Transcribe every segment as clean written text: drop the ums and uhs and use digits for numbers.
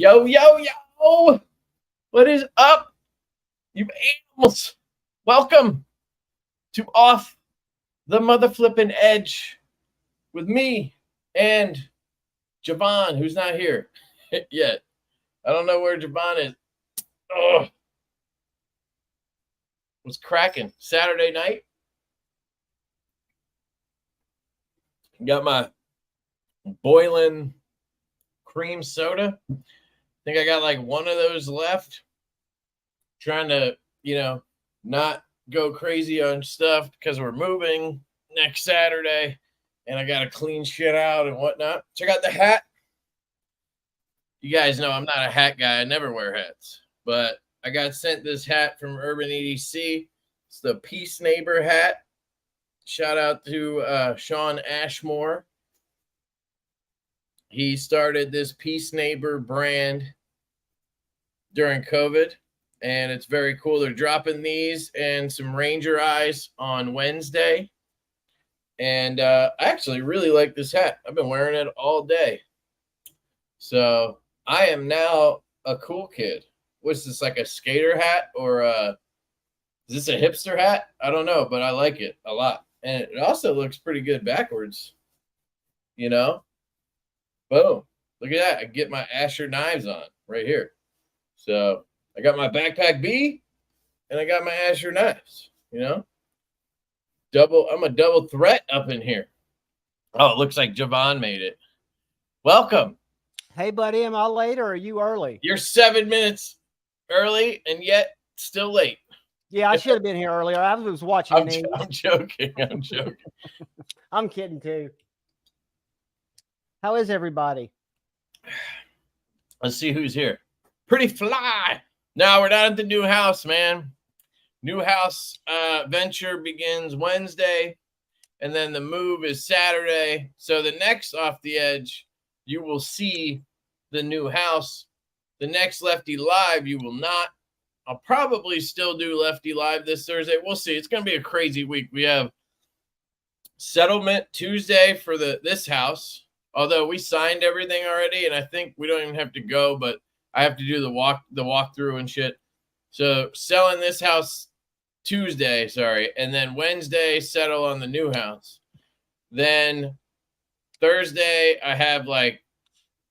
Yo, yo, yo! What is up, you animals? Welcome to Off the Mother Flippin' Edge with me and Javon, who's not here yet. I don't know where Javon is. Oh, what's cracking? Saturday night. Got my boiling cream soda. I think I got like one of those left. Trying to, not go crazy on stuff because we're moving next Saturday and I got to clean shit out and whatnot. Check out the hat. You guys know I'm not a hat guy. I never wear hats, but I got sent this hat from Urban EDC. It's the Peace Neighbor hat. Shout out to Sean Ashmore. He started this Peace Neighbor brand during COVID, and it's very cool. They're dropping these and some Ranger eyes on Wednesday. And I actually really like this hat. I've been wearing it all day. So I am now a cool kid. What's this, like a skater hat or is this a hipster hat? I don't know, but I like it a lot. And it also looks pretty good backwards, Boom. Look at that. I get my Asher knives on right here. So I got my backpack B and I got my Asher knives, I'm a double threat up in here. Oh, it looks like Javon made it. Welcome. Hey, buddy, am I late or are you early? You're 7 minutes early and yet still late. Yeah, I should have been here earlier. I was watching. I'm joking. I'm kidding too. How is everybody? Let's see who's here. Pretty fly. No, we're not at the new house, man. New house venture begins Wednesday, and then the move is Saturday. So the next Off the Edge, you will see the new house. The next Lefty Live, you will not. I'll probably still do Lefty Live this Thursday. We'll see. It's going to be a crazy week. We have settlement Tuesday for this house, although we signed everything already, and I think we don't even have to go, but I have to do the walkthrough and shit. So selling this house Tuesday, and then Wednesday settle on the new house. Then Thursday I have like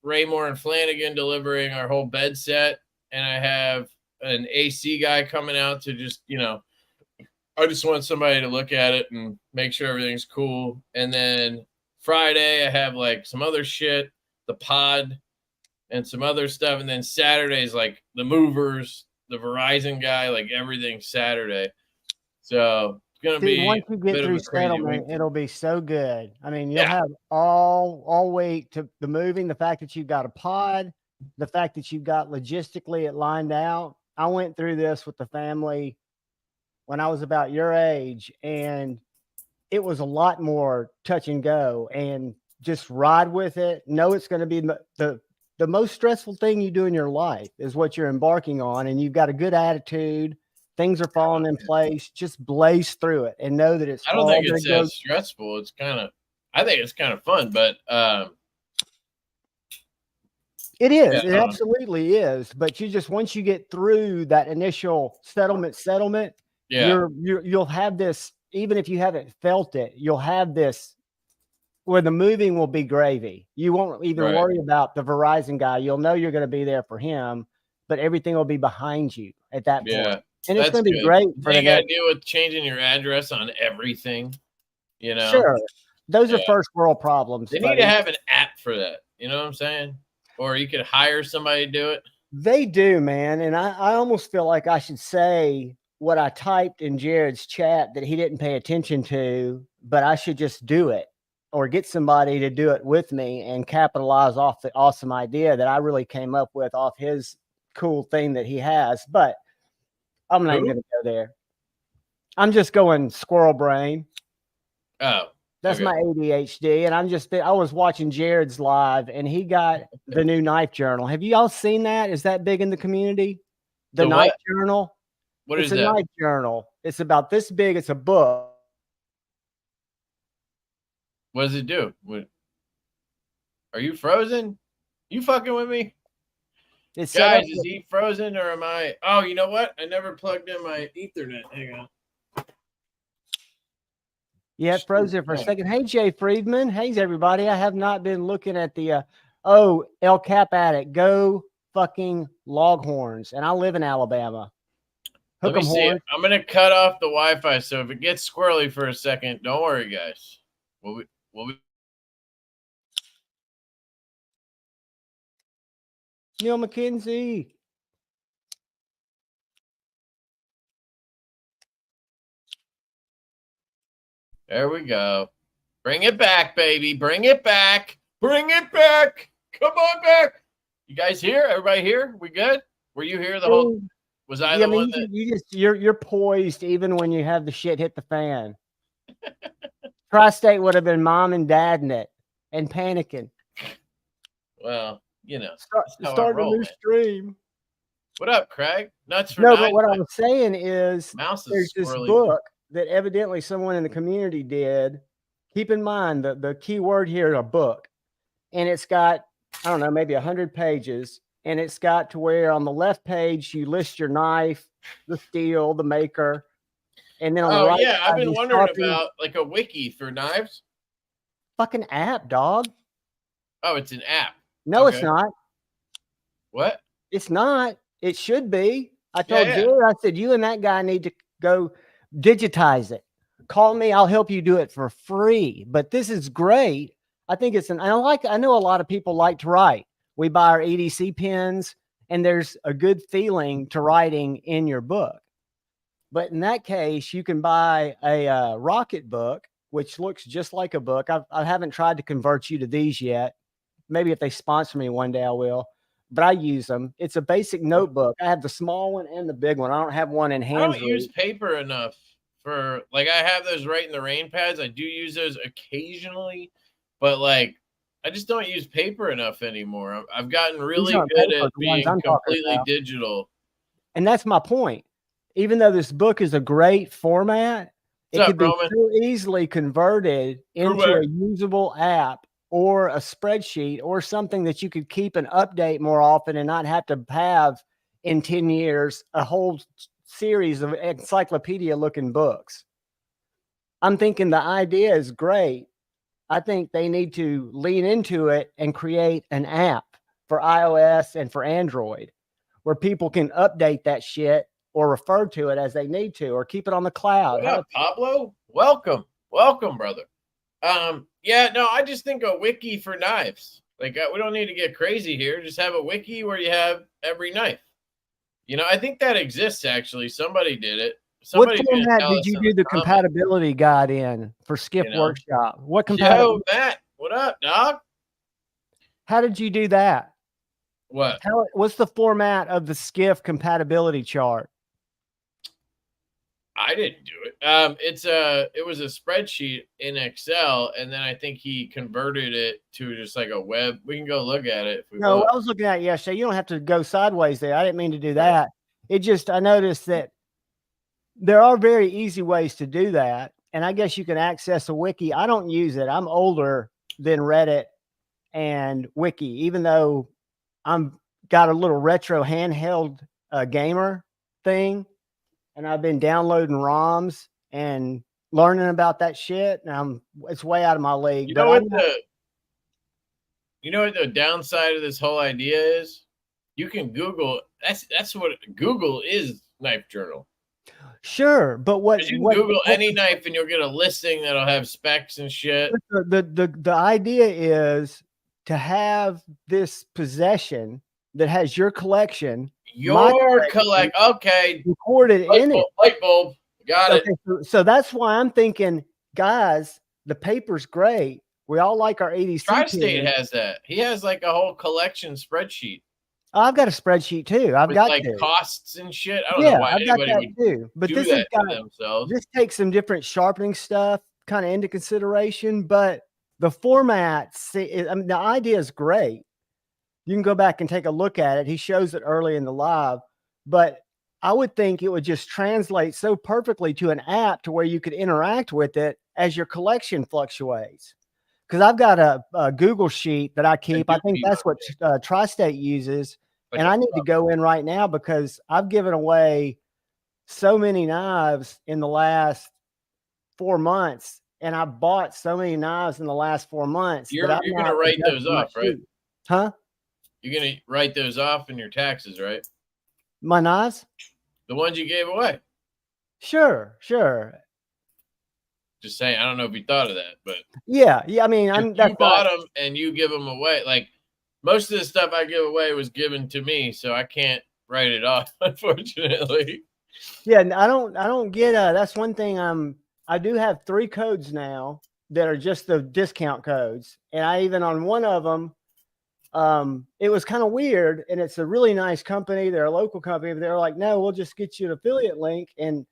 Raymore and Flanagan delivering our whole bed set, and I have an AC guy coming out to just, I just want somebody to look at it and make sure everything's cool. And then Friday I have like some other shit, the pod and some other stuff. And then Saturday's like the movers, the Verizon guy, like everything Saturday. So it's going to be once you get through settlement, it'll be so good. I mean, you'll have all week to the moving, the fact that you've got a pod, the fact that you've got logistically it lined out. I went through this with the family when I was about your age, and it was a lot more touch and go and just ride with it. Know it's going to be the most stressful thing you do in your life is what you're embarking on, and you've got a good attitude. Things are falling in place. Just blaze through it and know that it's. I don't think it's as stressful. I think it's kind of fun, but it is. It absolutely is. But once you get through that initial settlement, you'll have this. Even if you haven't felt it, you'll have this where the moving will be gravy. You won't even worry about the Verizon guy. You'll know you're going to be there for him, but everything will be behind you at that point. And it's going to be great. You got to deal with changing your address on everything, Sure. Those are first world problems. They need to have an app for that. You know what I'm saying? Or you could hire somebody to do it. They do, man. And I almost feel like I should say what I typed in Jared's chat that he didn't pay attention to, but I should just do it or get somebody to do it with me and capitalize off the awesome idea that I really came up with off his cool thing that he has. But I'm not even going to go there. I'm just going squirrel brain. Oh, that's my ADHD. And I was watching Jared's live and he got the new knife journal. Have you all seen that? Is that big in the community? The knife journal? What is that? It's a knife journal. It's about this big. It's a book. What does it do? Are you frozen? You fucking with me? It's Guys, is he frozen or am I? Oh, you know what? I never plugged in my Ethernet. Hang on. Yeah, it froze there for a second. Hey, Jay Friedman. Hey, everybody. I have not been looking at the, El Cap Addict. Go fucking Longhorns. And I live in Alabama. Let me see. I'm going to cut off the Wi-Fi. So if it gets squirrely for a second, don't worry, guys. We'll be Neil McKenzie. There we go. Bring it back, baby. Bring it back. Bring it back. Come on back. You guys here? Everybody here? We good? Were you here the whole? Was I the one that? You're poised even when you have the shit hit the fan. Tri-State would have been mom and dad in it and panicking. Well, you know, start a new stream. What up, Craig? Nuts for no, but what I was saying is there's this book that evidently someone in the community did. Keep in mind the key word here is a book, and it's got, I don't know, maybe 100 pages, and it's got to where on the left page you list your knife, the steel, the maker, and then on the right. Yeah, I've been wondering about like a wiki for knives. Fucking app, dog. Oh, it's an app. No, okay. It's not. What? It's not. It should be. I told Jared, I said, you and that guy need to go digitize it. Call me. I'll help you do it for free. But this is great. I think it's I know a lot of people like to write. We buy our EDC pens, and there's a good feeling to writing in your book. But in that case, you can buy a Rocket book, which looks just like a book. I haven't tried to convert you to these yet. Maybe if they sponsor me one day, I will. But I use them. It's a basic notebook. I have the small one and the big one. I don't have one in hand. I don't use paper enough for, like, I have those right in the rain pads. I do use those occasionally, but like, I just don't use paper enough anymore. I've gotten really good at being completely digital. And that's my point. Even though this book is a great format, it could be so easily converted into a usable app or a spreadsheet or something that you could keep and update more often and not have to have in 10 years a whole series of encyclopedia looking books. I'm thinking the idea is great. I think they need to lean into it and create an app for iOS and for Android where people can update that shit or refer to it as they need to, or keep it on the cloud. What up, Pablo? Welcome, brother. Yeah, no, I just think a wiki for knives. Like, we don't need to get crazy here. Just have a wiki where you have every knife. You know, I think that exists, actually. Somebody did it. What format did you do the compatibility guide in for Skiff Workshop? What compatibility? Yo, Matt, what up, dog? How did you do that? What? What's the format of the Skiff compatibility chart? I didn't do it. It was a spreadsheet in Excel, and then I think he converted it to just like a web. We can go look at it if we want. I was looking at it yesterday. You don't have to go sideways there. I didn't mean to do that. It just, I noticed that there are very easy ways to do that. And I guess you can access a wiki. I don't use it. I'm older than Reddit and wiki, even though I'm got a little retro handheld gamer thing. And I've been downloading ROMs and learning about that shit. And it's way out of my league. You know what the downside of this whole idea is? You can Google. That's what Google is. Knife Journal. Sure, but you can Google any knife and you'll get a listing that'll have specs and shit. The idea is to have this possession that has your collection. Okay. Recorded in it. Light bulb. Got it. So that's why I'm thinking, guys, the paper's great. We all like our EDC. Tri-State has that. He has like a whole collection spreadsheet. Oh, I've got a spreadsheet too. I've got like costs and shit. I don't know why anybody would too. But do that to themselves. This takes some different sharpening stuff kind of into consideration. But the format, the idea is great. You can go back and take a look at it. He shows it early in the live, but I would think it would just translate so perfectly to an app to where you could interact with it as your collection fluctuates. Because I've got a Google sheet that I keep. I think that's what Tri-State uses. And I need to go in right now because I've given away so many knives in the last 4 months, and I bought so many knives in the last 4 months. You're going to write those off, right? Huh? You're going to write those off in your taxes, right? My knives? The ones you gave away. Sure. Just saying, I don't know if you thought of that, but yeah. I mean, you bought them and you give them away. Like most of the stuff I give away was given to me, so I can't write it off, unfortunately. Yeah, I don't get that's one thing. I do have 3 codes now that are just the discount codes, and I even on one of them, it was kind of weird, and it's a really nice company. They're a local company, but they're like, no, we'll just get you an affiliate link. And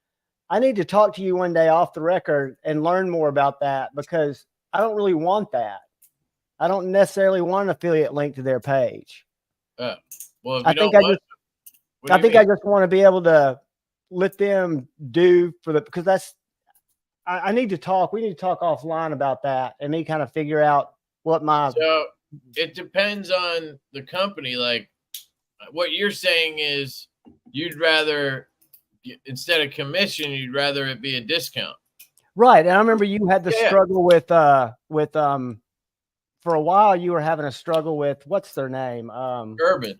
I need to talk to you one day off the record and learn more about that because I don't really want that. I don't necessarily want an affiliate link to their page. Well, if I think I just want to be able to let them do because that's, I need to talk. We need to talk offline about that and me kind of figure out what so it depends on the company. Like what you're saying is you'd rather, instead of commission, you'd rather it be a discount. Right. And I remember you had the struggle with for a while you were having a struggle with, what's their name? Urban.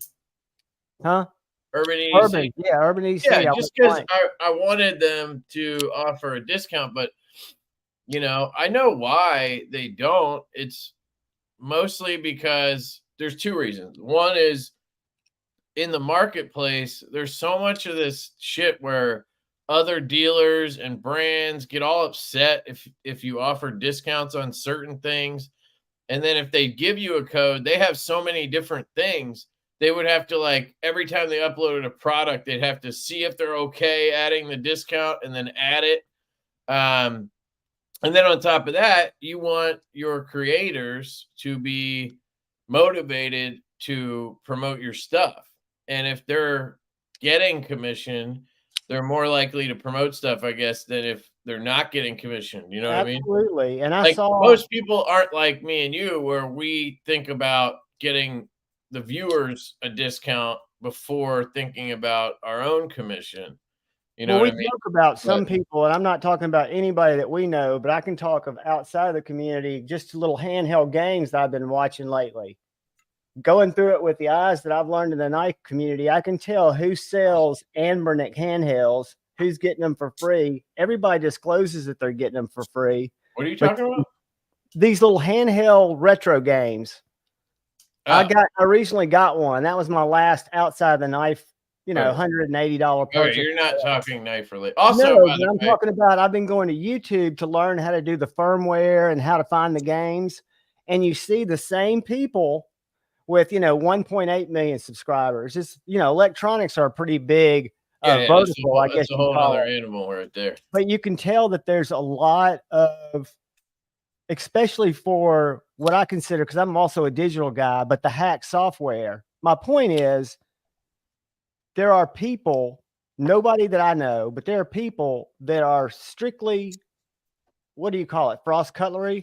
Huh? Urban EDC. Urban EDC. Yeah, just because I wanted them to offer a discount, but I know why they don't. It's mostly because there's 2 reasons. One is in the marketplace, there's so much of this shit where other dealers and brands get all upset if you offer discounts on certain things. And then if they give you a code, they have so many different things. They would have to, like, every time they uploaded a product, they'd have to see if they're okay adding the discount and then add it. And then on top of that, you want your creators to be motivated to promote your stuff. And if they're getting commission, they're more likely to promote stuff, I guess, than if they're not getting commission. You know what I mean? Absolutely. And I saw most people aren't like me and you, where we think about getting the viewers a discount before thinking about our own commission. You know what I mean? Talk about some people, and I'm not talking about anybody that we know, but I can talk of outside of the community, just little handheld games that I've been watching lately. Going through it with the eyes that I've learned in the knife community, I can tell who sells Anbernic handhelds, who's getting them for free. Everybody discloses that they're getting them for free. What are you talking about? These little handheld retro games. I recently got one. That was my last outside the knife, $180 purchase. You're not talking knife related. Also, no, I'm talking about, I've been going to YouTube to learn how to do the firmware and how to find the games. And you see the same people with 1.8 million subscribers. It's electronics are a pretty big vertical. I guess that's a whole other animal right there. But you can tell that there's a lot of, especially for what I consider, because I'm also a digital guy, but the hack software. My point is, there are people, nobody that I know, but there are people that are strictly, what do you call it? Frost cutlery.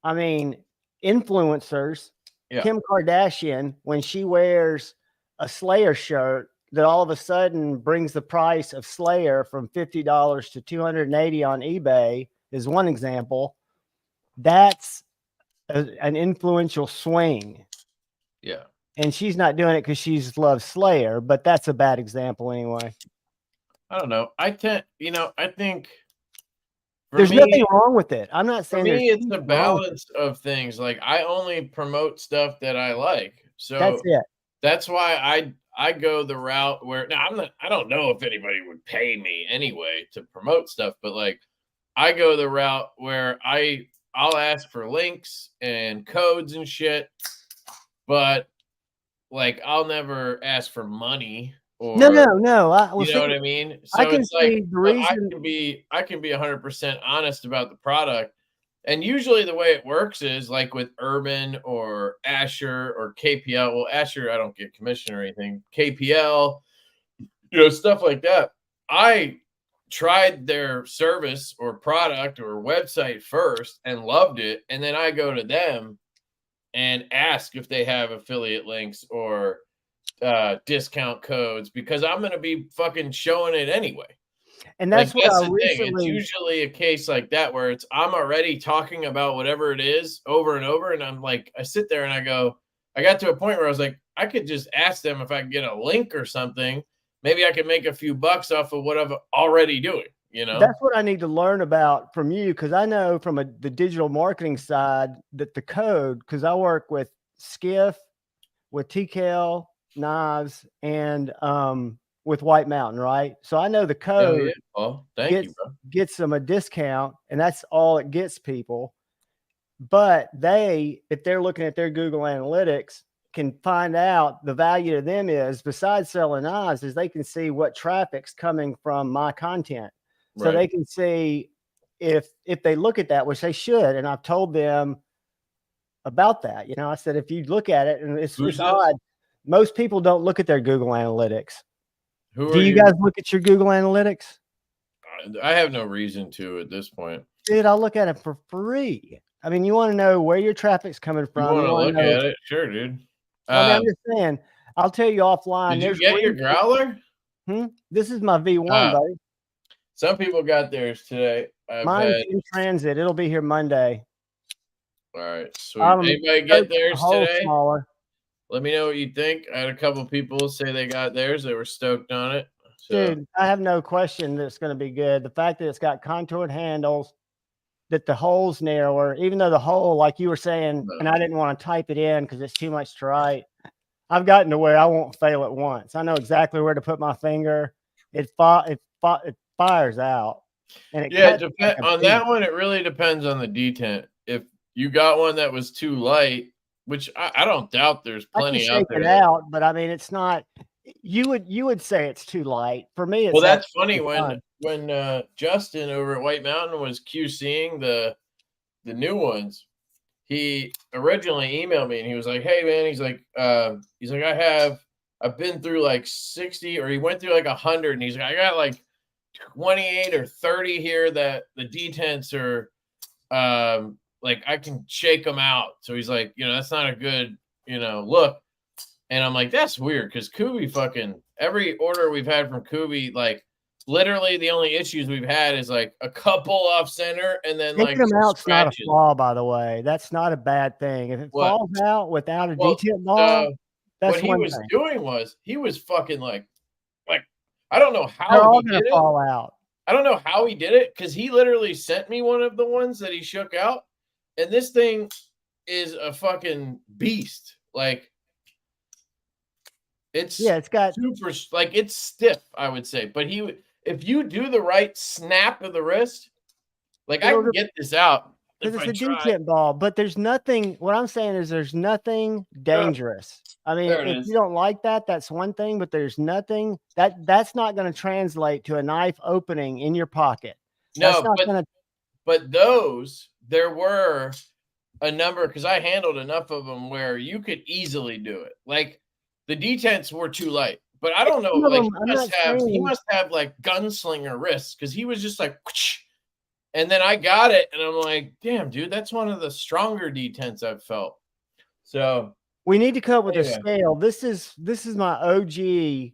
I mean, influencers. Yeah. Kim Kardashian, when she wears a Slayer shirt, that all of a sudden brings the price of Slayer from $50 to $280 on eBay, is one example. That's an influential swing. Yeah. And she's not doing it because she loves Slayer, but that's a bad example anyway. I don't know. I think there's nothing wrong with it. I'm not saying for me it's a balance of things. Like I only promote stuff that I like. So that's it. That's why I go the route where I don't know if anybody would pay me anyway to promote stuff, but like I go the route where I'll ask for links and codes and shit, but like I'll never ask for money. Or, no. You know what I mean? So I can see the reason. I can be 100% honest about the product. And usually the way it works is like with Urban or Asher or KPL. Well, Asher, I don't get commission or anything. KPL, stuff like that. I tried their service or product or website first and loved it. And then I go to them and ask if they have affiliate links or discount codes because I'm going to be fucking showing it anyway. And that's what that's I the thing. It's usually a case like that where I'm already talking about whatever it is over and over. And I'm like, I sit there and I go, I got to a point where I was like, I could just ask them if I could get a link or something. Maybe I could make a few bucks off of what I'm already doing. You know, that's what I need to learn about from you, because I know from the digital marketing side that the code, because I work with Skiff, with TKL knives, and with White Mountain, right? So I know the code gets them a discount, and that's all it gets people. But if they're looking at their Google Analytics, can find out the value to them is, besides selling knives, is they can see what traffic's coming from my content. So they can see if they look at that, which they should. And I've told them about that. You know, I said, if you look at it, and it's odd, most people don't look at their Google Analytics. Do you guys look at your Google Analytics? I have no reason to at this point. Dude, I'll look at it for free. I mean, you want to know where your traffic's coming from. You want to look at it? Sure, dude. I'm just saying, I'll tell you offline. Did you get your growler? This is my V1, buddy. Some people got theirs today. Mine's in transit. It'll be here Monday. All right. Sweet. Anybody get theirs today? Smaller. Let me know what you think. I had a couple people say they got theirs. They were stoked on it. So. Dude, I have no question that it's going to be good. The fact that it's got contoured handles, that the hole's narrower, even though the hole, like you were saying, and I didn't want to type it in because it's too much to write. I've gotten to where I won't fail at once. I know exactly where to put my finger. It fires out. And on that one, it really depends on the detent. If you got one that was too light, which I don't doubt there's plenty out there. It out, but I mean, it's not. You would say it's too light. For me, it's that's funny when Justin over at White Mountain was QCing the new ones. He originally emailed me and he was like, "Hey man," he's like, I've been through like 60, or he went through like 100, and he's like, I got like 28 or 30 here that the detents are like I can shake them out. So he's like, that's not a good look. And I'm like, that's weird, because Kubi fucking every order we've had from Kubi, like literally the only issues we've had is like a couple off center, and then taking them out's not a flaw, by the way. That's not a bad thing. If it falls out without a detent ball, that's what he was doing was he was fucking like I don't know how he did it. Fall out. I don't know how he did it, because he literally sent me one of the ones that he shook out, and this thing is a fucking beast. Like it's got super, like it's stiff, I would say. But if you do the right snap of the wrist, like I can get this out. Because it's a detent ball, but there's nothing. What I'm saying is there's nothing dangerous. I mean, if you don't like that, that's one thing, but there's nothing that's not going to translate to a knife opening in your pocket. No, but there were a number, because I handled enough of them where you could easily do it. Like the detents were too light, but I don't know. Like he must have like gunslinger wrists, because he was just like, whoosh, and then I got it, and I'm like, damn, dude, that's one of the stronger detents I've felt. So we need to come up with a scale. This is my OG.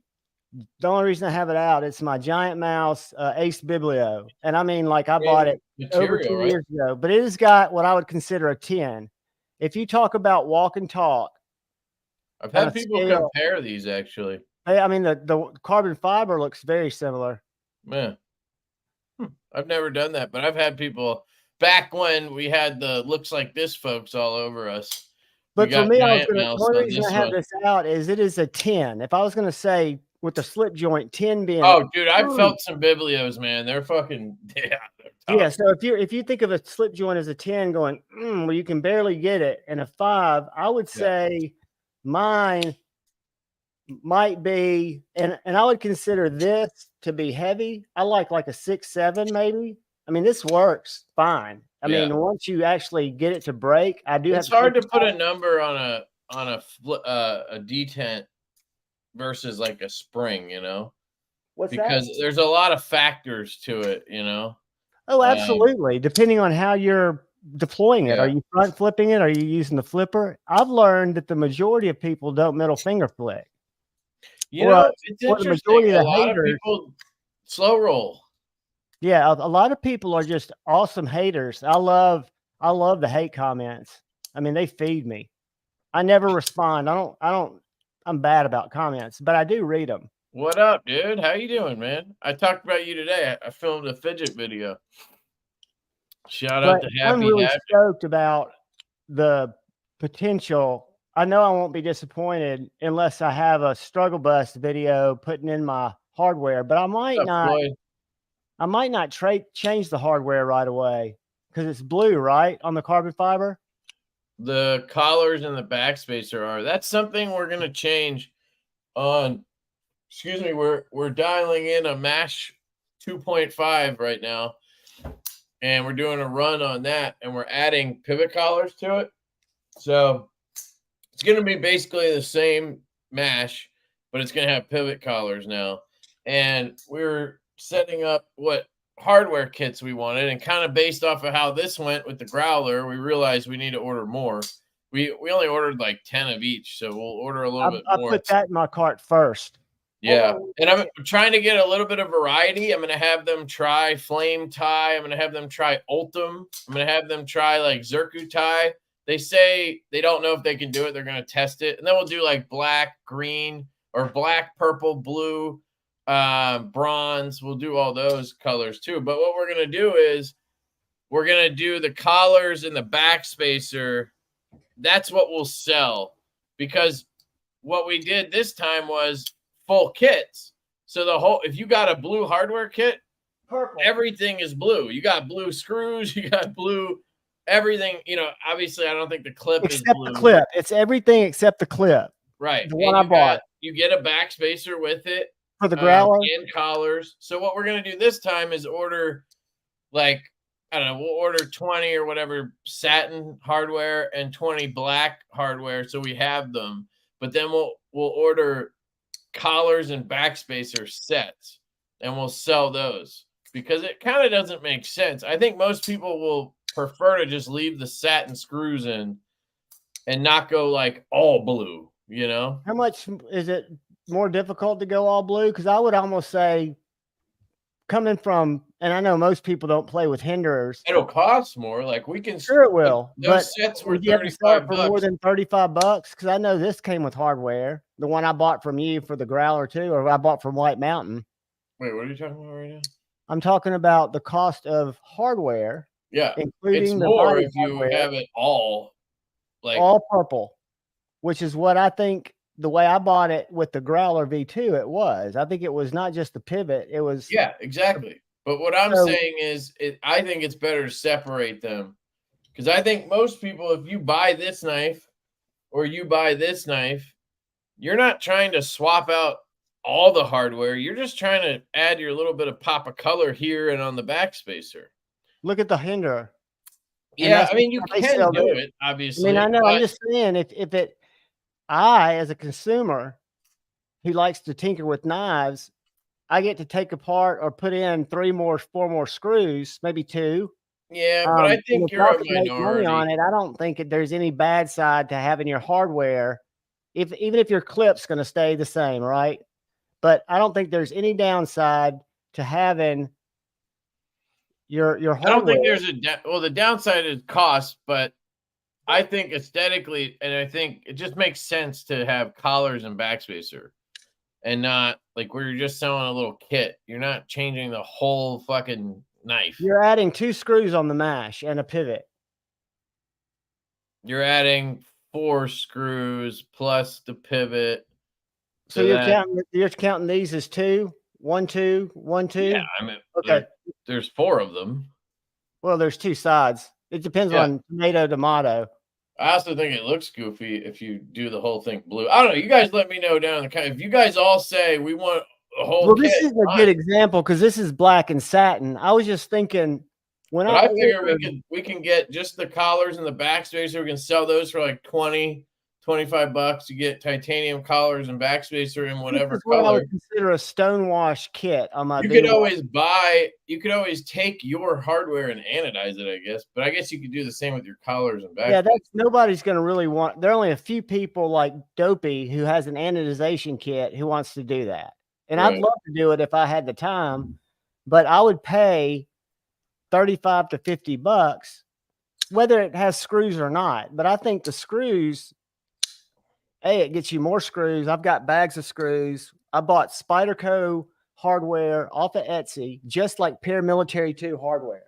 The only reason I have it out, it's my Giant Mouse Ace Biblio. And I mean, like I bought it over 2 years ago, but it has got what I would consider a 10. If you talk about walk and talk, I've had people compare these actually. I mean, the carbon fiber looks very similar. Yeah. I've never done that, but I've had people back when we had the looks like this folks all over us. But for me, the only reason I have this out is it is a 10. If I was going to say with the slip joint 10 being, dude, I've felt some biblios, man. They're fucking yeah. So if you think of a slip joint as a 10 going, well, you can barely get it, and a 5, I would say mine might be, and I would consider this to be heavy. I like a 6, 7 maybe. I mean, this works fine. I mean, once you actually get it to break, it's hard to put a number on a detent versus like a spring, because there's a lot of factors to it, Oh, absolutely. Depending on how you're deploying it. Are you front flipping it? Are you using the flipper? I've learned that the majority of people don't middle finger flick. You know, it's or the interesting. majority of A the lot of haters, people slow roll. yeah, a lot of people are just awesome haters. I love the hate comments. I mean, they feed me. I never respond. I'm bad about comments, but I do read them. What up, dude? How you doing, man? I talked about you today. I filmed a Fidget video. Shout out to I'm Happy really Happy. stoked about the potential. I know I won't be disappointed unless I have a struggle bus video putting in my hardware, but I might not. Floyd? I might not change the hardware right away because it's blue, right, on the carbon fiber. The collars and the backspacer are. That's something we're gonna change on. Excuse me. We're dialing in a Mash 2.5 right now, and we're doing a run on that, and we're adding pivot collars to it. So it's gonna be basically the same Mash, but it's gonna have pivot collars now, and we're setting up what hardware kits we wanted, and kind of based off of how this went with the Growler, we realized we need to order more. We only ordered like 10 of each, so we'll order a little bit more. I put that in my cart first. Yeah, and I'm trying to get a little bit of variety. I'm going to have them try flame tie. I'm going to have them try Ultim. I'm going to have them try like Zirku tie. They say they don't know if they can do it. They're going to test it, and then we'll do like black, green, or black, purple, blue, bronze. We'll do all those colors too. But what we're gonna do is we're gonna do the collars and the backspacer. That's what we'll sell, because what we did this time was full kits. So the whole, if you got a blue hardware kit, Purple, everything is blue. You got blue screws, you got blue everything. You know, obviously I don't think the clip is blue. Except the clip. It's everything except the clip. Right. The one I bought. You get a backspacer with it. For the Growler and collars. So what we're going to do this time is order, like, I don't know, we'll order 20 or whatever satin hardware and 20 black hardware, so we have them. But then we'll order collars and backspacer sets, and we'll sell those, because it kind of doesn't make sense. I think most people will prefer to just leave the satin screws in and not go like all blue, you know? How much is it more difficult to go all blue? Because I would almost say, coming from, and I know most people don't play with Hinderers. It'll cost more. Like, we can. Sure, it will. Those sets were $35 for more than $35. Because I know this came with hardware. The one I bought from you for the Growler too, or I bought from White Mountain. Wait, what are you talking about right now? I'm talking about the cost of hardware. Yeah, including it's the more if you hardware, have it all, like all purple, which is what I think. The way I bought it with the Growler V2, it was. I think it was not just the pivot. It was. Yeah, exactly. But what I'm saying is, I think it's better to separate them, because I think most people, if you buy this knife or you buy this knife, you're not trying to swap out all the hardware. You're just trying to add your little bit of pop of color here and on the backspacer. Look at the Hinderer. Yeah, I mean, you can do it, obviously. I mean, I know. I'm just saying, if it, I, as a consumer who likes to tinker with knives, I get to take apart or put in 4 more screws, maybe 2. Yeah, but I think you're a Money minority on it. I don't think there's any bad side to having your hardware, even if your clip's going to stay the same, right? But I don't think there's any downside to having your hardware. I don't think there's well, the downside is cost, but I think aesthetically, and I think it just makes sense to have collars and backspacer, and not like where you're just selling a little kit. You're not changing the whole fucking knife. You're adding 2 screws on the mash and a pivot. You're adding 4 screws plus the pivot. So you're counting these as 2, 1, 2, 1, 2. Yeah, I mean, okay. There's 4 of them. Well, there's 2 sides. It depends on tomato. I also think it looks goofy if you do the whole thing blue. I don't know. You guys let me know down in the comments. If you guys all say we want a whole well, this is a good example because this is black and satin. I was just thinking I figure we can get just the collars and the backspacer. We can sell those for like 20, $25. You get titanium collars and backspacer in whatever this is what color. I would consider a stonewash kit on my. You could always take your hardware and anodize it, I guess. But I guess you could do the same with your collars and backspacer. Yeah, nobody's going to really want. There are only a few people like Dopey who has an anodization kit who wants to do that, and I'd love to do it if I had the time, but I would pay $35 to $50, whether it has screws or not. But I think the screws, it gets you more screws. I've got bags of screws. I bought Spyderco hardware off of Etsy, just like Paramilitary 2 hardware.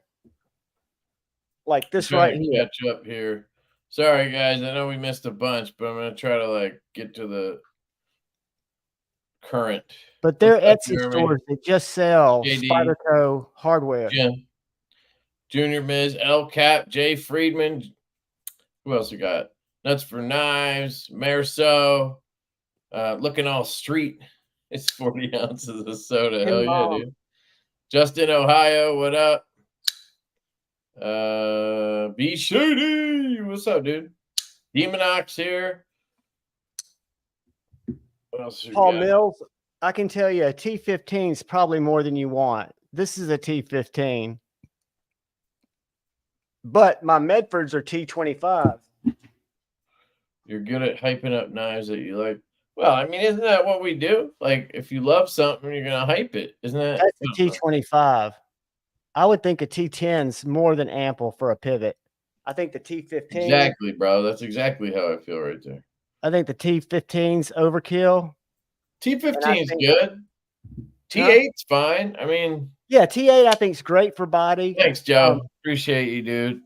Like this right here. Catch up here. Sorry, guys. I know we missed a bunch, but I'm going to try to get to the current. But they're Etsy stores that just sell Spyderco hardware. Jim. Junior Miz, El Cap, Jay Friedman. Who else we got? Nuts for Knives, Marceau. Looking all street. It's 40 ounces of soda. Hell yeah, dude. Justin, Ohio, what up? B Shady. What's up, dude? Demonox here. What else Paul Mills, I can tell you a T15 is probably more than you want. This is a T15. But my Medfords are T25. You're good at hyping up knives that you like. Well, I mean, isn't that what we do? Like, if you love something, you're going to hype it. Isn't that? That's a T25. I would think a T10's more than ample for a pivot. I think the T15. Exactly, bro. That's exactly how I feel right there. I think the T15's overkill. T15 is good. T8's fine. I mean. Yeah, T8 I think is great for body. Thanks, Joe. Appreciate you, dude.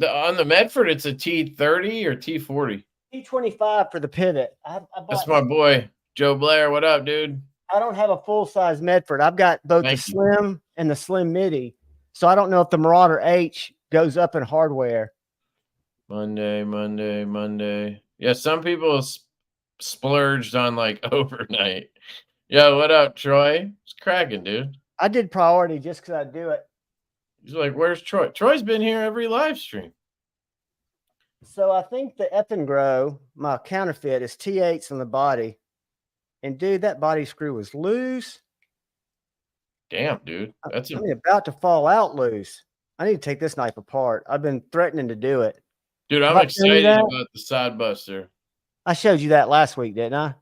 On the Medford, it's a T30 or T40? T25 for the pivot. That's my boy, Joe Blair. What up, dude? I don't have a full-size Medford. I've got both the Slim and the Slim Midi. So I don't know if the Marauder H goes up in hardware. Monday. Yeah, some people splurged on overnight. Yo, what up, Troy? It's cracking, dude. I did priority just because I do it. He's like, where's Troy? Troy's been here every live stream. So I think the Grow, my counterfeit, is T8s on the body. And dude, that body screw was loose. Damn, dude. That's about to fall out loose. I need to take this knife apart. I've been threatening to do it. Dude, I'm excited about the side buster. I showed you that last week, didn't I?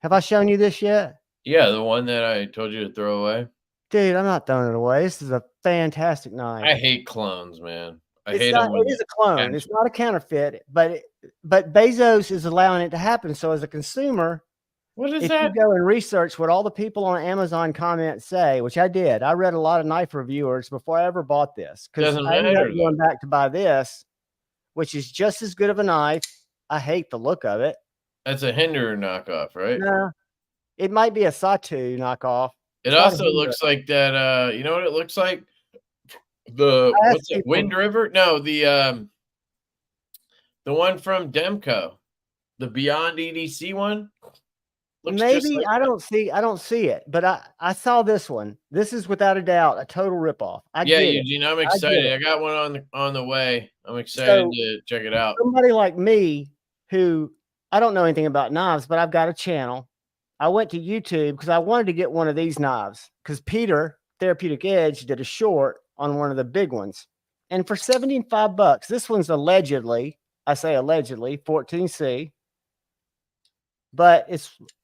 Have I shown you this yet? Yeah, the one that I told you to throw away. Dude, I'm not throwing it away. This is a fantastic knife. I hate clones, man. It is a clone. It's not a counterfeit, but Bezos is allowing it to happen. So as a consumer, if you go and research what all the people on Amazon comments say, which I did, I read a lot of knife reviewers before I ever bought this because I ended up going back to buy this, which is just as good of a knife. I hate the look of it. That's a Hinderer knockoff, right? No, it might be a Satu knockoff. It also looks like that. You know what it looks like? What's it? Wind River? No, the one from Demco, the Beyond EDC one. Maybe I don't see it, but I saw this one. This is without a doubt a total ripoff. Eugene, I'm excited. I got one on the way. I'm excited to check it out. Somebody like me who I don't know anything about knives, but I've got a channel. I went to YouTube because I wanted to get one of these knives because Peter, Therapeutic Edge, did a short on one of the big ones. And for $75, this one's allegedly, I say allegedly, 14C. But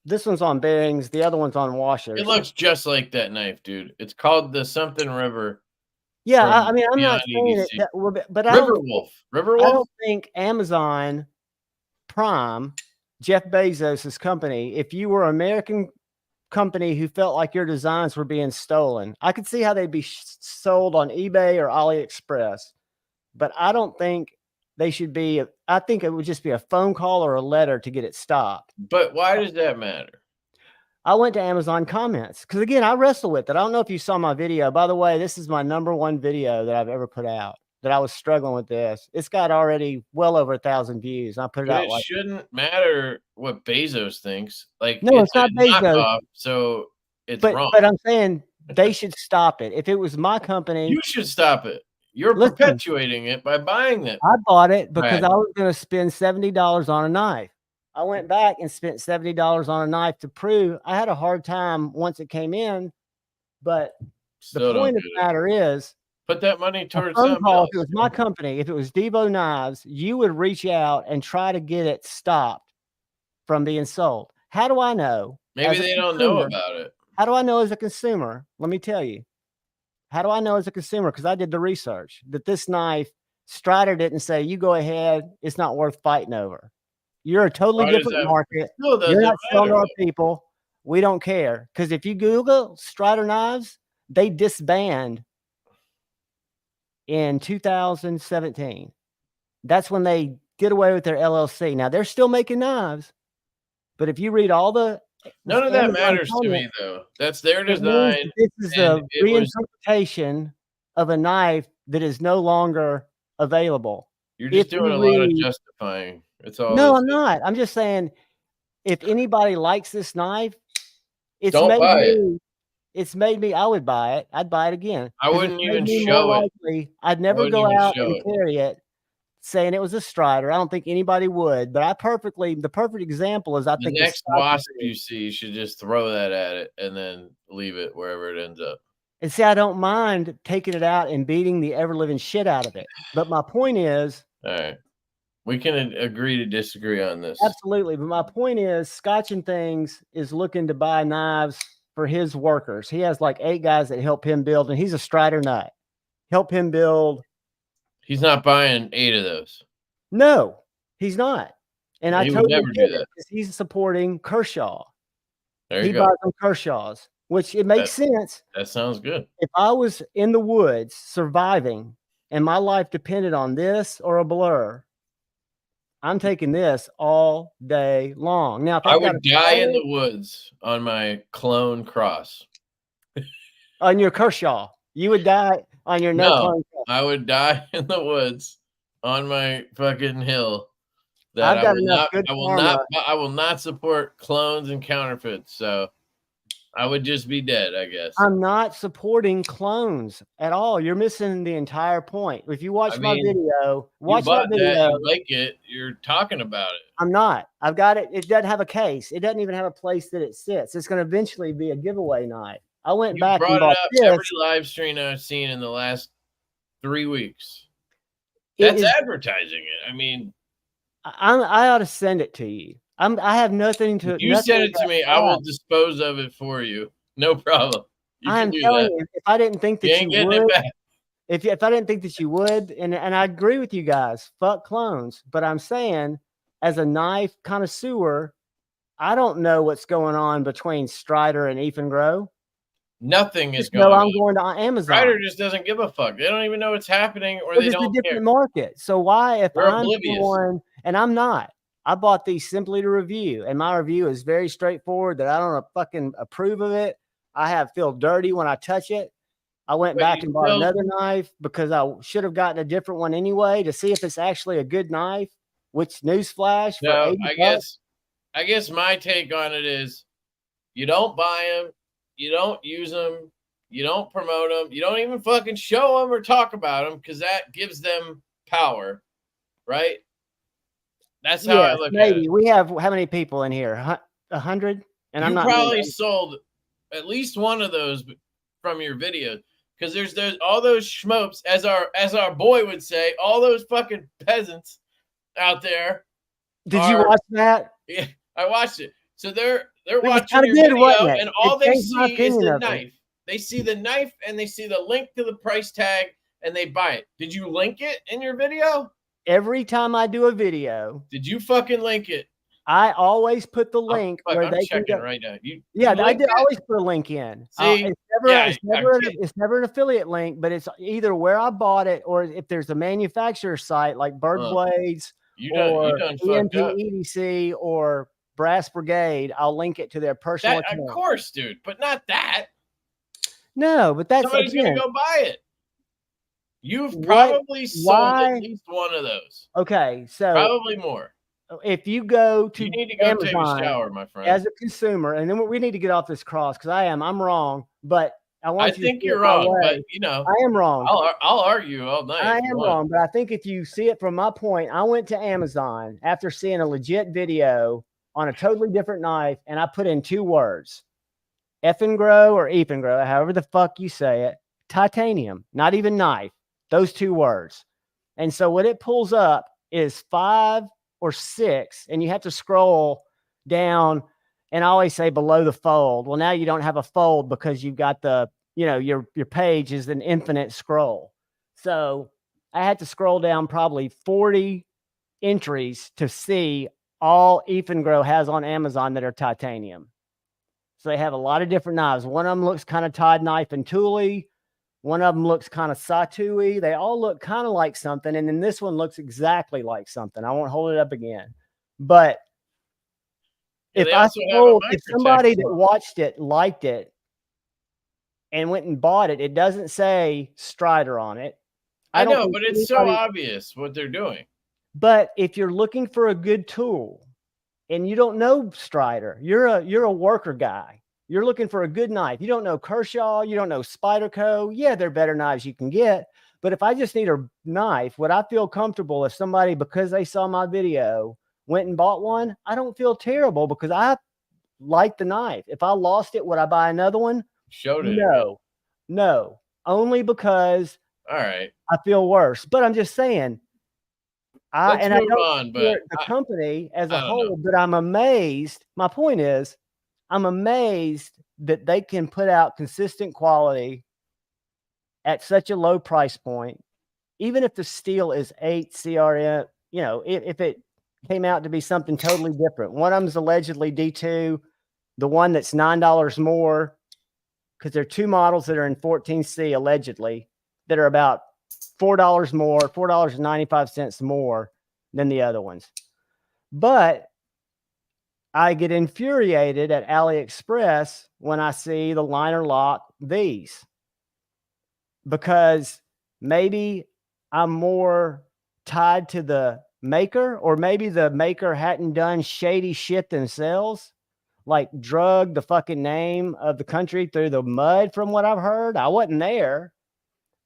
this one's on bearings, the other one's on washers. It looks just like that knife, dude. It's called the something River. Yeah, I mean, I'm not saying it, but River Wolf. I don't think Amazon Prime, Jeff Bezos' company, if you were an American company who felt like your designs were being stolen, I could see how they'd be sold on eBay or AliExpress, but I don't think they should be. I think it would just be a phone call or a letter to get it stopped. But why does that matter? I went to Amazon comments because, again, I wrestle with it. I don't know if you saw my video. By the way, this is my #1 video that I've ever put out, that I was struggling with this. It's got already well over 1,000 views. I put it out. It shouldn't matter what Bezos thinks. No, it's not Bezos. Knockoff, so it's wrong. But I'm saying they should stop it. If it was my company, you should stop it. You're perpetuating it by buying it. I bought it because I was going to spend $70 on a knife. I went back and spent $70 on a knife to prove I had a hard time once it came in. But the point of the matter is, put that money towards something else. If it was my company, if it was Devo Knives, you would reach out and try to get it stopped from being sold. How do I know? Maybe they don't know about it. How do I know as a consumer? Let me tell you. How do I know as a consumer? Because I did the research that this knife, Strider didn't say, you go ahead, it's not worth fighting over. You're a totally different market. You're not selling to our people. We don't care. Because if you Google Strider knives, they disbanded in 2017. That's when they did away with their LLC. Now they're still making knives, but if you read all none of that matters to me, though. That's their design. This is a reinterpretation of a knife that is no longer available. You're just doing a lot of justifying. It's all. No, I'm not. I'm just saying, if anybody likes this knife, it's made me. I would buy it. I'd buy it again. I wouldn't even show it. I'd never go out and carry it saying it was a Strider. I don't think anybody would. But the perfect example is, I think the next wasp you see, you should just throw that at it and then leave it wherever it ends up. And see, I don't mind taking it out and beating the ever living shit out of it. But my point is, all right, we can agree to disagree on this. Absolutely. But my point is, Scotch and Things is looking to buy knives for his workers. He has like 8 guys that help him build, and he's a Strider nut. Help him build. He's not buying 8 of those. No, he's not. And I totally never do that because he's supporting Kershaw. There you go. He buys on Kershaw's, which it makes sense. That sounds good. If I was in the woods surviving and my life depended on this or a blur, I'm taking this all day long. Now, if I would die in the woods on my clone cross. On your Kershaw, you would die on your clone cross. I would die in the woods on my fucking hill. That I will not support clones and counterfeits. So I would just be dead, I guess. I'm not supporting clones at all. You're missing the entire point. If you watch my video, you're talking about it. I'm not. I've got it. It doesn't have a case. It doesn't even have a place that it sits. It's going to eventually be a giveaway knife. I went back and bought this. Every live stream I've seen in the last 3 weeks. That's advertising it. I mean, I ought to send it to you. I have nothing to. You send it to me. I will dispose of it for you. No problem. I'm telling you, if I didn't think that you would, if I didn't think that you would, and I agree with you guys, fuck clones. But I'm saying, as a knife connoisseur, I don't know what's going on between Strider and Ethan Grow. Nothing is going on. I'm going to Amazon. Strider just doesn't give a fuck. They don't even know what's happening, or they don't care. It's a different market. So why, if I'm one, and I'm not, I bought these simply to review, and my review is very straightforward. That I don't fucking approve of it. I feel dirty when I touch it. I went back and bought another knife because I should have gotten a different one anyway to see if it's actually a good knife. Which, newsflash? No, I guess my take on it is, you don't buy them. You don't use them. You don't promote them. You don't even fucking show them or talk about them, because that gives them power, right? That's how I look at it. We have how many people in here? 100? And I'm not probably sold at least one of those from your video, because there's all those schmopes, as our boy would say, all those fucking peasants out there. Did you watch that? Yeah, I watched it. So they're watching your video, and all they see is the knife. They see the knife, and they see the link to the price tag, and they buy it. Did you link it in your video? Every time I do a video. Did you fucking link it? I always put the link where they can go. Right now. I did always put a link in. See, it's never an affiliate link, but it's either where I bought it, or if there's a manufacturer site like Bird Blades or LeftyEDC or Brass Brigade, I'll link it to their personal account. Of course, dude, but not that. No, but that's somebody's gonna go buy it. You've probably sold at least one of those. Okay, so probably more. If you go to, you need to go Amazon, take a shower, my friend, as a consumer, and then we need to get off this cross, because I'm wrong. But I think you're wrong, but you know, I am wrong. I'll argue all night. I am wrong, but I think if you see it from my point, I went to Amazon after seeing a legit video on a totally different knife, and I put in 2 words: effing grow or even grow, however the fuck you say it, titanium, not even knife, those 2 words. And so what it pulls up is 5 or 6, and you have to scroll down, and I always say below the fold. Well, now you don't have a fold because you've got the, you know, your page is an infinite scroll. So I had to scroll down probably 40 entries to see all Grow has on Amazon that are titanium. So they have a lot of different knives. One of them looks kind of Todd knife and tooly. One of them looks kind of Satu-y. They all look kind of like something. And then this one looks exactly like something. I won't hold it up again. But if somebody that watched it liked it and went and bought it, it doesn't say Strider on it. I know, but it's so obvious what they're doing. But if you're looking for a good tool and you don't know Strider, you're a worker guy. You're looking for a good knife. You don't know Kershaw. You don't know Spyderco. Yeah, they're better knives you can get. But if I just need a knife, would I feel comfortable if somebody, because they saw my video, went and bought one? I don't feel terrible because I like the knife. If I lost it, would I buy another one? No. Only because all right, I feel worse. But I'm just saying, I don't the company as a whole, but I'm amazed. My point is, I'm amazed that they can put out consistent quality at such a low price point, even if the steel is 8 CRM. You know, if it came out to be something totally different. One of them's allegedly D2, the one that's $9 more, because there are 2 models that are in 14C allegedly that are about $4 more, $4.95 more than the other ones. But I get infuriated at AliExpress when I see the liner lock these, because maybe I'm more tied to the maker, or maybe the maker hadn't done shady shit themselves, like drug the fucking name of the country through the mud. From what I've heard, I wasn't there.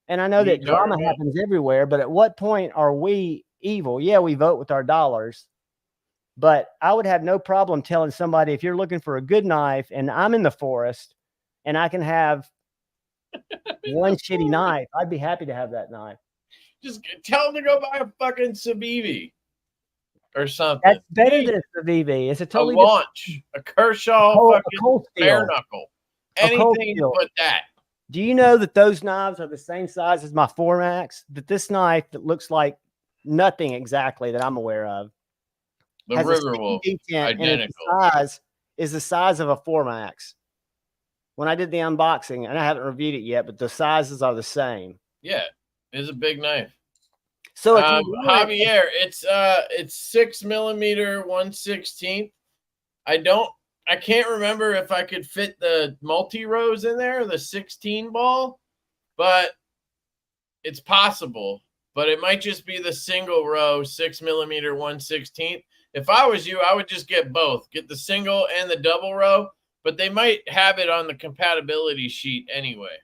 And I know that drama happens everywhere, but at what point are we evil? Yeah, we vote with our dollars. But I would have no problem telling somebody, if you're looking for a good knife and I'm in the forest and I can have one shitty knife, I'd be happy to have that knife. Just tell them to go buy a fucking Civivi or something. That's better than a Civivi. It's a totally launch, a Kershaw, fucking bare knuckle, anything but that. Do you know that those knives are the same size as my 4Max? That this knife that looks like nothing exactly that I'm aware of, the Riverwolf, identical size, is the size of a 4Max. When I did the unboxing, and I haven't reviewed it yet, but the sizes are the same. Yeah, it's a big knife. So Javier, it's 6mm 1/16. I can't remember if I could fit the multi-rows in there, the 16 ball, but it's possible. But it might just be the single row 6mm 1/16. If I was you, I would just get both. Get the single and the double row, but they might have it on the compatibility sheet anyway.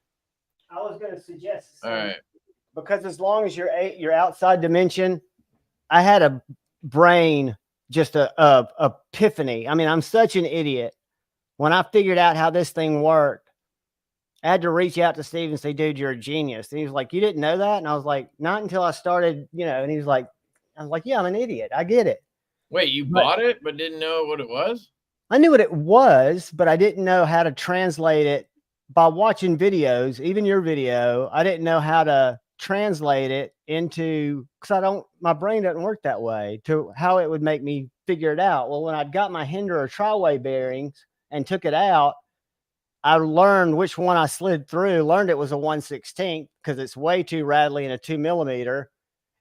I was going to suggest. All right. Because as long as you're outside dimension, I had a brain, just a epiphany. I mean, I'm such an idiot. When I figured out how this thing worked, I had to reach out to Steve and say, dude, you're a genius. And he was like, you didn't know that? And I was like, not until I started, and he was like, I was like, yeah, I'm an idiot. I get it. Wait, you bought it, but didn't know what it was? I knew what it was, but I didn't know how to translate it by watching videos, even your video. I didn't know how to translate it into, because my brain doesn't work that way, to how it would make me figure it out. Well, when I'd got my Hinderer tri-way bearings and took it out, I learned which one I slid through, learned it was a 1/16 because it's way too rattly in a 2mm,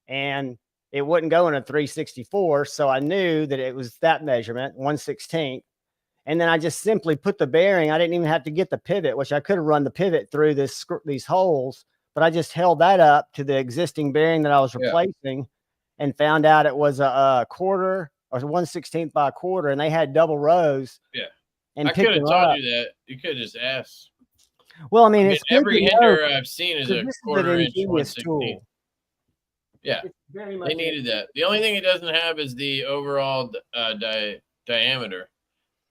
and it wouldn't go in a 364. So I knew that it was that measurement, 1/16. And then I just simply put the bearing. I didn't even have to get the pivot, which I could have run the pivot through these holes, but I just held that up to the existing bearing that I was replacing and found out it was a quarter, or 1/16 by a quarter, and they had double rows. Yeah. And I could have told you that. You could have just asked. Well, I mean, it's good every to know, Hinderer I've seen is a this is an 1/4 inch ingenious 1/16. tool. Yeah, It's very much they needed that. The only thing it doesn't have is the overall diameter.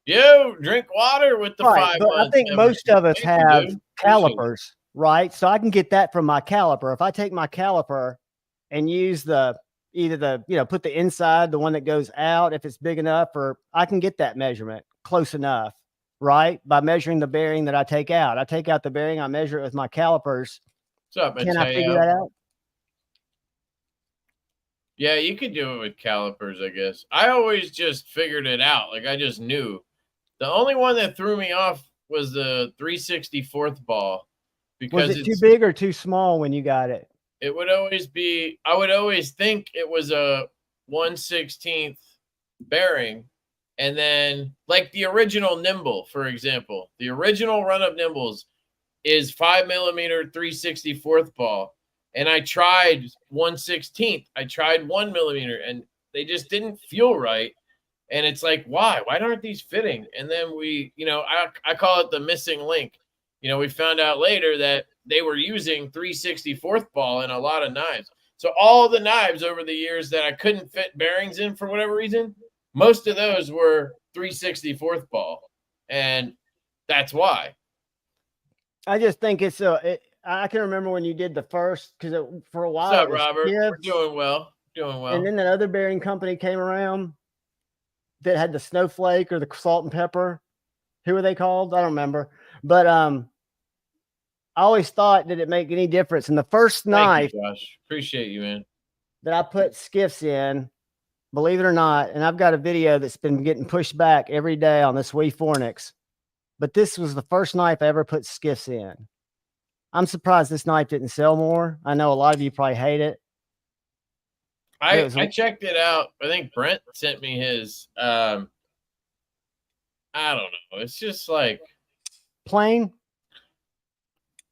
Yo, drink water with the right, 5 but I months. think most of us Thank you, have dude. calipers, right? So I can get that from my caliper. If I take my caliper and use either the put the inside, the one that goes out, if it's big enough, or I can get that measurement close enough, right? By measuring the bearing that I take out. I take out the bearing, I measure it with my calipers. What's up, Can Mateo? I figure that out? Yeah, you could do it with calipers, I guess. I always just figured it out. Like I just knew. The only one that threw me off was the 3/64th ball. Because was it too big or too small when you got it? It would always be, I would always think it was a 1/16th bearing. And then like the original Nimble, for example, the original run of Nimbles is 5mm 3/64th ball. And I tried 1/16th. I tried 1mm and they just didn't feel right. And it's like, why aren't these fitting? And then we, I call it the missing link. We found out later that they were using 3/64th ball in a lot of knives. So all the knives over the years that I couldn't fit bearings in for whatever reason, most of those were 3/64th ball. And that's why. I just think I can remember when you did the first, because for a while. What's up, Robert? We're doing well. And then that other bearing company came around that had the snowflake or the salt and pepper. Who were they called? I don't remember. But I always thought, did it make any difference? And the first knife, Josh, appreciate you, man, that I put Skiffs in, believe it or not, and I've got a video that's been getting pushed back every day on this Wee Fornix, but this was the first knife I ever put Skiffs in. I'm surprised this knife didn't sell more. I know a lot of you probably hate it. I checked it out. I think Brent sent me his. I don't know. It's just like plain.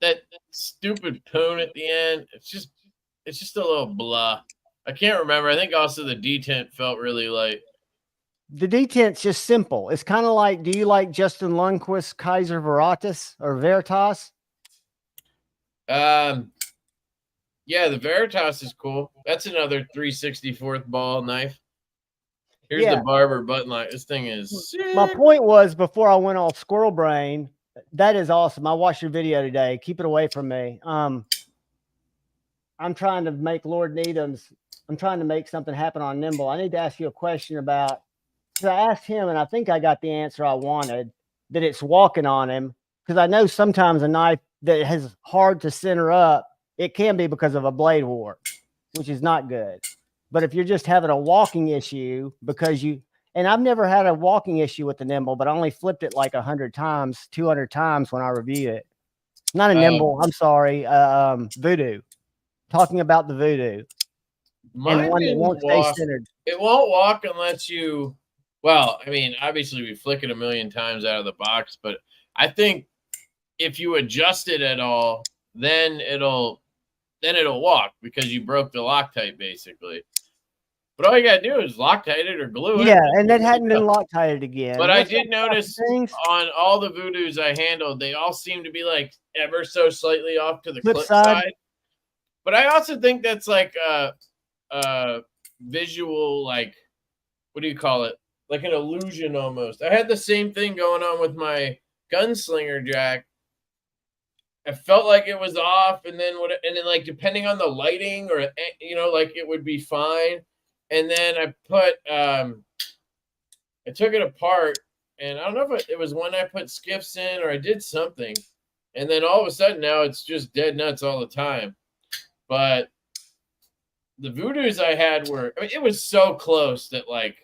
That stupid poon at the end. It's just a little blah. I can't remember. I think also the detent felt really light. The detent's just simple. It's kind of like, do you like Justin Lundquist's Kaiser Veritas or Veritas? Yeah, the Veritas is cool. That's another 3/64th ball knife. Here's the Barber button line. This thing is sick. My point was, before I went all squirrel brain, that is awesome. I watched your video today. Keep it away from me. I'm trying to make Lord Needham's. I'm trying to make something happen on Nimble. I need to ask you a question about, because I asked him and I think I got the answer I wanted, that it's walking on him. Because I know sometimes a knife that has hard to center up, it can be because of a blade warp, which is not good. But if you're just having a walking issue because and I've never had a walking issue with the Nimble, but I only flipped it like 100 times, 200 times when I reviewed it. Not a Nimble, I'm sorry, Voodoo. Talking about the Voodoo. Mine won't stay centered. It won't walk unless you, well, I mean, obviously we flick it a million times out of the box, but I think if you adjust it at all, then it'll walk because you broke the Loctite basically. But all you gotta do is Loctite it or glue it. Yeah, and that hadn't been Loctited again. But I did notice on all the Voodoos I handled, they all seem to be like ever so slightly off to the clip side. But I also think that's like a visual, like, what do you call it? Like an illusion almost. I had the same thing going on with my gunslinger jack. I felt like it was off, and then like depending on the lighting, or like it would be fine. And then I put I took it apart, and I don't know if it was when I put Skiffs in or I did something, and then all of a sudden now it's just dead nuts all the time. But the Voodoos I had were, I mean, it was so close that like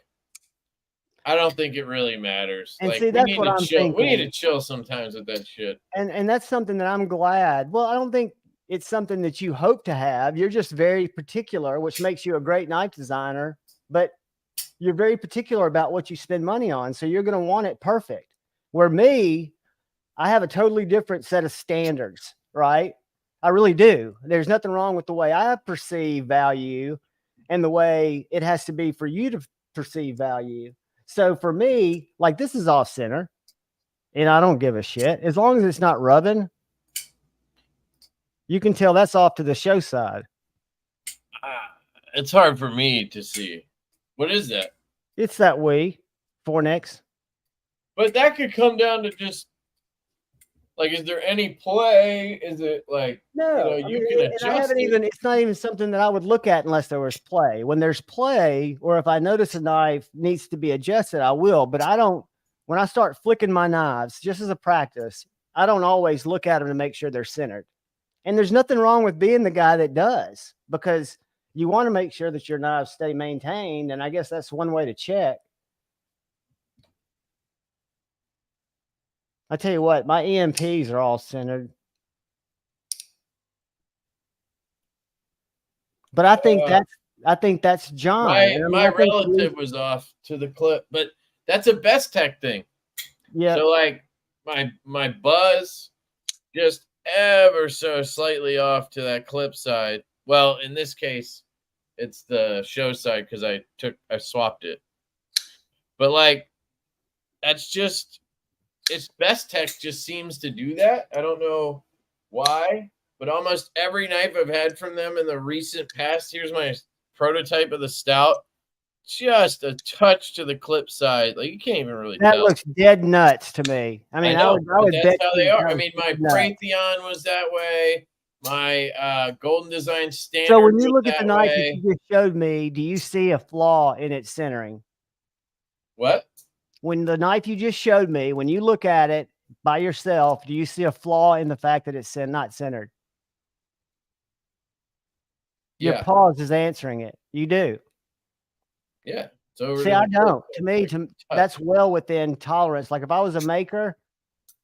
I don't think it really matters. And like, see, that's what I'm thinking. We need to chill sometimes with that shit. And that's something that I'm glad. Well, I don't think it's something that you hope to have. You're just very particular, which makes you a great knife designer, but you're very particular about what you spend money on. So you're going to want it perfect. Where me, I have a totally different set of standards, right? I really do. There's nothing wrong with the way I perceive value and the way it has to be for you to perceive value. So for me, like, this is off center and I don't give a shit as long as it's not rubbing. You can tell that's off to the show side. It's hard for me to see. What is that? It's that way, Fornex. But that could come down to just like, is there any play? Is it like, no? You can adjust. I haven't even. It's not even something that I would look at unless there was play. When there's play, or if I notice a knife needs to be adjusted, I will. But I don't. When I start flicking my knives, just as a practice, I don't always look at them to make sure they're centered. And there's nothing wrong with being the guy that does, because you want to make sure that your knives stay maintained. And I guess that's one way to check. I tell you what, my EMPs are all centered. But I think that's John. My relative was off to the clip, but that's a Bestech thing. Yeah. So like my buzz just ever so slightly off to that clip side. Well, in this case, it's the show side because I swapped it. But like, that's just, it's Bestech just seems to do that. I don't know why, but almost every knife I've had from them in the recent past, here's my prototype of the stout, just a touch to the clip side. Like, you can't even really tell. That looks dead nuts to me. I mean, I would that's bet how they are. I mean, my Raytheon was that way. My Golden Design Standard. So when you look at the knife that you just showed me, do you see a flaw in its centering? What? When the knife you just showed me, when you look at it by yourself, do you see a flaw in the fact that it's not centered? Yeah. Your pause is answering it. You do. Yeah. So see, I don't. To me, that's well within tolerance. Like if I was a maker,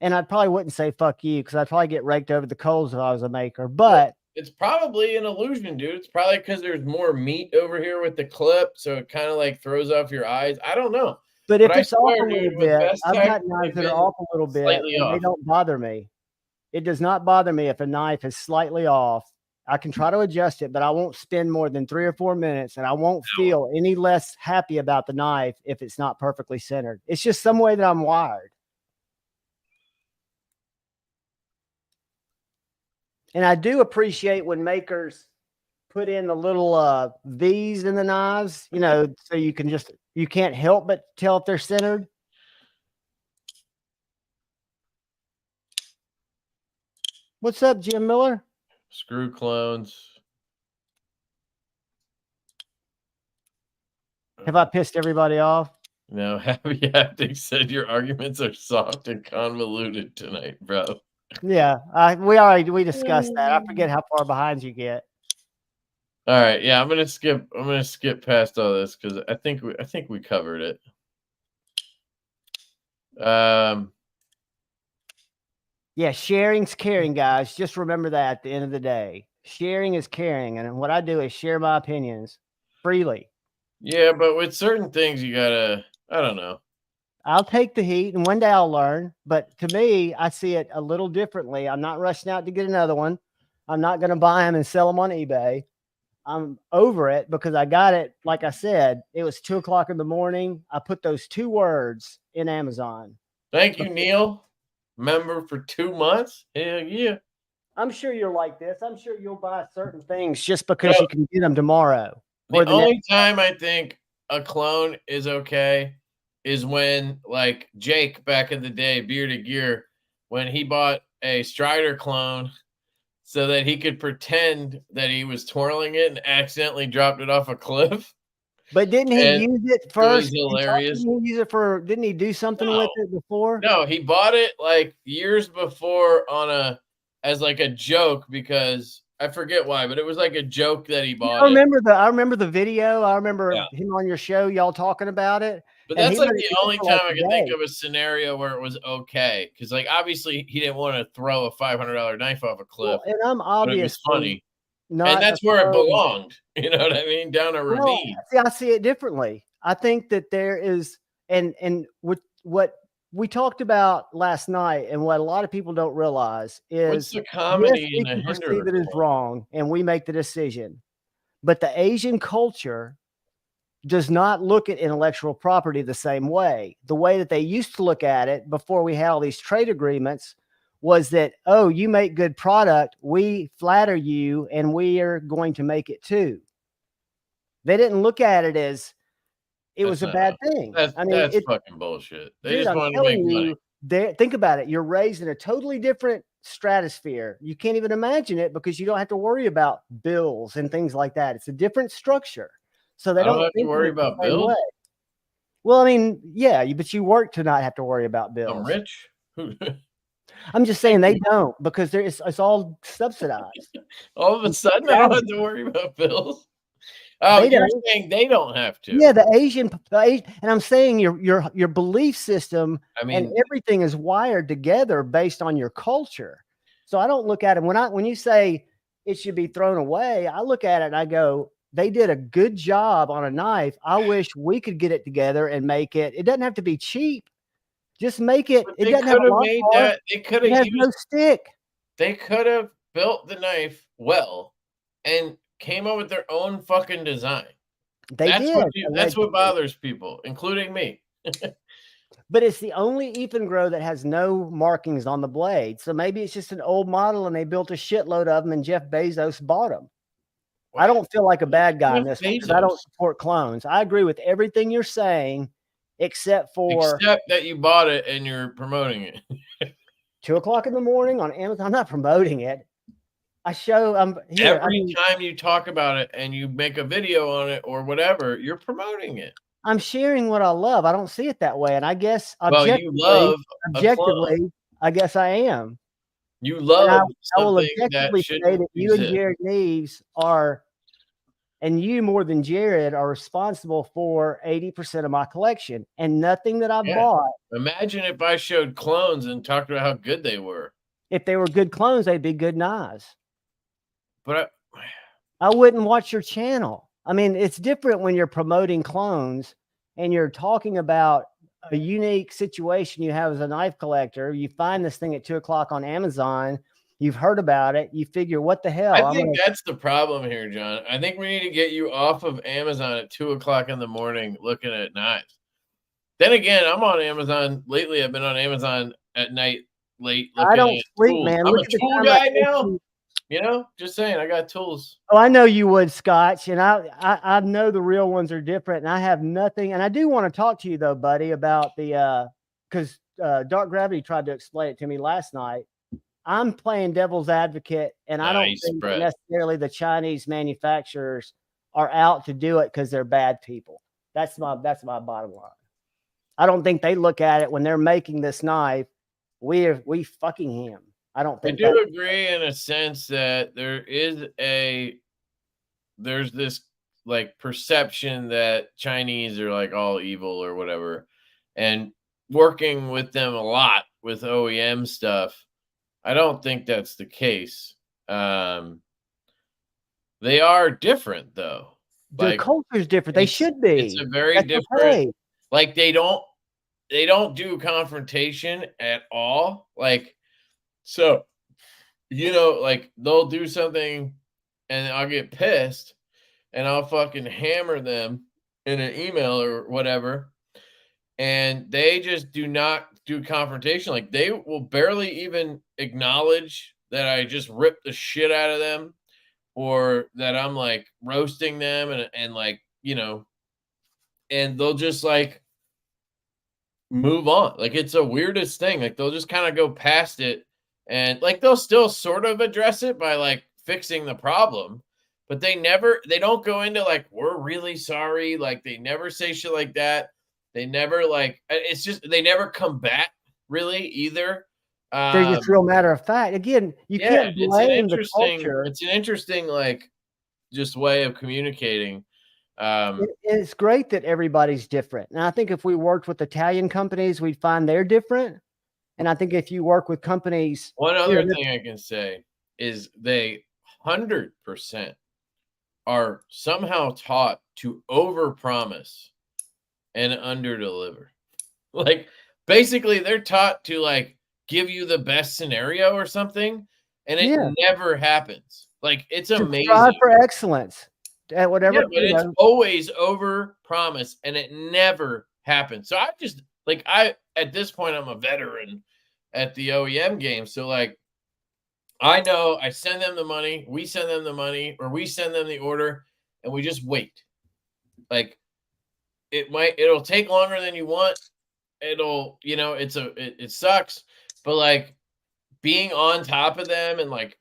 and I probably wouldn't say fuck you, because I'd probably get raked over the coals if I was a maker. But it's probably an illusion, dude. It's probably because there's more meat over here with the clip, so it kind of like throws off your eyes. I don't know. But if it's off a little bit, I've got knives that are off a little bit, and they don't bother me. It does not bother me if a knife is slightly off. I can try to adjust it, but I won't spend more than 3 or 4 minutes, and I won't feel any less happy about the knife if it's not perfectly centered. It's just some way that I'm wired. And I do appreciate when makers put in the little V's in the knives, so you can't help but tell if they're centered. What's up, Jim Miller? Screw clones. Have I pissed everybody off? No, Happy Haptic said your arguments are soft and convoluted tonight, bro. Yeah, we discussed that. I forget how far behind you get. All right, yeah, I'm gonna skip past all this because I think we covered it. Yeah, sharing's caring, guys. Just remember that at the end of the day. Sharing is caring, and what I do is share my opinions freely. Yeah, but with certain things, you gotta, I don't know. I'll take the heat, and one day I'll learn. But to me, I see it a little differently. I'm not rushing out to get another one. I'm not going to buy them and sell them on eBay. I'm over it because I got it. Like I said, it was 2 o'clock in the morning. I put those 2 words in Amazon. Thank you, Neil. Member for 2 months. Hell yeah. I'm sure you're like this. I'm sure you'll buy certain things just because you can get them tomorrow. The only time I think a clone is okay is when, like, Jake back in the day, Bearded Gear, when he bought a Strider clone so that he could pretend that he was twirling it and accidentally dropped it off a cliff. But didn't he use it first? It was hilarious. Didn't he do something with it before? No, he bought it like years before as like a joke, because I forget why, but it was like a joke that he bought. I remember the video. I remember him on your show, y'all talking about it. But that's like the only time I can think of a scenario where it was okay. Because, like, obviously he didn't want to throw a $500 knife off a cliff. Well, and I'm obviously, it was funny. And that's where it belonged. You know what I mean? Down a ravine. I see it differently. I think that there is, and what we talked about last night, and what a lot of people don't realize is, what's the comedy in a Hinderer Hinderer that is wrong, and we make the decision. But the Asian culture does not look at intellectual property the same way. The way that they used to look at it before we had all these trade agreements was that, oh, you make good product, we flatter you and we are going to make it too. They didn't look at it as it was a bad thing. I mean, that's fucking bullshit. They dude, just wanted to make money. Think about it. You're raised in a totally different stratosphere. You can't even imagine it because you don't have to worry about bills and things like that. It's a different structure. So they don't have to worry about bills. Well, I mean, yeah, but you work to not have to worry about bills. I'm rich. I'm just saying they don't, because it's all subsidized. All of a sudden, I don't have to worry about bills. Oh, you're saying they don't have to? Yeah, the Asian, and I'm saying your belief system, I mean, and everything is wired together based on your culture. So I don't look at it when you say it should be thrown away. I look at it and I go, they did a good job on a knife. I wish we could get it together and make it. It doesn't have to be cheap. Just make it. It doesn't have made that. They could have used no stick. They could have built the knife well and came up with their own fucking design. That's what bothers people, including me. But it's the only Ethan Grow that has no markings on the blade. So maybe it's just an old model and they built a shitload of them and Jeff Bezos bought them. I don't feel like a bad guy in this because I don't support clones. I agree with everything you're saying, except that you bought it and you're promoting it. 2 o'clock in the morning on Amazon. I'm not promoting it. Every time you talk about it and you make a video on it or whatever, you're promoting it. I'm sharing what I love. I don't see it that way. And I guess objectively, I guess I am. You love I will objectively say that you and Jared Neves are, and you more than Jared, are responsible for 80% of my collection, and nothing that I bought. Imagine if I showed clones and talked about how good they were. If they were good clones, they'd be good knives. But I wouldn't watch your channel. I mean, it's different when you're promoting clones and you're talking about a unique situation you have as a knife collector. You find this thing at 2 o'clock on Amazon. You've heard about it. You figure, what the hell? I think that's the problem here, John. I think we need to get you off of Amazon at 2 o'clock in the morning looking at knives. Then again, I'm on Amazon lately. I've been on Amazon at night late. I don't sleep, man. I'm a tool guy now. You know, just saying, I got tools. Oh, I know you would, Scotch, and I know the real ones are different, and I have nothing. And I do want to talk to you though, buddy, about the because Dark Gravity tried to explain it to me last night. I'm playing devil's advocate, and I don't think necessarily the Chinese manufacturers are out to do it because they're bad people. That's my bottom line. I don't think they look at it when they're making this knife. We fucking him. I don't think. I do agree in a sense that there's this like perception that Chinese are like all evil or whatever, and working with them a lot with OEM stuff, I don't think that's the case. They are different though. Their culture's different. They should be. It's a very different. Like they don't do confrontation at all. Like. So, you know, like they'll do something and I'll get pissed and I'll fucking hammer them in an email or whatever. And they just do not do confrontation. Like they will barely even acknowledge that I just ripped the shit out of them or that I'm like roasting them and like, you know, and they'll just like move on. Like it's the weirdest thing. Like they'll just kind of go past it. And like they'll still sort of address it by like fixing the problem, but they don't go into like, we're really sorry. Like they never say shit like that. They never like, it's just, they never combat really either. They're just real matter of fact. Again, you can't blame the culture. It's an interesting, like just way of communicating. It's great that everybody's different. And I think if we worked with Italian companies, we'd find they're different. And I think if you work with companies, one other thing I can say is they 100% are somehow taught to overpromise and underdeliver. Like basically they're taught to like give you the best scenario or something, and it never happens. Like it's amazing. Strive for excellence at whatever. Yeah, but it's always overpromise and it never happens. So I just like at this point I'm a veteran. at the OEM game. So like, I know I send them the money, we send them the money, or we send them the order, and we just wait. Like, it'll take longer than you want. It'll, it sucks, but like being on top of them and like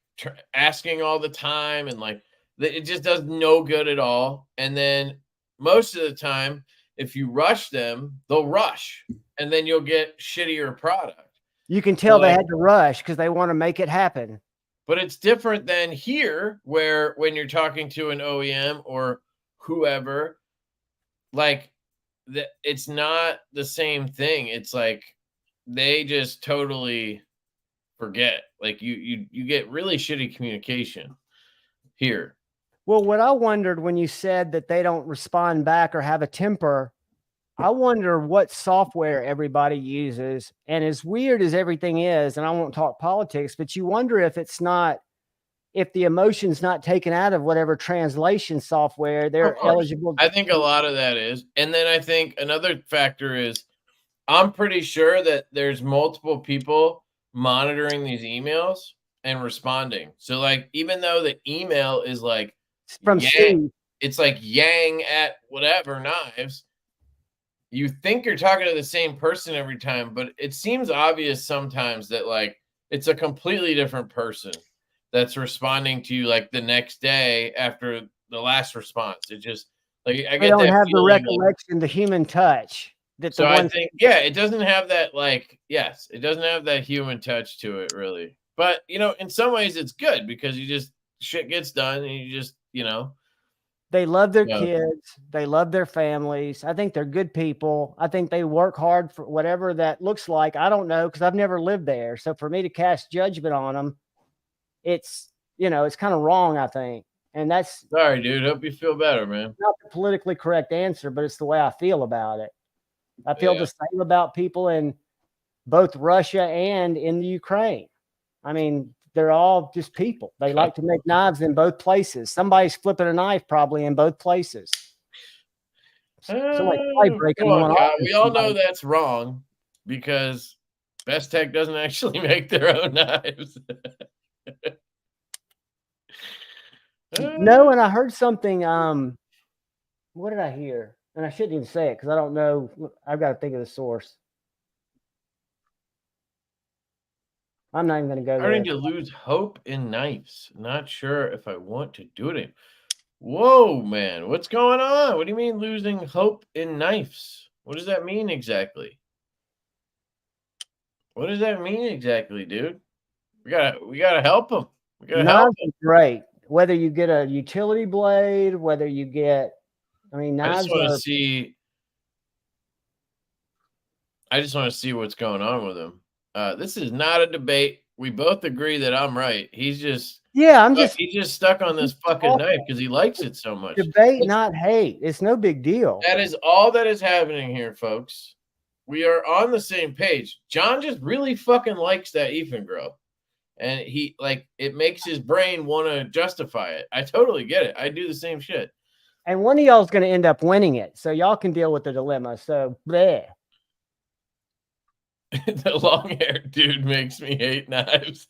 asking all the time and like it just does no good at all. And then most of the time, if you rush them, they'll rush, and then you'll get shittier product. You can tell they had to rush because they want to make it happen. But it's different than here, where when you're talking to an OEM or whoever, like it's not the same thing. It's like they just totally forget. Like you get really shitty communication here. Well, what I wondered when you said that they don't respond back or have a temper, I wonder what software everybody uses. And as weird as everything is, and I won't talk politics, but you wonder if the emotion's not taken out of whatever translation software they're eligible. I think a lot of that is. And then I think another factor is I'm pretty sure that there's multiple people monitoring these emails and responding. So like, even though the email is like from Steve, it's like Yang at whatever knives, you think you're talking to the same person every time, but it seems obvious sometimes that like it's a completely different person that's responding to you like the next day after the last response. It just like they don't have the recollection, the human touch. So I think, it doesn't have that it doesn't have that human touch to it really. But in some ways it's good because you just shit gets done and you just they love their kids, they love their families. I think they're good people. I think they work hard for whatever that looks like. I don't know because I've never lived there. So for me to cast judgment on them, it's it's kind of wrong, I think. And that's sorry, dude. Hope you feel better, man. Not the politically correct answer, but it's the way I feel about it. I feel the same about people in both Russia and in the Ukraine. I mean, they're all just people. They like to make knives in both places. Somebody's flipping a knife probably in both places. We all know that's wrong because Bestech doesn't actually make their own knives. No, and I heard something. What did I hear? And I shouldn't even say it because I don't know. I've got to think of the source. I'm not even going to go there. Starting to lose hope in knives. Not sure if I want to do it. Whoa, man. What's going on? What do you mean losing hope in knives? What does that mean exactly? What does that mean exactly, dude? We gotta help them. We gotta help them. Great. Whether you get a utility blade, whether you get, knives. I just want to see what's going on with him. This is not a debate. We both agree that I'm right. He's just he's just stuck on this fucking knife because he likes it so much. Debate, not hate. It's no big deal. That is all that is happening here, folks. We are on the same page. John just really fucking likes that Grill. And it makes his brain want to justify it. I totally get it. I do the same shit. And one of y'all is going to end up winning it. So y'all can deal with the dilemma. So, bleh. The long-haired dude makes me hate knives.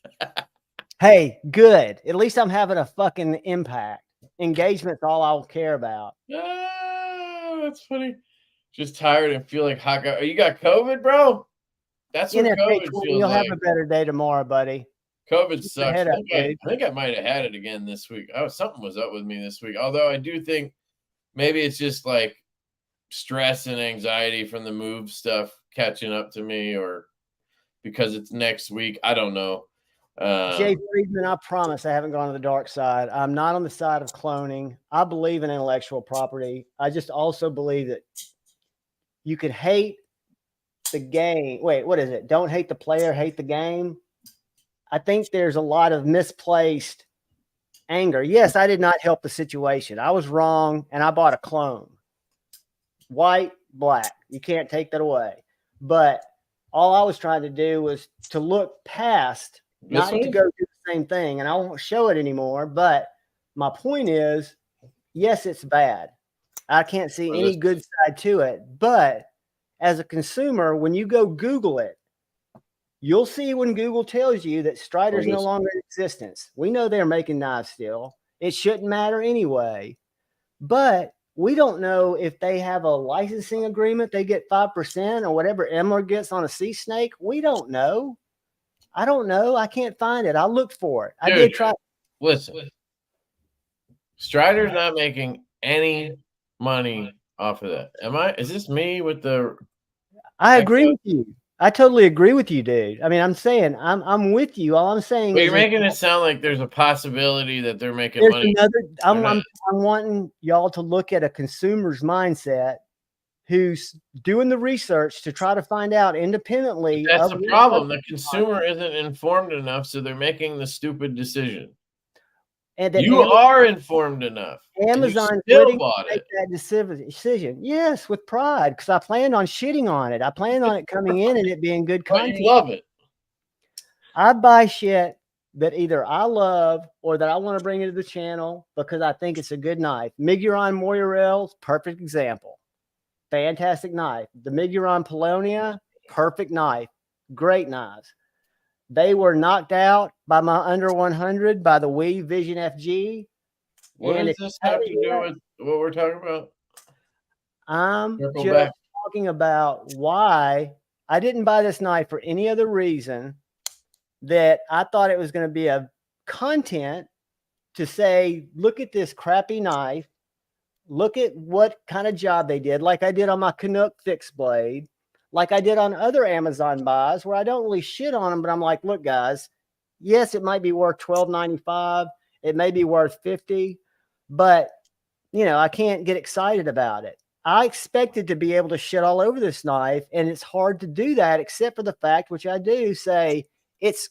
Hey, good. At least I'm having a fucking impact. Engagement's all I'll care about. Oh, that's funny. Just tired and feel like hot guy. You got COVID, bro? That's what COVID feels You'll have a better day tomorrow, buddy. COVID sucks. I think I might have had it again this week. Oh, something was up with me this week. Although I do think maybe it's just like stress and anxiety from the move stuff catching up to me, or because it's next week. I don't know. Jay Friedman, I promise I haven't gone to the dark side. I'm not on the side of cloning. I believe in intellectual property. I just also believe that you could hate the game. Wait, what is it? Don't hate the player, hate the game. I think there's a lot of misplaced anger. Yes, I did not help the situation. I was wrong, and I bought a clone. White, black. You can't take that away. But all I was trying to do was to look past, not to go do the same thing. And I won't show it anymore. But my point is, yes, it's bad. I can't see any good side to it. But as a consumer, when you go Google it, You'll see when Google tells you that Strider's no longer in existence. We know they're making knives still. It shouldn't matter anyway. But we don't know if they have a licensing agreement. They get 5% or whatever Amsler gets on a sea snake. We don't know. I don't know. I can't find it. I looked for it. I did try. Listen, Strider's not making any money off of that. Is this me with the? I agree with you. I totally agree with you, dude. I mean, I'm saying I'm with you. All I'm saying is you're making it sound like there's a possibility that they're making money. I'm wanting y'all to look at a consumer's mindset who's doing the research to try to find out independently. But that's the problem. The consumer isn't informed enough, so they're making the stupid decision. And you are informed enough. Amazon still bought it. That decision. Yes, with pride, because I planned on shitting on it. I planned on it coming in and it being good content. But you love it. I buy shit that either I love or that I want to bring into the channel because I think it's a good knife. Miguron Morel, perfect example. Fantastic knife. The Miguron Polonia, perfect knife. Great knives. They were knocked out by my under 100 by the Wii Vision FG. What does this have to do with what we're talking about? I'm just talking about why I didn't buy this knife for any other reason that I thought it was going to be a content to say, look at this crappy knife. Look at what kind of job they did, like I did on my Canuck fixed blade. Like I did on other Amazon buys where I don't really shit on them, but I'm like, look, guys, yes, it might be worth $12.95. It may be worth $50, but you know, I can't get excited about it. I expected to be able to shit all over this knife, and it's hard to do that except for the fact, which I do say, it's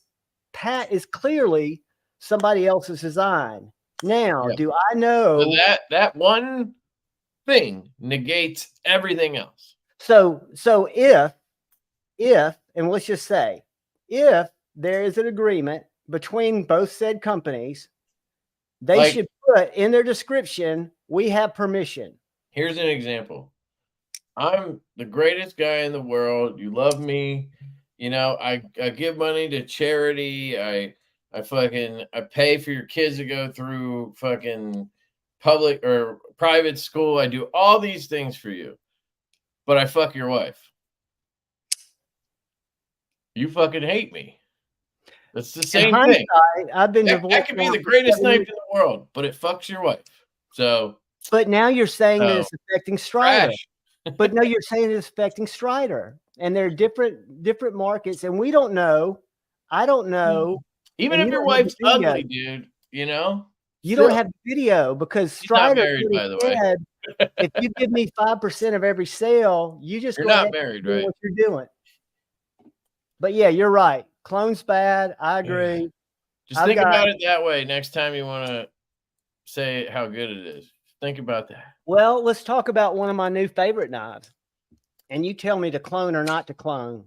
clearly somebody else's design. Now, do I know that one thing negates everything else? So if, and let's just say, if there is an agreement between both said companies, they should put in their description, we have permission. Here's an example. I'm the greatest guy in the world. You love me. You know, I give money to charity. I pay for your kids to go through fucking public or private school. I do all these things for you. But I fuck your wife. You fucking hate me. That's the same thing. I've been divorced. That could be the greatest knife in the world, but it fucks your wife. So. But now you're saying that it's affecting Strider. But no, you're saying it's affecting Strider, and they're different markets, and we don't know. I don't know. Even if your wife's ugly, dude, you know. You don't have video because Strider. Married, by the way. If you give me 5% of every sale, you just you're not married, right? What you're doing. But yeah, you're right. Clone's bad. I agree. Just think about it that way next time you want to say how good it is. Think about that. Well, let's talk about one of my new favorite knives, and you tell me to clone or not to clone.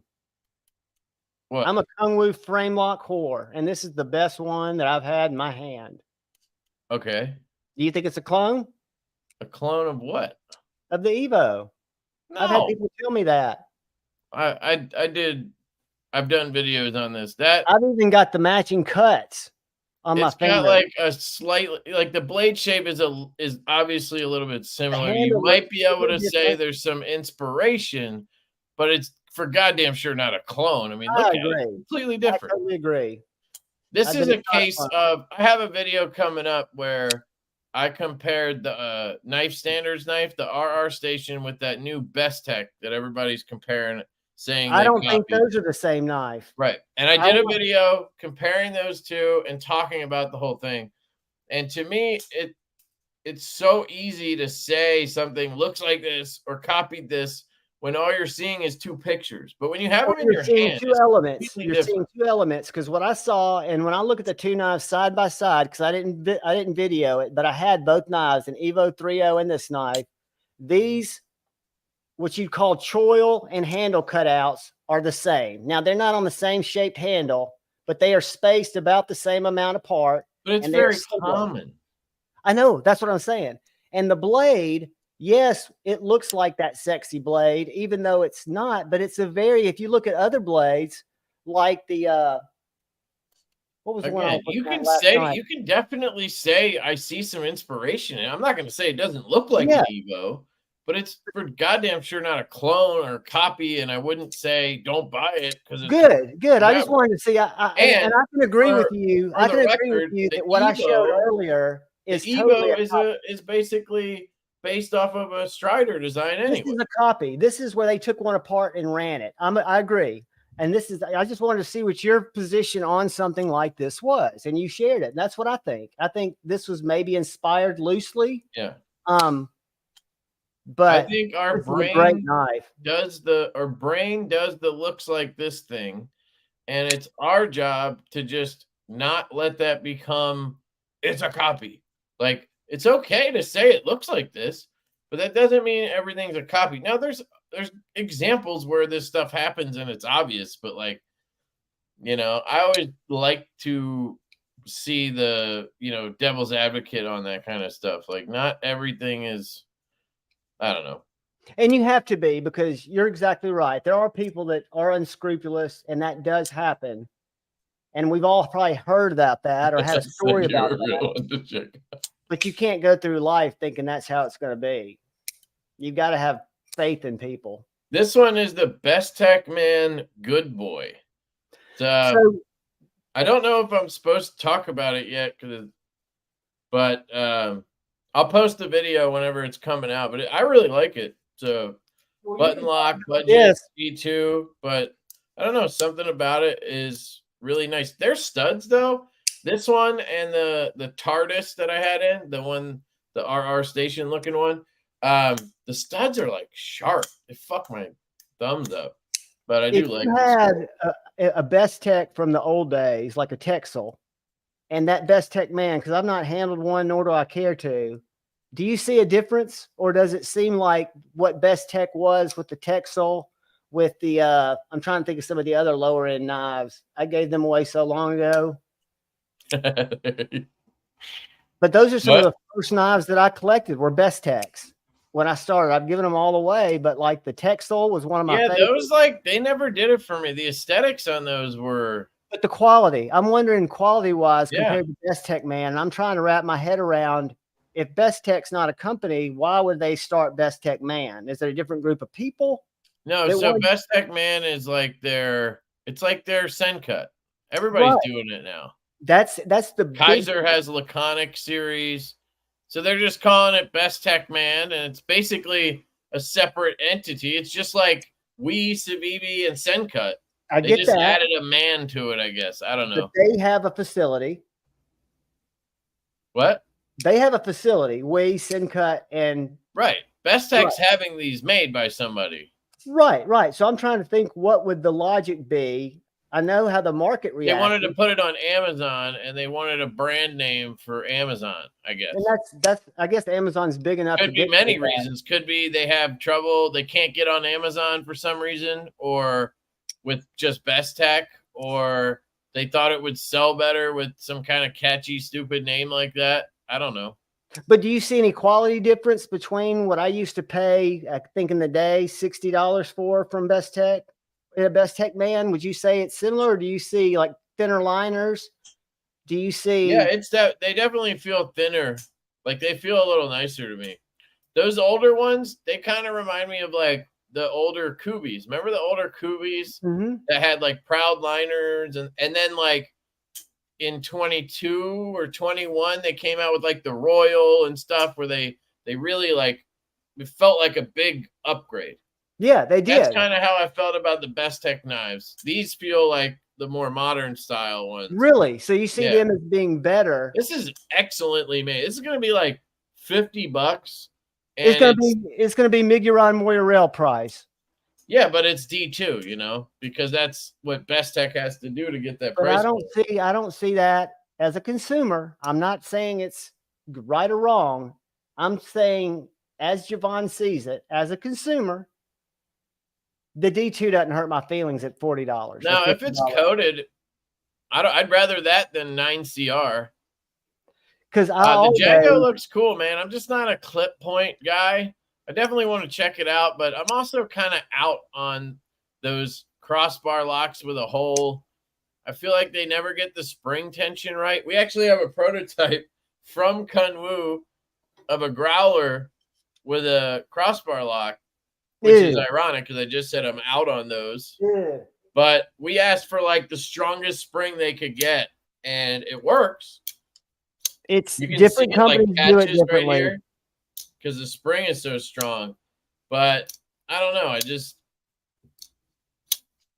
What? I'm a Kungwu frame lock whore, and this is the best one that I've had in my hand. Okay. Do you think it's a clone? A clone of what? Of the Evo. No. I've had people tell me that. I did. I've done videos on this. I've even got the matching cuts on my finger. It's got like a slightly, like the blade shape is obviously a little bit similar. You might be able to say there's some inspiration, but it's for goddamn sure not a clone. I mean, look at it. Completely different. I totally agree. This is a case of, I have a video coming up where I compared the knife standards knife, the RR station, with that new Bestech that everybody's comparing, saying I don't think those are the same knife. Right. And I did a video comparing those two and talking about the whole thing. And to me, it's so easy to say something looks like this or copied this when all you're seeing is two pictures. But when you have them in your hand, two elements. You're seeing two elements, because what I saw, and when I look at the two knives side by side, because I didn't video it, but I had both knives, an Evo 3.0 and this knife. These, what you call choil and handle cutouts, are the same. Now they're not on the same shaped handle, but they are spaced about the same amount apart. But it's very common. I know, that's what I'm saying. And the blade, yes, it looks like that sexy blade, even though it's not, but it's a very, if you look at other blades, like the what was the one I was you looking at can last say night? you can definitely say I see some inspiration, and I'm not going to say it doesn't look like Yeah. a Devo, but it's for goddamn sure not a clone or a copy, and I wouldn't say don't buy it because it's Good. I just whatever. wanted to see. And I can agree with you. For I the can agree with record, you that what I showed earlier the is totally a Evo is basically based off of a Strider design anyway. This is a copy. This is where they took one apart and ran it. I agree. And this is, I just wanted to see what your position on something like this was. And you shared it. And that's what I think. I think this was maybe inspired loosely. Yeah. But I think our brain does the looks like this thing. And it's our job to just not let that become it's a copy. Like it's okay to say it looks like this, but that doesn't mean everything's a copy. Now there's examples where this stuff happens and it's obvious, but like, you know, I always like to see the, you know, devil's advocate on that kind of stuff. Like not everything is, I don't know. And you have to be, because you're exactly right. There are people that are unscrupulous, and that does happen. And we've all probably heard about that or had a story about that. But you can't go through life thinking that's how it's going to be. You've got to have faith in people. This one is the Bestech Man Good Boy. So I don't know if I'm supposed to talk about it yet, but I'll post the video whenever it's coming out. But I really like it. So button lock, budget, E2, but I don't know, something about it is really nice. They're studs though. This one and the TARDIS that I had in, the RR station looking one, the studs are like sharp. They fuck my thumbs up. But I do like you had a Bestech from the old days, like a Texel, and that Bestech Man, because I've not handled one, nor do I care to. Do you see a difference, or does it seem like what Bestech was with the Texel, with the I'm trying to think of some of the other lower end knives. I gave them away so long ago. But those are some of the first knives that I collected were Bestechs. When I started, I've given them all away, but like the Texel was one of my favorites. Those, like, they never did it for me. The aesthetics on those were, but the quality, I'm wondering quality wise compared to Bestech Man. And I'm trying to wrap my head around, if Bestech's not a company, why would they start Bestech Man? Is there a different group of people? No, so Bestech Man is like it's like their Sencut. Everybody's doing it now. That's the Kaiser has Laconic series. So they're just calling it Bestech Man, and it's basically a separate entity. It's just like Civivi and Sencut. They just added a man to it, I guess. I don't know. But they have a facility. What? They have a facility, Sencut, and Bestech's having these made by somebody. Right. So I'm trying to think, what would the logic be? I know how the market reacts. They wanted to put it on Amazon, and they wanted a brand name for Amazon, I guess. And that's I guess Amazon's big enough. Could be many reasons. Could be they have trouble. They can't get on Amazon for some reason, or with just Bestech, or they thought it would sell better with some kind of catchy, stupid name like that. I don't know. But do you see any quality difference between what I used to pay, I think in the day, $60 for from Bestech? A Bestech Man, would you say it's similar, or do you see like thinner liners? Do you see? Yeah, it's that they definitely feel thinner. Like they feel a little nicer to me. Those older ones, they kind of remind me of like the older Kubies. Remember the older Kubies that had like proud liners, and then like in 22 or 21 they came out with like the Royal and stuff where they really like, it felt like a big upgrade. Yeah, they did. That's kind of how I felt about the Bestech knives. These feel like the more modern style ones. Really? So you see them as being better. This is excellently made. This is going to be like $50. It's going to be Migueron Moya Rail price. Yeah, but it's D2, you know, because that's what Bestech has to do to get that price. I don't see that as a consumer. I'm not saying it's right or wrong. I'm saying, as Javon sees it, as a consumer, the D2 doesn't hurt my feelings at $40. Now, if it's coated, I'd rather that than 9CR. Because the Django looks cool, man. I'm just not a clip point guy. I definitely want to check it out, but I'm also kind of out on those crossbar locks with a hole. I feel like they never get the spring tension right. We actually have a prototype from Kunwu of a Growler with a crossbar lock, which is ironic because I just said I'm out on those. Yeah. But we asked for like the strongest spring they could get, and it works. It's different companies do it differently right because the spring is so strong. But I don't know.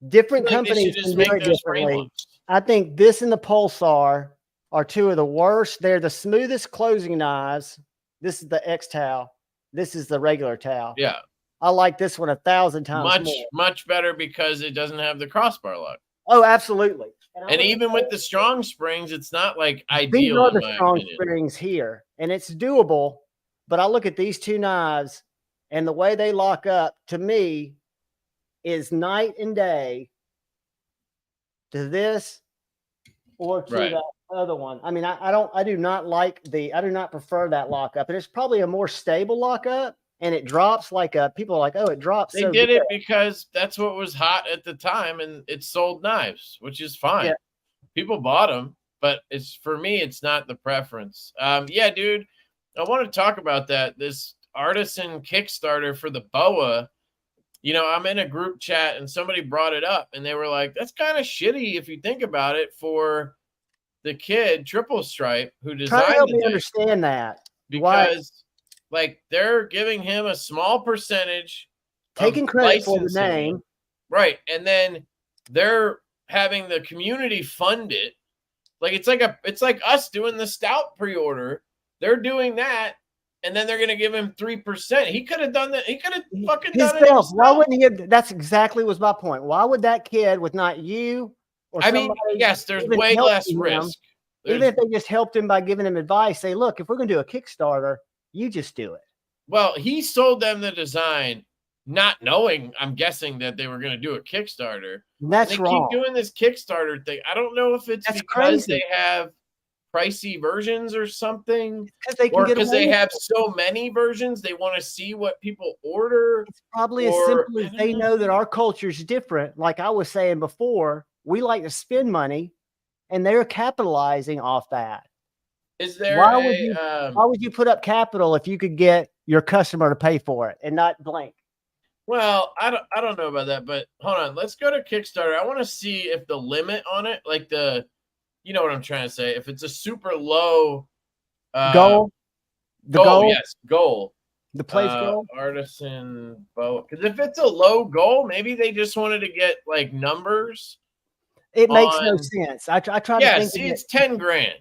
Different companies can do it differently. I think this and the Pulsar are two of the worst. They're the smoothest closing knives. This is the X towel. This is the regular towel. Yeah. I like this one 1,000 times more. Much better because it doesn't have the crossbar lock. Oh, absolutely. And even with the strong springs, it's not like ideal. These are the strong springs here, and it's doable. But I look at these two knives, and the way they lock up, to me, is night and day to this or to the other one. I mean, I do not prefer that lockup. And it's probably a more stable lockup, and it drops like people are like, oh, it drops. They did it because that's what was hot at the time, and it sold knives, which is fine. Yeah. People bought them, but for me, it's not the preference. Yeah, dude, I want to talk about that. This Artisan Kickstarter for the BOA. You know, I'm in a group chat and somebody brought it up and they were like, that's kind of shitty if you think about it for the kid, Triple Stripe, who designed it. Try to help me understand that. Because, like, they're giving him a small percentage. Taking credit for the name. Right. And then they're having the community fund it. Like, it's like us doing the Stout pre-order. They're doing that. And then they're going to give him 3%. He could have done that. He could have fucking done it himself. Why wouldn't he have? That's exactly was my point. Why would that kid with not you or somebody? I mean, yes, there's way less risk. Even if they just helped him by giving him advice, say, look, if we're going to do a Kickstarter, you just do it. Well, he sold them the design, not knowing, I'm guessing, that they were going to do a Kickstarter. That's wrong. Keep doing this Kickstarter thing. I don't know if it's because they have pricey versions or something, or because they have so many versions they want to see what people order. It's probably as simple as they know that our culture is different. Like I was saying before, we like to spend money, and they're capitalizing off that. Is there why would you put up capital if you could get your customer to pay for it and not blank? Well, I don't know about that, but hold on, let's go to Kickstarter. I want to see if the limit on it, like you know what I'm trying to say. If it's a super low goal, yes, goal. The place goal? Artisan bow. Because if it's a low goal, maybe they just wanted to get like numbers. It makes no sense. I try to think. See, it's 10 grand.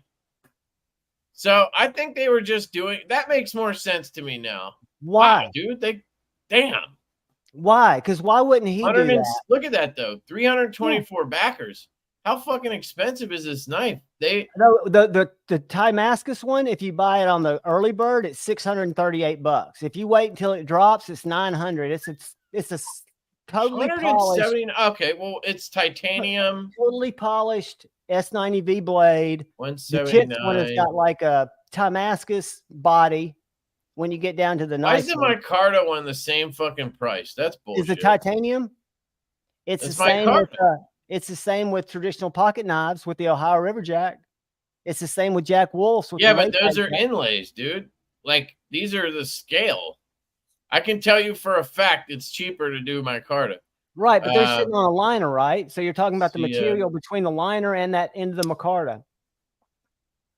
So I think they were just doing that. Makes more sense to me now. Why, wow, dude? Damn. Why? Because why wouldn't he do that? Look at that though. 324 backers. How fucking expensive is this knife? The Timascus one, if you buy it on the early bird, it's $638. If you wait until it drops, it's $900. It's a totally polished. Okay, well, it's titanium. Totally polished S90V blade. 179. The one has got like a Timascus body. When you get down to the nice, why is the Micarta one the same fucking price? That's bullshit. Is it titanium? It's the same. It's the same with traditional pocket knives with the Ohio River Jack. It's the same with Jack Wolf's. Yeah, but those are inlays, dude. Like, these are the scale. I can tell you for a fact it's cheaper to do Micarta. Right, but they're sitting on a liner, right? So you're talking about the material between the liner and that end of the Micarta.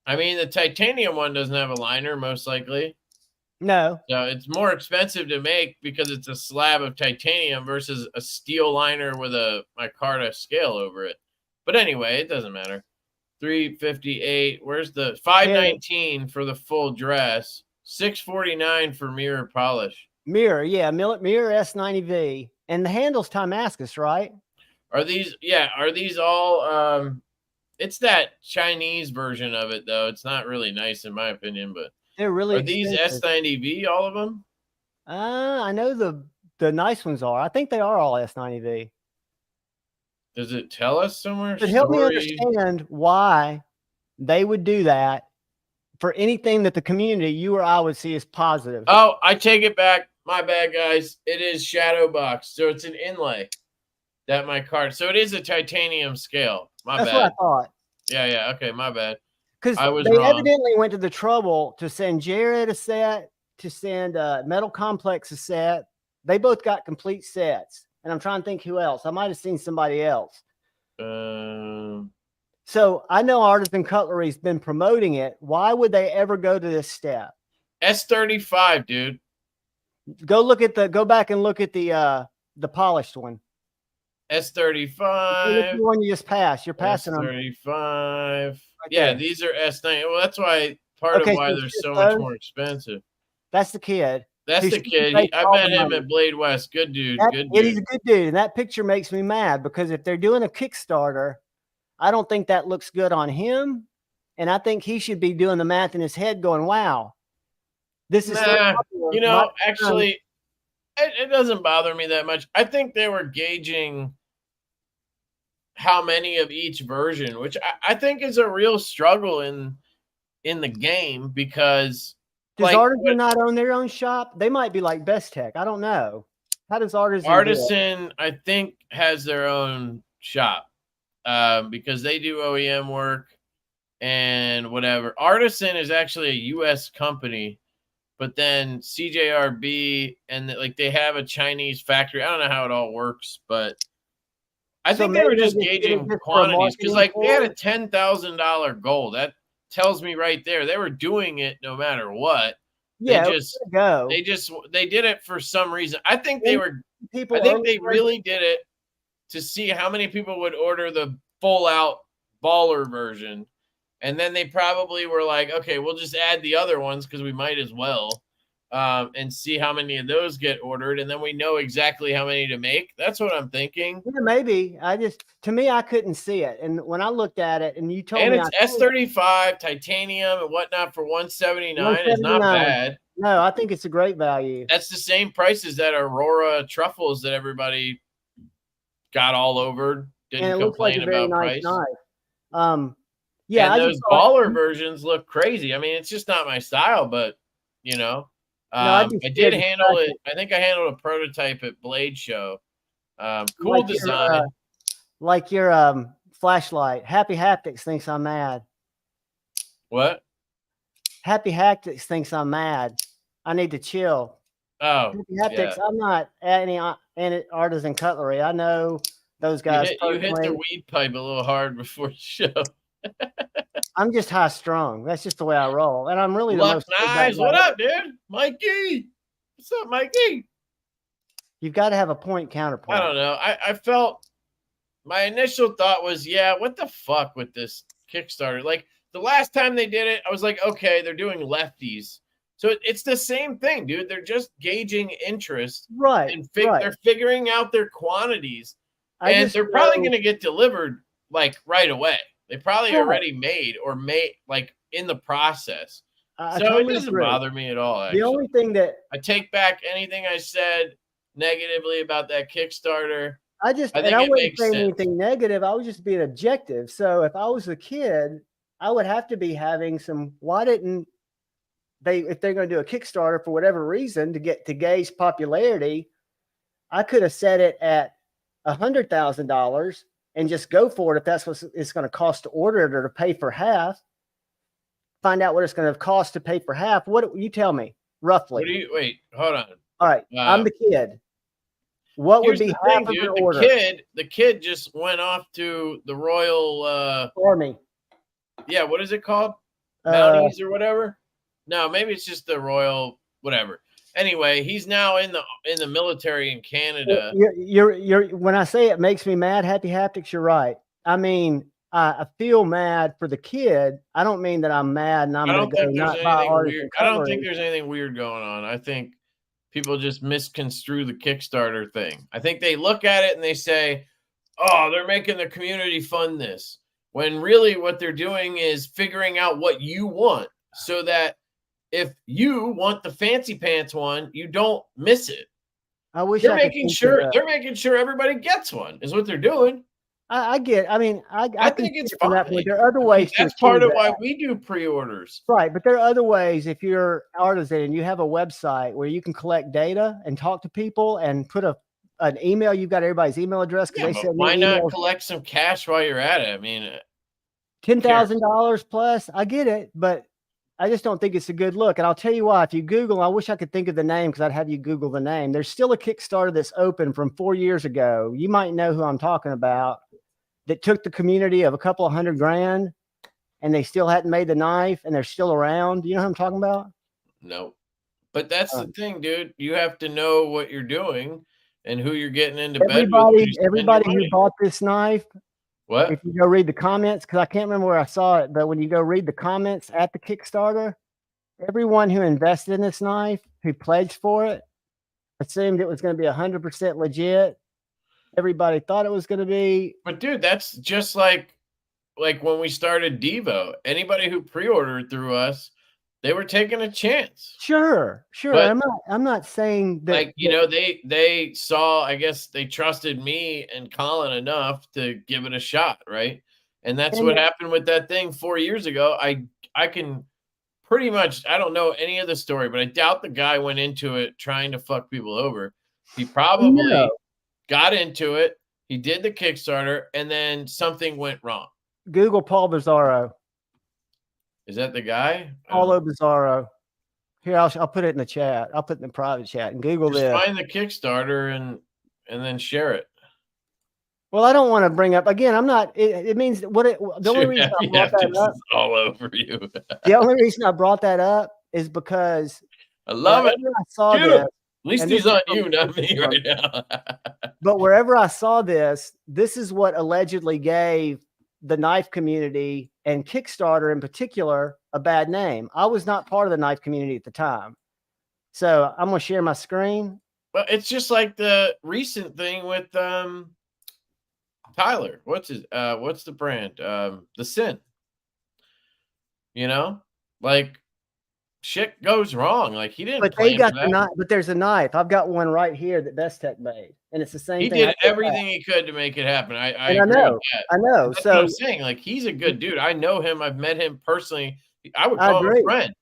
I mean, the titanium one doesn't have a liner, most likely. No. So it's more expensive to make because it's a slab of titanium versus a steel liner with a micarta scale over it. But anyway, it doesn't matter. 358. Where's the 519 for the full dress? 649 for mirror polish. Mirror, yeah, mirror S90V, and the handle's Timascus, right? Are these all? It's that Chinese version of it though. It's not really nice in my opinion, but. They're really expensive. These S90V, all of them? I know the nice ones are. I think they are all S90V. Does it tell us somewhere? But help me understand why they would do that for anything that the community, you or I, would see as positive. Oh, I take it back. My bad, guys. It is shadow box, so it's an inlay. That Micarta. So it is a titanium scale. My That's bad. what I thought. Yeah. Okay, my bad. Because I was they wrong. evidently went to the trouble to send Jared a set, to send Metal Complex a set. They both got complete sets. And I'm trying to think who else. I might have seen somebody else. So I know Artisan Cutlery's been promoting it. Why would they ever go to this step? S35, dude. Go back and look at the polished one. S35. The one you just passed. You're passing them. S35. Right yeah, there. These are S9. Well, that's why part of why they're so much more expensive. That's the kid. That's the kid. I met him at Blade West. Good dude. Good dude. He's a good dude. And that picture makes me mad because if they're doing a Kickstarter, I don't think that looks good on him. And I think he should be doing the math in his head going, wow, this is so you know, actually, it doesn't bother me that much. I think they were gauging how many of each version, which I think is a real struggle in the game because does Artisan not own their own shop? They might be like Bestech. I don't know. How does Artisan I think has their own shop because they do OEM work and whatever. Artisan is actually a U.S. company, but then CJRB and like they have a Chinese factory. I don't know how it all works, but I think they were just gauging quantities because like they had a $10,000 goal. That tells me right there they were doing it no matter what. Yeah, they did it for some reason. I think they really did it to see how many people would order the full out baller version. And then they probably were like, okay, we'll just add the other ones because we might as well and see how many of those get ordered. And then we know exactly how many to make. That's what I'm thinking. Yeah, maybe. To me, I couldn't see it. And when I looked at it and you told me. And it's S35, titanium and whatnot for $179 is not bad. No, I think it's a great value. That's the same price as that Aurora truffles that everybody got all over. Didn't complain about price. Yeah, and those baller versions look crazy. I mean, it's just not my style, but you know, I did handle it. I think I handled a prototype at Blade Show. Cool like design. Like your flashlight. Happy Haptics thinks I'm mad. What? Happy Haptics thinks I'm mad. I need to chill. Oh, Happy Haptics. Yeah. I'm not any Artisan Cutlery. I know those guys. You hit the weed pipe a little hard before the show. I'm just high strung. That's just the way I roll. And I'm really Luck Knives. What up, dude? Mikey. What's up, Mikey? You've got to have a point counterpoint. I don't know. I felt my initial thought was, yeah, what the fuck with this Kickstarter? Like the last time they did it, I was like, okay, they're doing lefties. So it's the same thing, dude. They're just gauging interest. Right. And they're figuring out their quantities. And they're probably going to get delivered like right away. They probably already made like in the process. So totally it doesn't bother me at all. Actually. The only thing that I take back anything I said negatively about that Kickstarter. I wouldn't say anything negative. I was just being objective. So if I was a kid, I would have to be having some. Why didn't they? If they're going to do a Kickstarter for whatever reason to gauge popularity, I could have set it at $100,000. And just go for it if that's what it's going to cost to order it or to pay for half. Find out what it's going to cost to pay for half. What you tell me roughly? Wait, hold on. All right, I'm the kid. What would be half of an order? The kid just went off to the Royal Army. Yeah, what is it called? Mounties or whatever? No, maybe it's just the Royal whatever. Anyway, he's now in the military in Canada. You're when I say it makes me mad, Happy Haptics, you're right. I mean, I feel mad for the kid. I don't mean that I'm mad and I'm going to go not buy Artisan Cutlery. I don't think there's anything weird going on. I think people just misconstrue the Kickstarter thing. I think they look at it and they say, "Oh, they're making the community fund this," when really what they're doing is figuring out what you want, so that if you want the fancy pants one, you don't miss it. I wish they're making sure everybody gets one is what they're doing. I get. I mean, I think it's fine. There are other ways. That's part of why we do pre-orders, right? But there are other ways. If you're Artisan and you have a website where you can collect data and talk to people and put a an email. You've got everybody's email address because they send me why not emails. collect some cash while you're at it? I mean, $10,000 plus. I get it, but I just don't think it's a good look. And I'll tell you why. If you Google, I wish I could think of the name because I'd have you Google the name. There's still a Kickstarter that's open from 4 years ago. You might know who I'm talking about. That took the community of a couple of $100,000, and they still hadn't made the knife, and they're still around. Do you know who I'm talking about? No, but that's the thing, dude. You have to know what you're doing and who you're getting into bed with. Everybody who bought this knife. What? If you go read the comments, because I can't remember where I saw it, but when you go read the comments at the Kickstarter, everyone who invested in this knife, who pledged for it, assumed it was going to be 100% legit. Everybody thought it was going to be. But dude, that's just like when we started Devo. Anybody who pre-ordered through us, they were taking a chance. Sure. But I'm not saying that. Like, you know, they saw, I guess they trusted me and Colin enough to give it a shot, right? And that's what happened with that thing 4 years ago. I can pretty much, I don't know any of the story, but I doubt the guy went into it trying to fuck people over. He probably got into it. He did the Kickstarter, and then something went wrong. Google Paul Bizzaro. Is that the guy? Paulo Bizzaro. Here, I'll put it in the chat. I'll put it in the private chat and Google this. Find the Kickstarter and then share it. Well, I don't want to bring up again. I'm not. It means what? The only reason I brought that up all over you. The only reason I brought that up is because I love it. I saw this, at least he's on you, not me, right now. But wherever I saw this is what allegedly gave the knife community and Kickstarter in particular a bad name. I was not part of the knife community at the time. So I'm going to share my screen. Well, it's just like the recent thing with Tyler. What's the brand? The Sin. You know? Like shit goes wrong. Like he didn't. But they got the knife. But there's a knife. I've got one right here that Bestech made, and it's the same thing. He did everything he could to make it happen. I know. I know. That's so what I'm saying, like he's a good dude. I know him. I've met him personally. I would call him a friend.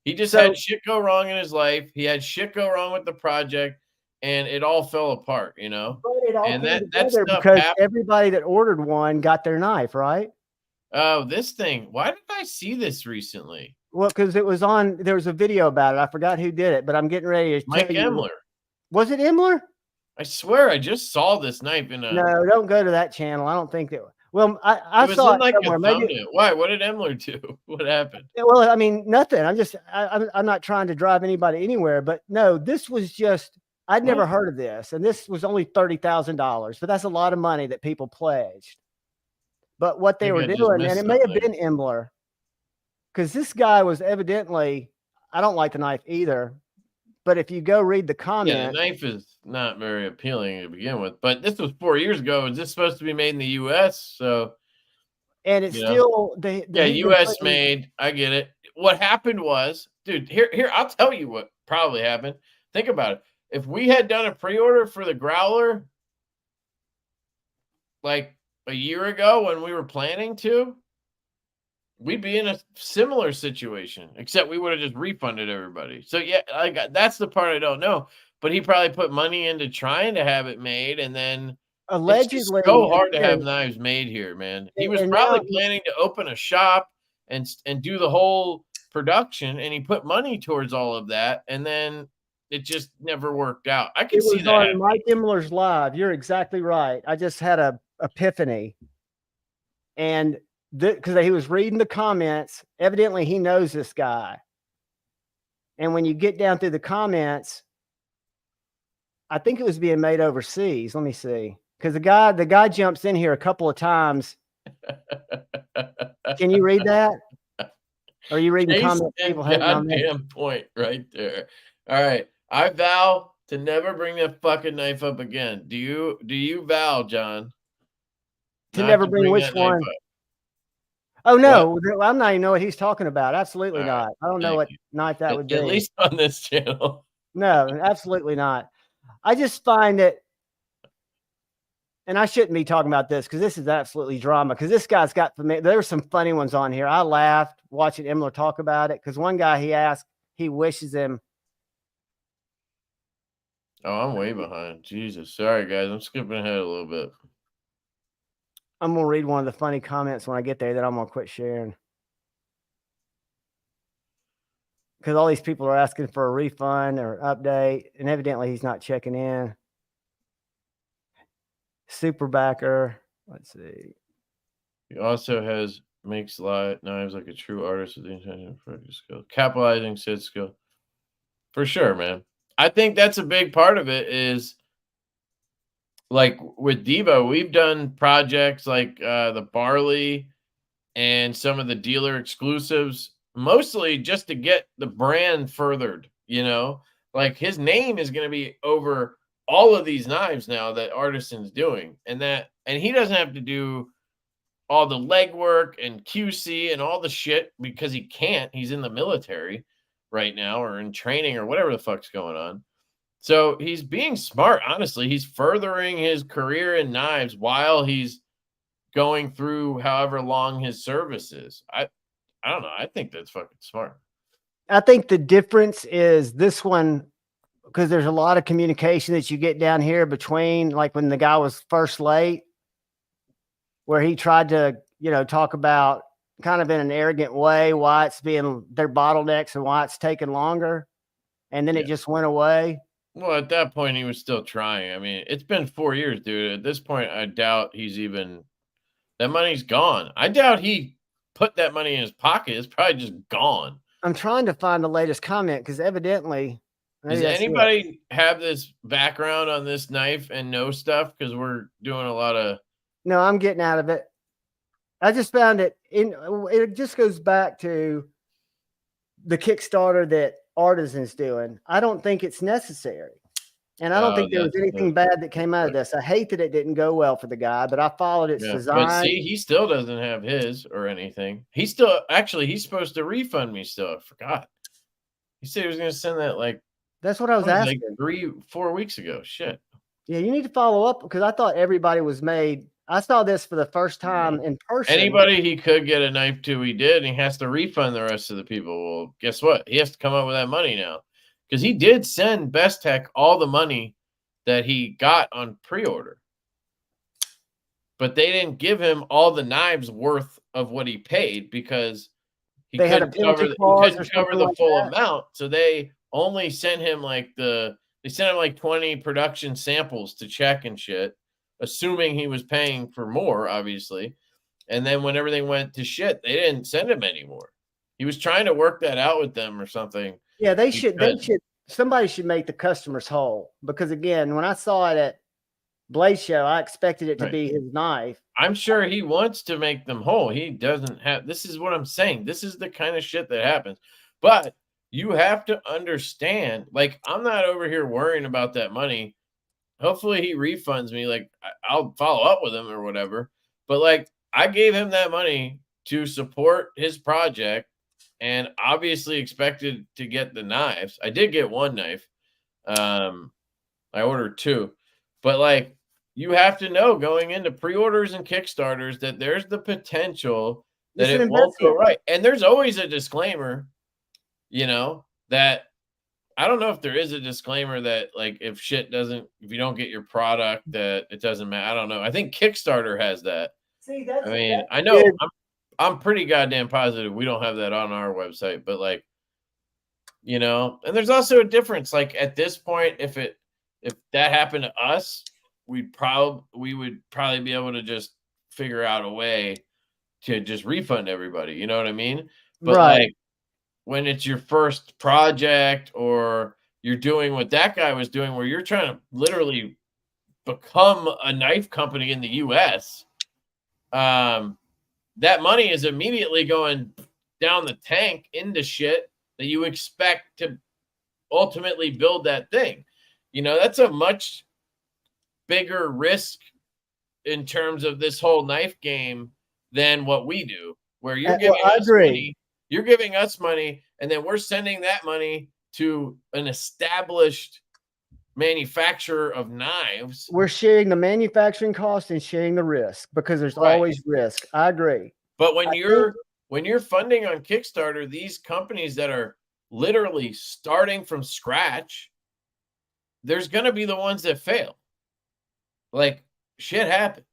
He just had shit go wrong in his life. He had shit go wrong with the project, and it all fell apart. You know. But it all and came that's because everybody that ordered one got their knife, right? Oh, this thing. Why did I see this recently? Well, because it was on, there was a video about it. I forgot who did it, but I'm getting ready to Mike tell you. Amsler. Was it Amsler? I swear I just saw this knife in a. No, don't go to that channel. I don't think that. Well, I saw it like somewhere. Maybe. Why? What did Amsler do? What happened? Well, I mean, nothing. I'm not trying to drive anybody anywhere, but no, this was just, I'd never heard of this. And this was only $30,000, but that's a lot of money that people pledged. But what they were doing, and it may have been Amsler. Because this guy was evidently, I don't like the knife either, but if you go read the comment. Yeah, the knife is not very appealing to begin with, but this was 4 years ago. Is this supposed to be made in the U.S.? So, and it's still, U.S. made. I get it. What happened was, dude, here, I'll tell you what probably happened. Think about it. If we had done a pre-order for the Growler like a year ago when we were planning to, we'd be in a similar situation, except we would have just refunded everybody. So yeah, that's the part I don't know. But he probably put money into trying to have it made, and then allegedly, it's so hard to have knives made here, man. He was probably planning to open a shop and do the whole production, and he put money towards all of that, and then it just never worked out. I can see that on Mike Amsler's live. You're exactly right. I just had a epiphany, and because he was reading the comments, evidently he knows this guy. And when you get down through the comments, I think it was being made overseas. Let me see. Because the guy jumps in here a couple of times. Can you read that? Or are you reading the comments? People goddamn point right there. All right. I vow to never bring that fucking knife up again. Do you vow, John? To never bring which one? Oh, no, I'm not even know what he's talking about. Absolutely not. I don't know what knife that would be. At least on this channel. No, absolutely not. I just find that, and I shouldn't be talking about this because this is absolutely drama, because this guy's got, there were some funny ones on here. I laughed watching Amsler talk about it because one guy, he asked, he wishes him. Oh, I'm way behind. Jesus. Sorry, guys. I'm skipping ahead a little bit. I'm going to read one of the funny comments when I get there that I'm going to quit sharing. Because all these people are asking for a refund or update, and evidently he's not checking in. Super backer. Let's see. He also makes knives like a true artist with the intention for skill. Capitalizing said skill. For sure, man. I think that's a big part of it is like with Devo, we've done projects like the Barley and some of the dealer exclusives, mostly just to get the brand furthered, you know? Like his name is going to be over all of these knives now that Artisan's doing. And he doesn't have to do all the legwork and QC and all the shit because he can't. He's in the military right now or in training or whatever the fuck's going on. So he's being smart, honestly. He's furthering his career in knives while he's going through however long his service is. I don't know. I think that's fucking smart. I think the difference is this one, because there's a lot of communication that you get down here between, like when the guy was first late, where he tried to, talk about kind of in an arrogant way why it's being their bottlenecks and why it's taking longer. And then it just went away. Well, at that point, he was still trying. I mean, it's been 4 years, dude. At this point, I doubt that money's gone. I doubt he put that money in his pocket. It's probably just gone. I'm trying to find the latest comment because evidently. Does anybody have this background on this knife and know stuff? Because we're doing a lot of. No, I'm getting out of it. I just found it. It just goes back to the Kickstarter that Artisan's doing. I don't think it's necessary. And I don't think there was anything bad that came out of this. I hate that it didn't go well for the guy, but I followed its design. But see, he still doesn't have his or anything. He's supposed to refund me still. I forgot. He said he was going to send that that's what I was asking. Like 3-4 weeks ago. Shit. Yeah, you need to follow up because I thought everybody was made. I saw this for the first time in person. Anybody he could get a knife to, he did, and he has to refund the rest of the people. Well, guess what? He has to come up with that money now. Because he did send Bestech all the money that he got on pre-order. But they didn't give him all the knives worth of what he paid because he couldn't cover the full amount. So they only sent him like 20 production samples to check and shit, assuming he was paying for more, obviously. And then when everything went to shit, they didn't send him anymore. He was trying to work that out with them or something. Yeah, somebody should make the customers whole. Because again, when I saw it at Blade Show, I expected it to be his knife. I'm sure he wants to make them whole. He doesn't have, this is what I'm saying. This is the kind of shit that happens. But you have to understand, I'm not over here worrying about that money. Hopefully he refunds me. I'll follow up with him or whatever. But I gave him that money to support his project and obviously expected to get the knives. I did get one knife. I ordered 2. But you have to know going into pre-orders and Kickstarters that there's the potential that it won't go right. And there's always a disclaimer, that I don't know if there is a disclaimer that if you don't get your product, that it doesn't matter. I don't know. I think Kickstarter has that. See, I know I'm pretty goddamn positive we don't have that on our website, but and there's also a difference. At this point, if that happened to us, we would probably be able to just figure out a way to just refund everybody. You know what I mean? But when it's your first project or you're doing what that guy was doing, where you're trying to literally become a knife company in the US, that money is immediately going down the tank into shit that you expect to ultimately build that thing. That's a much bigger risk in terms of this whole knife game than what we do, where you're giving us money and then we're sending that money to an established manufacturer of knives. We're sharing the manufacturing cost and sharing the risk because there's always risk. I agree. But when you're funding on Kickstarter, these companies that are literally starting from scratch, there's going to be the ones that fail. Like shit happens,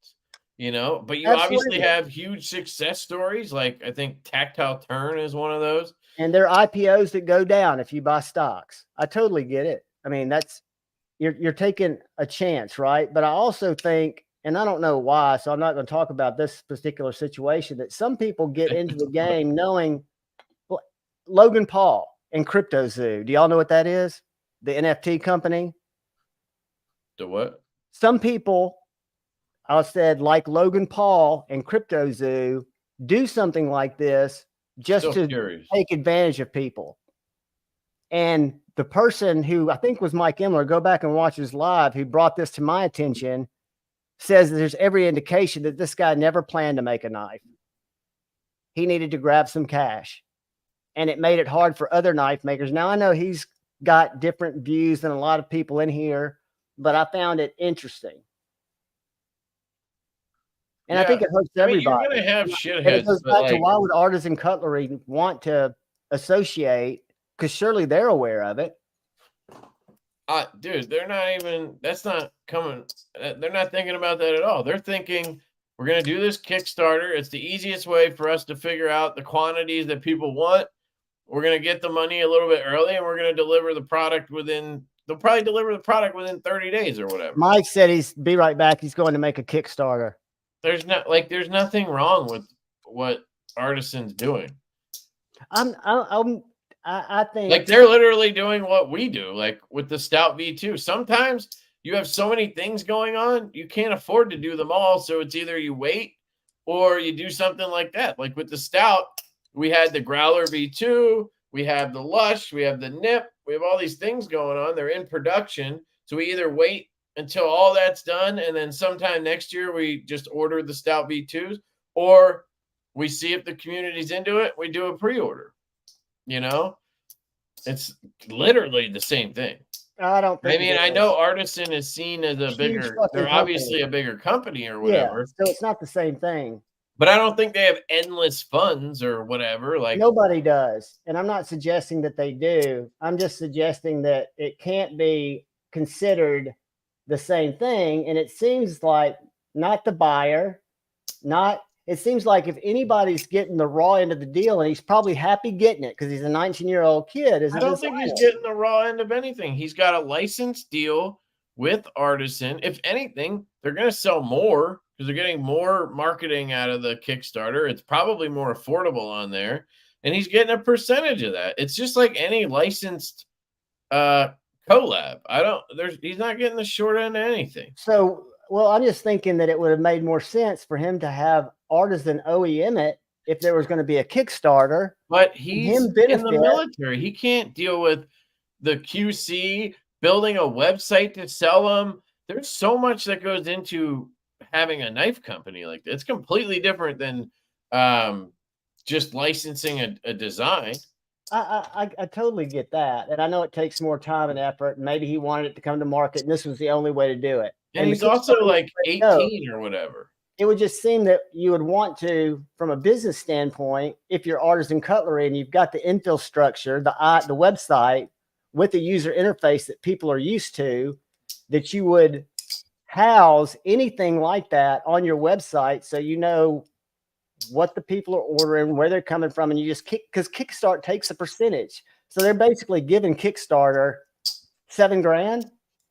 you know, but you obviously have huge success stories. Like I think Tactile Turn is one of those. And there are IPOs that go down if you buy stocks. I totally get it. I mean, that's, you're taking a chance, right? But I also think, and I don't know why, so I'm not going to talk about this particular situation, that some people get into the game knowing Logan Paul and CryptoZoo. Do y'all know what that is? The NFT company? The what? Some people, I said, like Logan Paul and CryptoZoo, do something like this just to take advantage of people. And the person who I think was Mike Emler, go back and watch his live, who brought this to my attention, says that there's every indication that this guy never planned to make a knife. He needed to grab some cash. And it made it hard for other knife makers. Now, I know he's got different views than a lot of people in here, but I found it interesting. And I think it hurts everybody. You're going to have shitheads. It goes back to why would Artisan Cutlery want to associate? Because surely they're aware of it. Dude, they're not even, that's not coming. They're not thinking about that at all. They're thinking, we're going to do this Kickstarter. It's the easiest way for us to figure out the quantities that people want. We're going to get the money a little bit early, and we're going to deliver the product they'll probably deliver the product within 30 days or whatever. Mike said be right back. He's going to make a Kickstarter. There's nothing wrong with what Artisan's doing. I think like they're literally doing what we do, like with the Stout V2. Sometimes you have so many things going on, you can't afford to do them all. So it's either you wait or you do something like that. Like with the Stout, we had the Growler V2, we have the Lush, we have the Nip, we have all these things going on. They're in production. So we either wait until all that's done, and then sometime next year we just order the Stout V2s, or we see if the community's into it, we do a pre-order. You know, it's literally the same thing. I don't think. I mean, I know Artisan is seen as they're obviously a bigger company or whatever. Yeah, so it's not the same thing. But I don't think they have endless funds or whatever. Like nobody does. And I'm not suggesting that they do. I'm just suggesting that it can't be considered the same thing. And it seems like not the buyer, it seems like if anybody's getting the raw end of the deal, and he's probably happy getting it because he's a 19-year-old kid. I don't think he's getting the raw end of anything. He's got a licensed deal with Artisan. If anything, they're going to sell more because they're getting more marketing out of the Kickstarter. It's probably more affordable on there. And he's getting a percentage of that. It's just like any licensed collab. He's not getting the short end of anything. So, well, I'm just thinking that it would have made more sense for him to have Artisan OEM it if there was going to be a Kickstarter. But he's in the military. He can't deal with the QC, building a website to sell them. There's so much that goes into having a knife company like that. It's completely different than just licensing a design. I totally get that. And I know it takes more time and effort. And maybe he wanted it to come to market, and this was the only way to do it. And he's also like 18 or whatever. It would just seem that you would want to, from a business standpoint, if you're Artisan Cutlery and you've got the infill structure, the website with the user interface that people are used to, that you would house anything like that on your website so you know what the people are ordering, where they're coming from, and you just because Kickstarter takes a percentage. So they're basically giving Kickstarter $7,000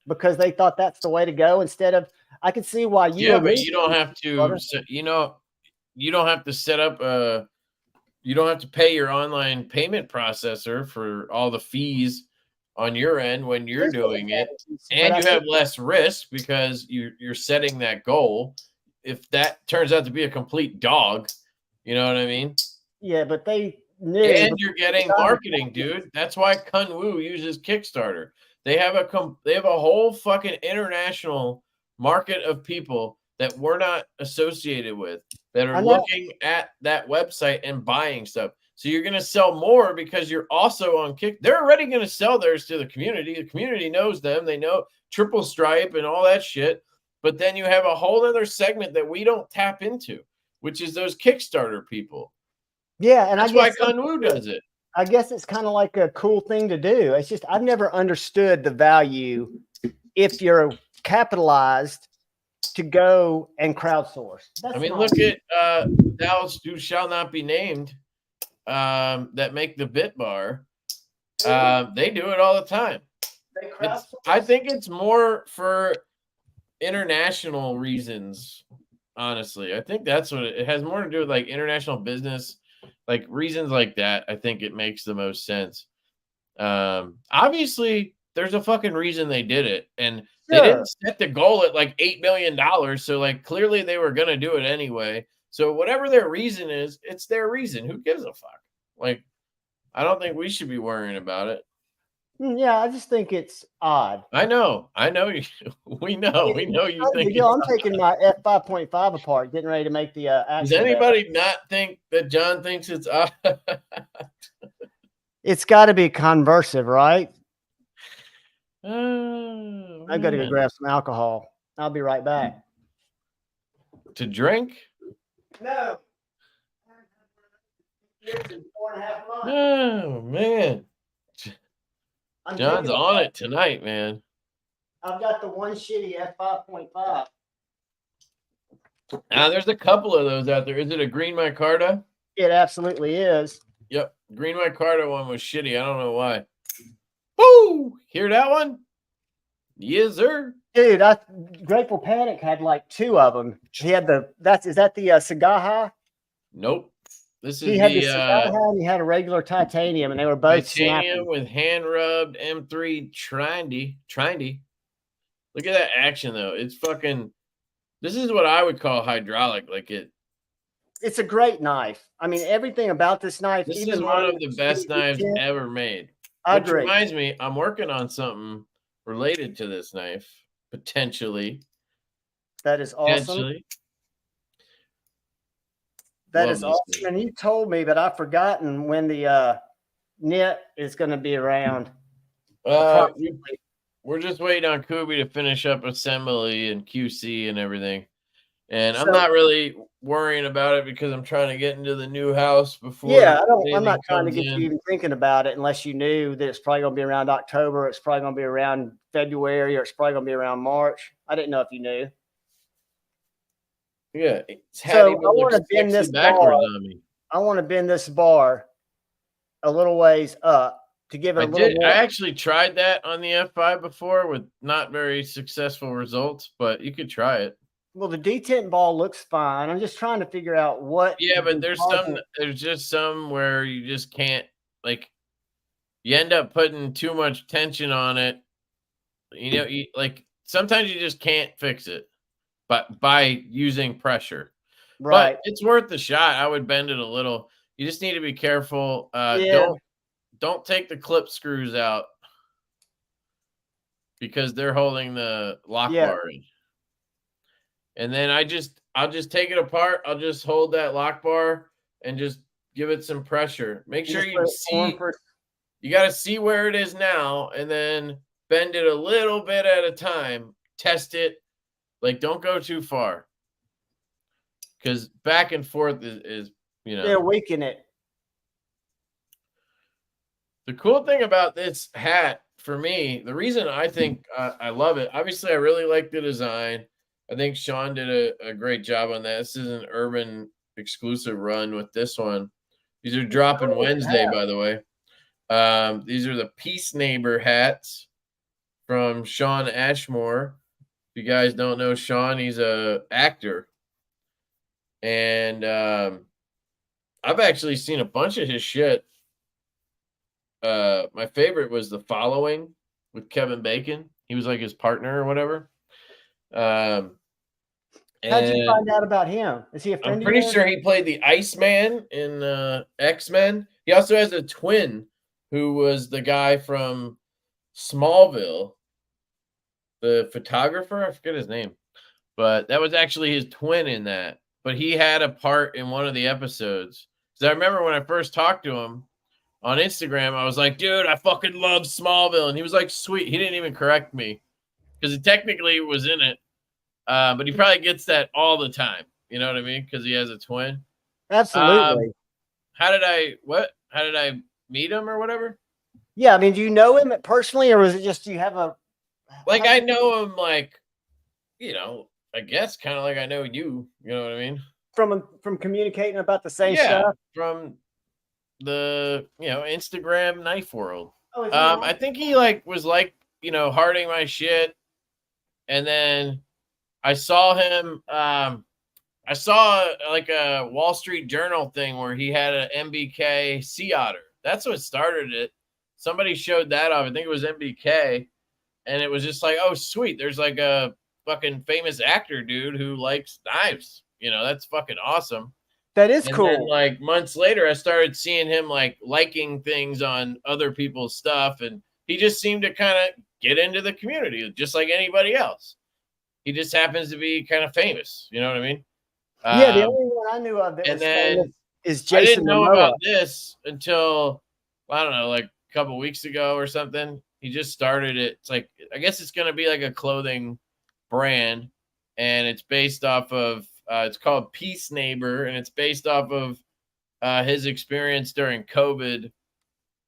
because they thought that's the way to go instead of, I could see why you. Yeah, but you don't have to, you don't have to set up you don't have to pay your online payment processor for all the fees on your end when you're doing it. And you have less risk because you're setting that goal. If that turns out to be a complete dog, you know what I mean? Yeah, but they knew. And you're getting marketing, dude. That's why Kunwu uses Kickstarter. They have a whole fucking international market of people that we're not associated with that are looking at that website and buying stuff. So you're going to sell more because you're also on Kick. They're already going to sell theirs to the community. The community knows them. They know Triple Stripe and all that shit. But then you have a whole other segment that we don't tap into, which is those Kickstarter people. Yeah, and that's why Kunwu does it. I guess it's kind of like a cool thing to do. It's just I've never understood the value if you're capitalized to go and crowdsource. I mean, look at those who shall not be named that make the bit bar. They do it all the time. I think it's more for international reasons. Honestly, I think that's what it has more to do with, like international business, like reasons like that. I think it makes the most sense. Obviously, there's a fucking reason they did it, and they didn't set the goal at like $8 million. So, like, clearly they were gonna do it anyway. So, whatever their reason is, it's their reason. Who gives a fuck? Like, I don't think we should be worrying about it. Yeah, I just think it's odd. I know. You. We know you think. I'm taking my F5.5 apart, getting ready to make the. Does anybody not think that John thinks it's odd? It's got to be conversive, right? I've got to go grab some alcohol. I'll be right back. To drink? No. It's in 4.5 months. Oh man. John's on it tonight, man. I've got the one shitty F5.5. Now there's a couple of those out there. Is it a green micarta? It absolutely is. Yep. Green micarta one was shitty. I don't know why. Woo! Hear that one? Yes, sir. Dude, Grateful Panic had like 2 of them. He had is that the Sagaha? Nope. This is he had the Sagaha and he had a regular titanium, and they were both titanium snappy. with hand rubbed M3 trendy. Look at that action though. It's fucking. This is what I would call hydraulic. Like it's a great knife. I mean, everything about this knife. This is one of the best knives ever made. Which reminds me, I'm working on something related to this knife, potentially. That is awesome. That is awesome. And you told me, but I've forgotten when the knit is going to be around. We're just waiting on Kubi to finish up assembly and QC and everything. And I'm not really worrying about it because I'm trying to get into the new house before. Yeah, I'm not trying to get you even thinking about it unless you knew that it's probably going to be around October, it's probably going to be around February, or it's probably going to be around March. I didn't know if you knew. Yeah. So I want to bend this bar. I want to bend this bar a little ways up to give it a little more. I actually tried that on the F5 before with not very successful results, but you could try it. Well, the detent ball looks fine. I'm just trying to figure out what. Yeah, but there's just some where you just can't, like, you end up putting too much tension on it. You know, like sometimes you just can't fix it, but by using pressure. Right. But it's worth the shot. I would bend it a little. You just need to be careful. Don't take the clip screws out because they're holding the lock bar in. And then I'll just take it apart. I'll just hold that lock bar and just give it some pressure. Make sure you see. You got to see where it is now, and then bend it a little bit at a time. Test it. Like, don't go too far. Because back and forth is they'll weaken it. The cool thing about this hat, for me, the reason I think I love it, obviously I really like the design. I think Sean did a great job on that. This is an Urban exclusive run with this one. These are dropping Wednesday, by the way. These are the Peace Neighbor hats from Sean Ashmore. If you guys don't know Sean, he's a actor. And I've actually seen a bunch of his shit. My favorite was The Following with Kevin Bacon. He was like his partner or whatever. How'd you find out about him? Is he a friend? I'm pretty sure he played the Iceman in X-Men. He also has a twin who was the guy from Smallville, the photographer. I forget his name, but that was actually his twin in that. But he had a part in one of the episodes. Because I remember when I first talked to him on Instagram, I was like, dude, I fucking love Smallville. And he was like, sweet. He didn't even correct me because he technically was in it. But he probably gets that all the time. You know what I mean? Because he has a twin. Absolutely. How did I meet him or whatever? Yeah. I mean, do you know him personally, or was it just you have a like I know him, like, you know, I guess kind of like I know you. You know what I mean? From communicating about the same Yeah, stuff. from the Instagram knife world. Oh, I think he was hearting my shit, and then I saw him. I saw like a Wall Street Journal thing where he had an MBK Sea Otter. That's what started it. Somebody showed that off. I think it was MBK, and it was just like, oh, sweet. There's like a fucking famous actor dude who likes knives. That's fucking awesome. That is and cool. Then, like months later, I started seeing him liking things on other people's stuff, and he just seemed to kind of get into the community just like anybody else. He just happens to be kind of famous. You know what I mean? Yeah, the only one I knew of that was famous is Jason I didn't know Momoa. about this until, I don't know, like a couple weeks ago or something. He just started it. It's like, I guess it's going to be like a clothing brand, and it's based off of, it's called Peace Neighbor, and it's based off of his experience during COVID,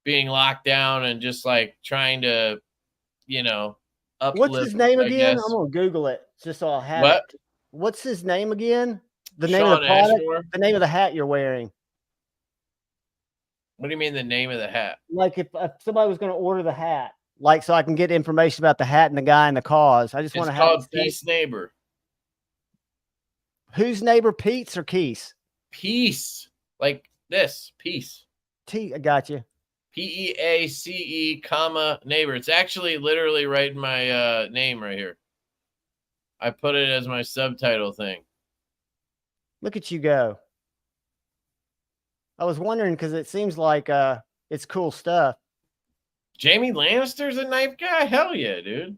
being locked down and just like trying to, uplift. What's his name again? I'm going to Google it just so I'll have it. What's his name again? The name of the product? Ashmore? The name of the hat you're wearing. What do you mean the name of the hat? Like if somebody was going to order the hat, like so I can get information about the hat and the guy and the cause. I just want to have it. It's called Peace Neighbor. Whose neighbor, Pete's or Keese? Peace. Like this. Peace. I got you. PEACE, neighbor. It's actually literally right in my name right here. I put it as my subtitle thing. Look at you go. I was wondering because it seems like it's cool stuff. Jamie Lannister's a knife guy? Hell yeah, dude.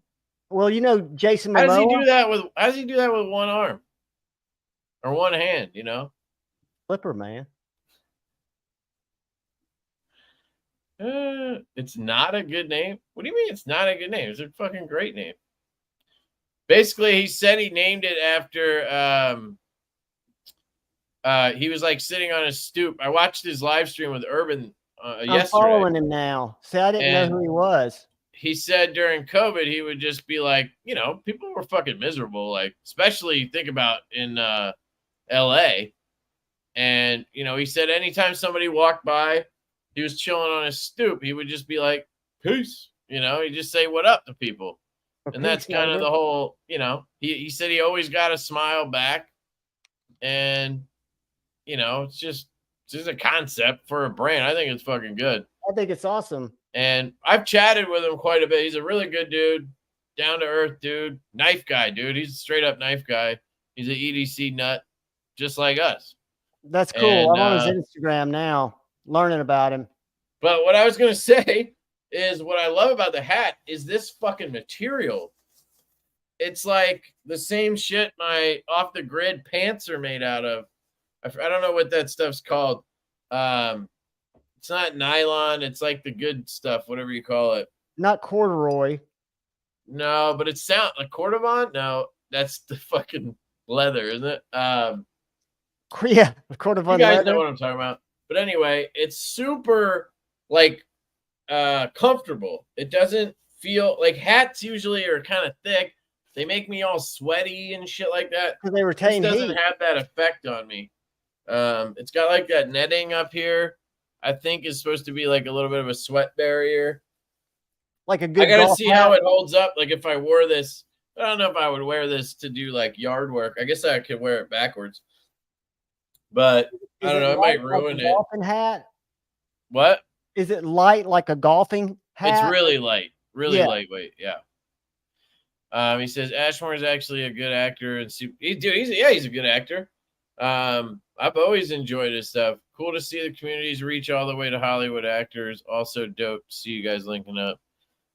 Well, Jason Momoa. How does he do that with one arm? Or one hand, Flipper, man. It's not a good name. What do you mean it's not a good name? It's a fucking great name. Basically, he said he named it after he was like sitting on his stoop. I watched his live stream with Urban yesterday. I'm following him now. See, I didn't know who he was. He said during COVID, he would just be like, people were fucking miserable. Like, especially think about in LA. And, he said anytime somebody walked by, he was chilling on his stoop, he would just be like, peace. He'd just say what up to people. And that's kind of the whole, he said he always got a smile back. And, it's just a concept for a brand. I think it's fucking good. I think it's awesome. And I've chatted with him quite a bit. He's a really good dude, down to earth dude, knife guy, dude. He's a straight up knife guy. He's an EDC nut, just like us. That's cool. And, I'm on his Instagram now, learning about him. But what I was going to say is what I love about the hat is this fucking material. It's like the same shit my off the grid pants are made out of. I don't know what that stuff's called. It's not nylon. It's like the good stuff, whatever you call it. Not corduroy. No, but it sounds like Cordovon. No, that's the fucking leather, isn't it? Yeah, Cordovon. You guys leather. know what I'm talking about. But anyway, it's super like comfortable. It doesn't feel like hats usually are kind of thick. They make me all sweaty and shit like that. Because they retain heat. It doesn't heat. have that effect on me. It's got like that netting up here. I think is supposed to be like a little bit of a sweat barrier. Like a good. I gotta see how it holds up. Like if I wore this, I don't know if I would wear this to do like yard work. I guess I could wear it backwards. But I don't know. It might ruin it. Golfing hat. What? Is it light like a golfing hat? It's really light, really lightweight. Yeah. He says Ashmore is actually a good actor, and he's a good actor. I've always enjoyed his stuff. Cool to see the communities reach all the way to Hollywood actors. Also dope to see you guys linking up.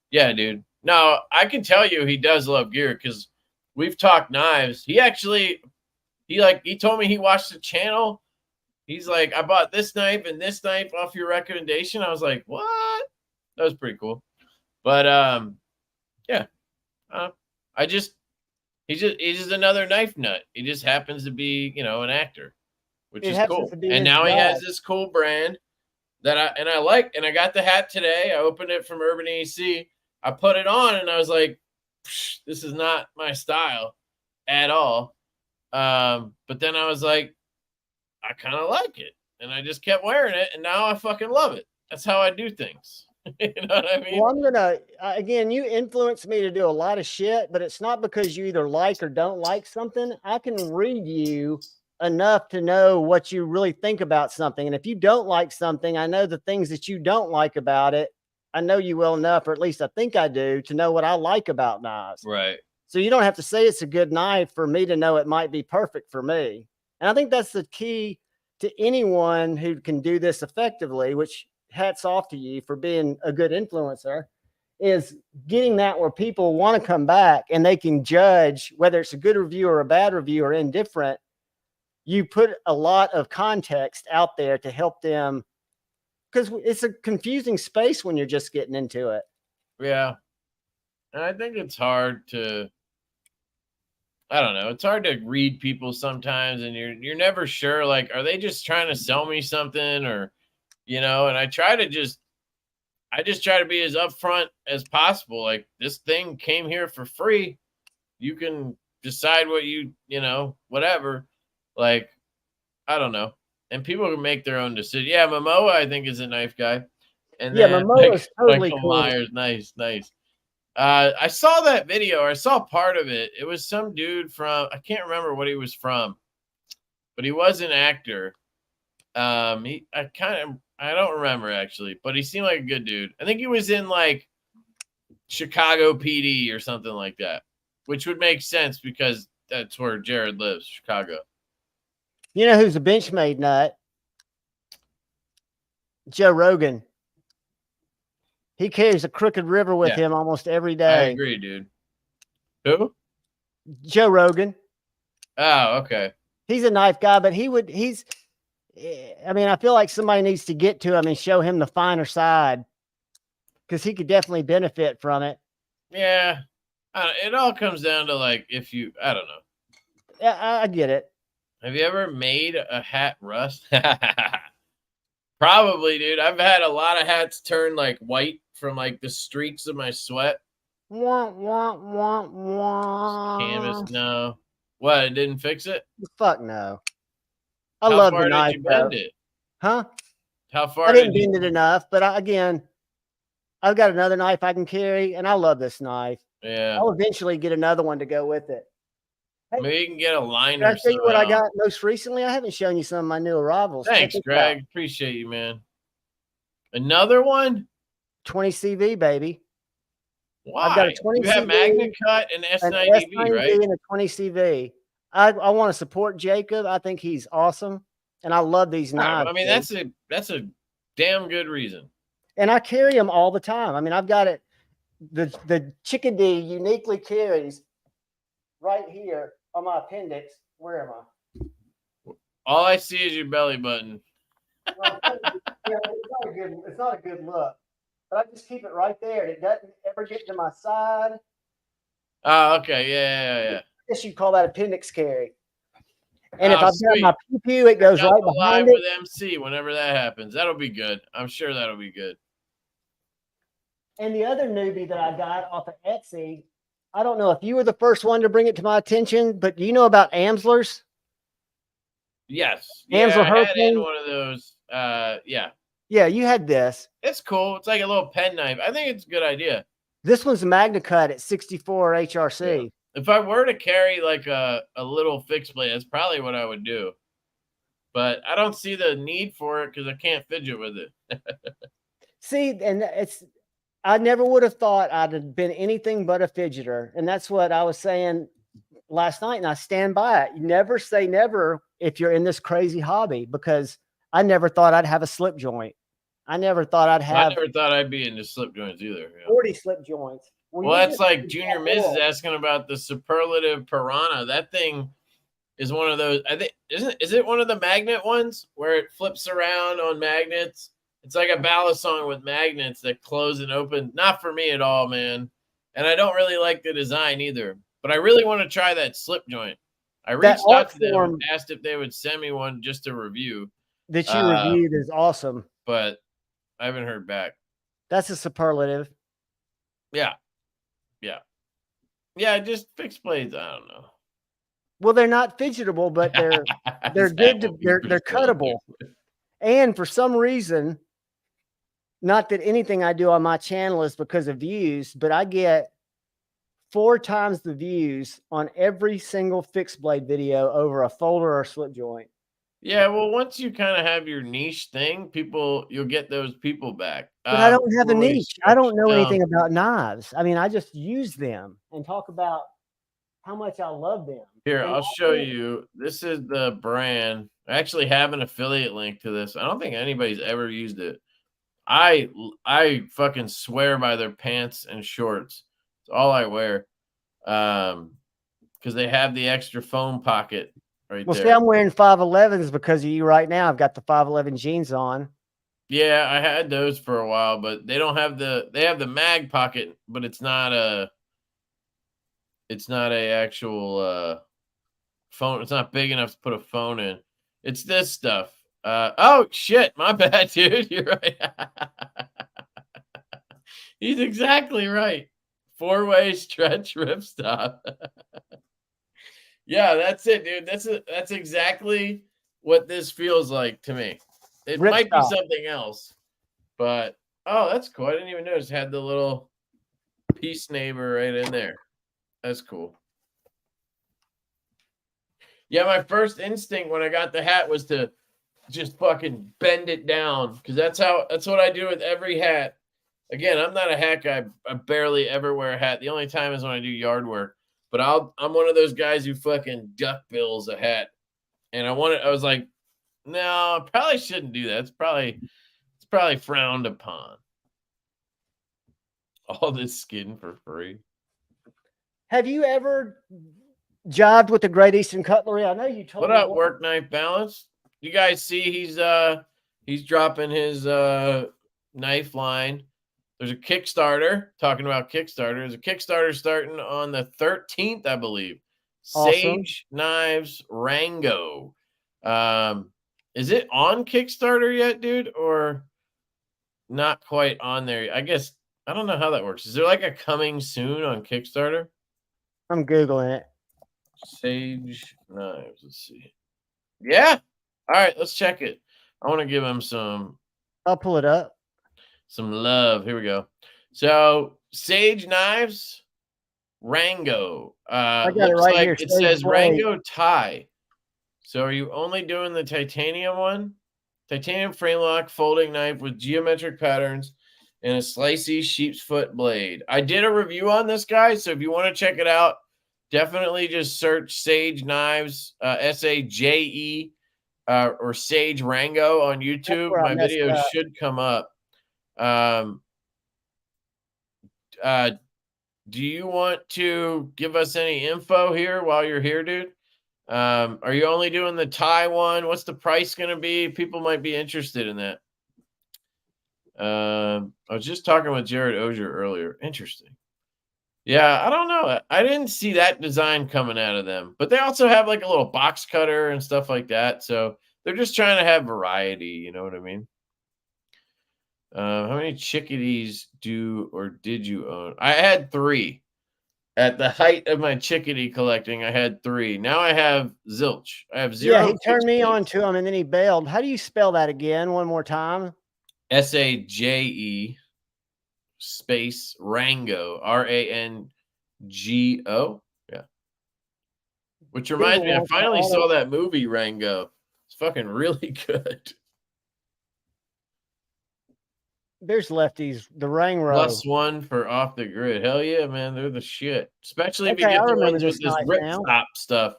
Yeah, dude. No, I can tell you he does love gear because we've talked knives. He told me he watched the channel. He's like, I bought this knife and this knife off your recommendation. I was like, what? That was pretty cool. But yeah. He's just another knife nut. He just happens to be, an actor, which is cool. And now he has this cool brand that I like. And I got the hat today. I opened it from Urban EC. I put it on and I was like, this is not my style at all. But then I was like, I kind of like it. And I just kept wearing it. And now I fucking love it. That's how I do things. You know what I mean? Well, I'm going to, again, you influence me to do a lot of shit, but it's not because you either like or don't like something. I can read you enough to know what you really think about something. And if you don't like something, I know the things that you don't like about it. I know you well enough, or at least I think I do, to know what I like about knives. Right. So you don't have to say it's a good knife for me to know it might be perfect for me. And I think that's the key to anyone who can do this effectively, which hats off to you for being a good influencer, is getting that where people want to come back and they can judge whether it's a good review or a bad review or indifferent. You put a lot of context out there to help them, because it's a confusing space when you're just getting into it. Yeah. And I think it's hard to, I don't know. It's hard to read people sometimes, and you're never sure. Like, are they just trying to sell me something, or, you know? And I just try to be as upfront as possible. Like, this thing came here for free. You can decide what you know, whatever. Like, I don't know. And people can make their own decision. Yeah, Momoa, I think, is a knife guy. And yeah, then Momoa's totally Michael cool. Myers, nice. I saw that video. I saw part of it. It was some dude from, I can't remember what he was from, but he was an actor. I don't remember actually, but he seemed like a good dude. I think he was in like Chicago PD or something like that, which would make sense because that's where Jared lives, Chicago. You know who's a Benchmade nut? Joe Rogan. He carries a Crooked River with him almost every day. I agree, dude. Who? Joe Rogan. Oh, okay. He's a knife guy, but I mean, I feel like somebody needs to get to him and show him the finer side, because he could definitely benefit from it. Yeah. It all comes down to like, I don't know. Yeah, I get it. Have you ever made a hat rust? Probably, dude. I've had a lot of hats turn like white from like the streaks of my sweat. Wah, wah, wah, wah. Canvas, no. What? It didn't fix it? Fuck no. I How love far the knife. did you bend it? Huh? How far? I didn't bend it enough, but again, I've got another knife I can carry, and I love this knife. Yeah. I'll eventually get another one to go with it. Hey, maybe you can get a liner. Can I tell you what I got most recently? I haven't shown you some of my new arrivals. Thanks, Greg. Appreciate you, man. Another one? 20 CV, baby. Why? I've got a 20 you have CV, Magna Cut and S90V, right? And a 20 CV. I want to support Jacob. I think he's awesome, and I love these knives. I mean, that's a damn good reason. And I carry them all the time. I mean, I've got it. The Chickadee uniquely carries right here on my appendix. Where am I? All I see is your belly button. Well, it's not a good look, but I just keep it right there, and it doesn't ever get to my side. Oh, okay. Yeah. I guess you'd call that appendix carry. And if I've got my pew, it goes right behind it. With MC whenever that happens. That'll be good. I'm sure that'll be good. And the other newbie that I got off of Etsy, I don't know if you were the first one to bring it to my attention, but do you know about Amslers? Yes. Amsler I had in one of those. Yeah. Yeah, you had this. It's cool. It's like a little pen knife. I think it's a good idea. This one's a Magna Cut at 64 HRC. Yeah. If I were to carry like a little fixed blade, that's probably what I would do. But I don't see the need for it because I can't fidget with it. See, and I never would have thought I'd have been anything but a fidgeter. And that's what I was saying last night, and I stand by it. You never say never if you're in this crazy hobby, because I never thought I'd have a slip joint. I never thought I'd be into slip joints either. 40 slip joints. Well, that's like Junior Miz is asking about the superlative piranha. That thing is one of those. I think is it one of the magnet ones where it flips around on magnets? It's like a balisong with magnets that close and open. Not for me at all, man. And I don't really like the design either. But I really want to try that slip joint. I reached out to them and asked if they would send me one just to review. That you reviewed is awesome. But I haven't heard back. That's a superlative. Yeah. Yeah, just fixed blades. I don't know. Well, they're not fidgetable, but they're good to they're cuttable. And for some reason, not that anything I do on my channel is because of views, but I get 4 times the views on every single fixed blade video over a folder or slip joint. Yeah, well, once you kind of have your niche thing, you'll get those people back. But I don't have a niche. I don't know anything about knives. I mean, I just use them and talk about how much I love them. Here, I'll show you. This is the brand. I actually have an affiliate link to this. I don't think anybody's ever used it. I fucking swear by their pants and shorts. It's all I wear. Because they have the extra foam pocket right there. See, I'm wearing 511s because of you right now. I've got the 511 jeans on. Yeah, I had those for a while, but they don't have they have the mag pocket, but it's not a actual phone. It's not big enough to put a phone in. It's this stuff. Oh shit, my bad, dude. You're right. He's exactly right. 4-way stretch ripstop. Yeah, that's it, dude. That's exactly what this feels like to me. It might be something else, but oh, that's cool. I didn't even notice it had the little peace neighbor right in there. That's cool. Yeah, my first instinct when I got the hat was to just fucking bend it down because that's what I do with every hat. Again, I'm not a hat guy. I barely ever wear a hat. The only time is when I do yard work. But I'm one of those guys who fucking duck bills a hat. And I was like, no, I probably shouldn't do that. It's probably frowned upon. All this skin for free. Have you ever jived with the Great Eastern Cutlery? I know you told me. What up, Work Knife Balance? You guys see he's dropping his knife line. There's a Kickstarter, talking about Kickstarter. There's a Kickstarter starting on the 13th, I believe. Awesome. Sage Knives Rango. Is it on Kickstarter yet, dude? Or not quite on there? I guess, I don't know how that works. Is there like a coming soon on Kickstarter? I'm Googling it. Sage Knives. Let's see. Yeah. All right, let's check it. I want to give him some. I'll pull it up. Some love. Here we go. So Sage Knives, Rango. I got it right here. It says Rango tie. So are you only doing the titanium one? Titanium frame lock folding knife with geometric patterns and a slicey sheep's foot blade. I did a review on this guy, so if you want to check it out, definitely just search Sage Knives, SAJE, or Sage Rango on YouTube. My video should come up. Do you want to give us any info here while you're here, dude? Are you only doing the tie one? What's the price going to be? People might be interested in that. I was just talking with Jared Ozier earlier. Interesting. Yeah, I don't know. I didn't see that design coming out of them, but they also have like a little box cutter and stuff like that. So they're just trying to have variety. You know what I mean? How many chickadees did you own? I had 3. At the height of my chickadee collecting, I had 3. Now I have zilch. I have 0. Yeah, he turned me on to him and then he bailed. How do you spell that again? One more time. SAJE space Rango, RANGO. Yeah. Which reminds me, I finally saw that movie Rango. It's fucking really good. There's Lefty's, the Rango. +1 for off the grid. Hell yeah, man. They're the shit. Especially if you get the ones with this ripstop stuff.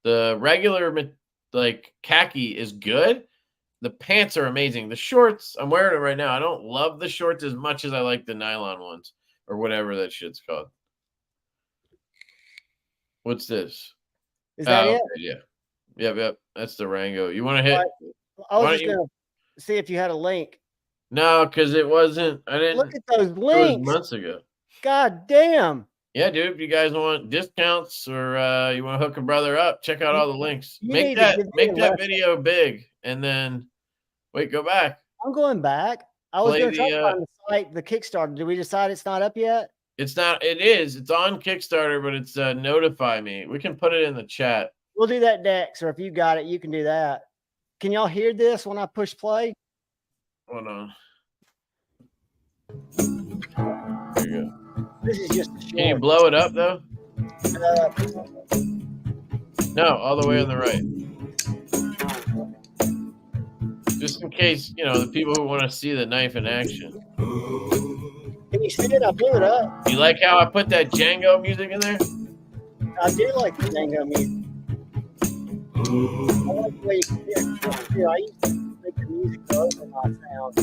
The regular, like, khaki is good. The pants are amazing. The shorts, I'm wearing it right now. I don't love the shorts as much as I like the nylon ones or whatever that shit's called. What's this? Is that it? Okay, yeah. Yep. That's the Rango. You want to hit? I was just going to see if you had a link. No, because it wasn't. I didn't. Look at those links. Months ago. God damn. Yeah, dude. If you guys want discounts or you want to hook a brother up, check out all the links. Make that video big, and then wait, go back. I'm going back. I was going to try to find the site, the Kickstarter. Did we decide it's not up yet? It's not. It is. It's on Kickstarter, but it's notify me. We can put it in the chat. We'll do that next, or if you got it, you can do that. Can y'all hear this when I push play? Hold on. There you go. This is just a short. Can you blow it up though? No, all the way on the right. Just in case, you know, the people who want to see the knife in action. Can you see it? I blew it up. You like how I put that Django music in there? I do like the Rango music. I like the way you can hear it. I used to make the music go over my sound.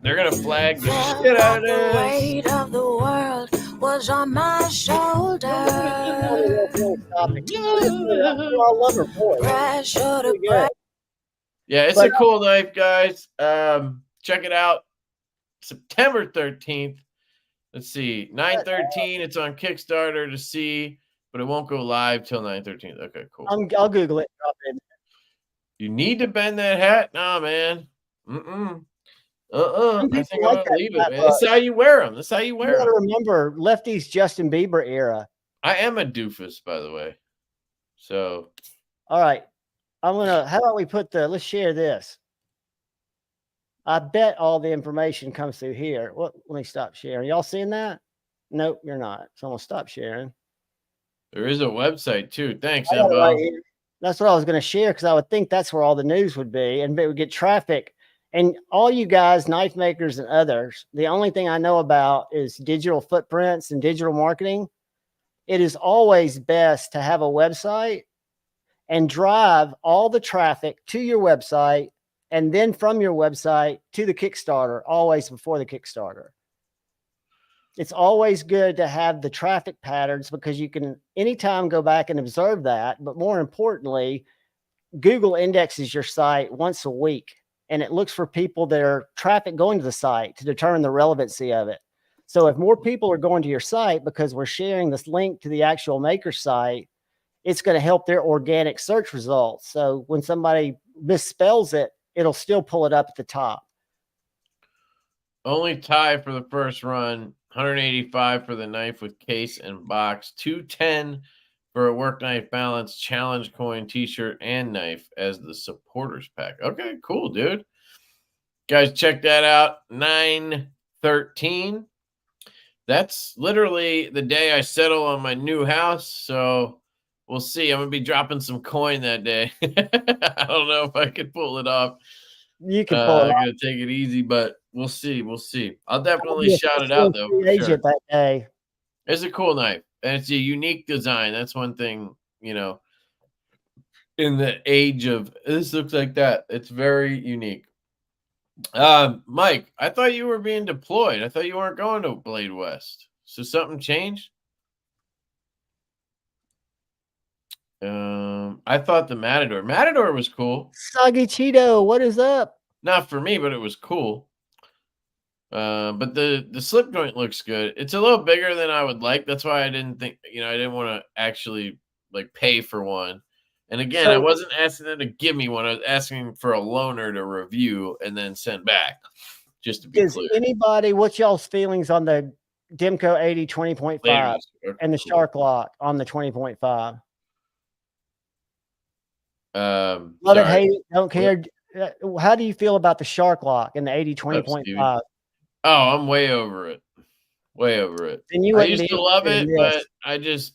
They're gonna flag the shit out of The this. weight of the world was on my shoulders. I love her voice. Pressure to Good. Yeah, it's a cool knife, guys. Check it out. September 13th. Let's see. 9/13. It's on Kickstarter to see, but it won't go live till 9/13. Okay, cool. I'll Google it. Drop it in. You need to bend that hat? Nah, man. I think I'm gonna leave it, man. That's how you wear them. That's how you wear You got to them. remember Lefty's Justin Bieber era. I am a doofus, by the way. So All right. How about we put let's share this. I bet all the information comes through here. Let me stop sharing. Y'all seeing that? Nope, you're not. So I'm going to stop sharing. there is a website too. Thanks, I got it Embo. right here. That's what I was going to share because I would think that's where all the news would be and it would get traffic. And all you guys, knife makers and others, the only thing I know about is digital footprints and digital marketing. It is always best to have a website and drive all the traffic to your website and then from your website to the Kickstarter, always before the Kickstarter. It's always good to have the traffic patterns because you can anytime go back and observe that. But more importantly, Google indexes your site once a week and it looks for people that are traffic going to the site to determine the relevancy of it. So if more people are going to your site because we're sharing this link to the actual maker site, it's going to help their organic search results. So when somebody misspells it, it'll still pull it up at the top. Only tie for the first run. 185 for the knife with case and box. 210 for a work knife balance, challenge coin, t-shirt, and knife as the supporters pack. Okay, cool, dude. Guys, check that out. 9/13. That's literally the day I settle on my new house. So we'll see. I'm going to be dropping some coin that day. I don't know if I can pull it off. You can pull it off. I'm going to take it easy, but we'll see. We'll see. I'll definitely shout it out, though. For sure. That day. It's a cool knife. And it's a unique design. That's one thing, you know, in the age of this looks like that. It's very unique. Mike, I thought you were being deployed. I thought you weren't going to Blade West. So something changed? I thought the Matador was cool. Soggy Cheeto, what is up? Not for me, but it was cool. But the slip joint looks good. It's a little bigger than I would like. That's why I didn't think, you know, I didn't want to actually like pay for one. And again, I wasn't asking them to give me one. I was asking for a loaner to review and then send back. Just to be clear. Anybody, what's y'all's feelings on the Demco 80 20.5 and the Shark Lock on the 20.5? Love it, hate it, don't care. How do you feel about the Shark Lock and the 80 20.5? Oh, I'm way over it. Way over it. And I used to love it, but I just,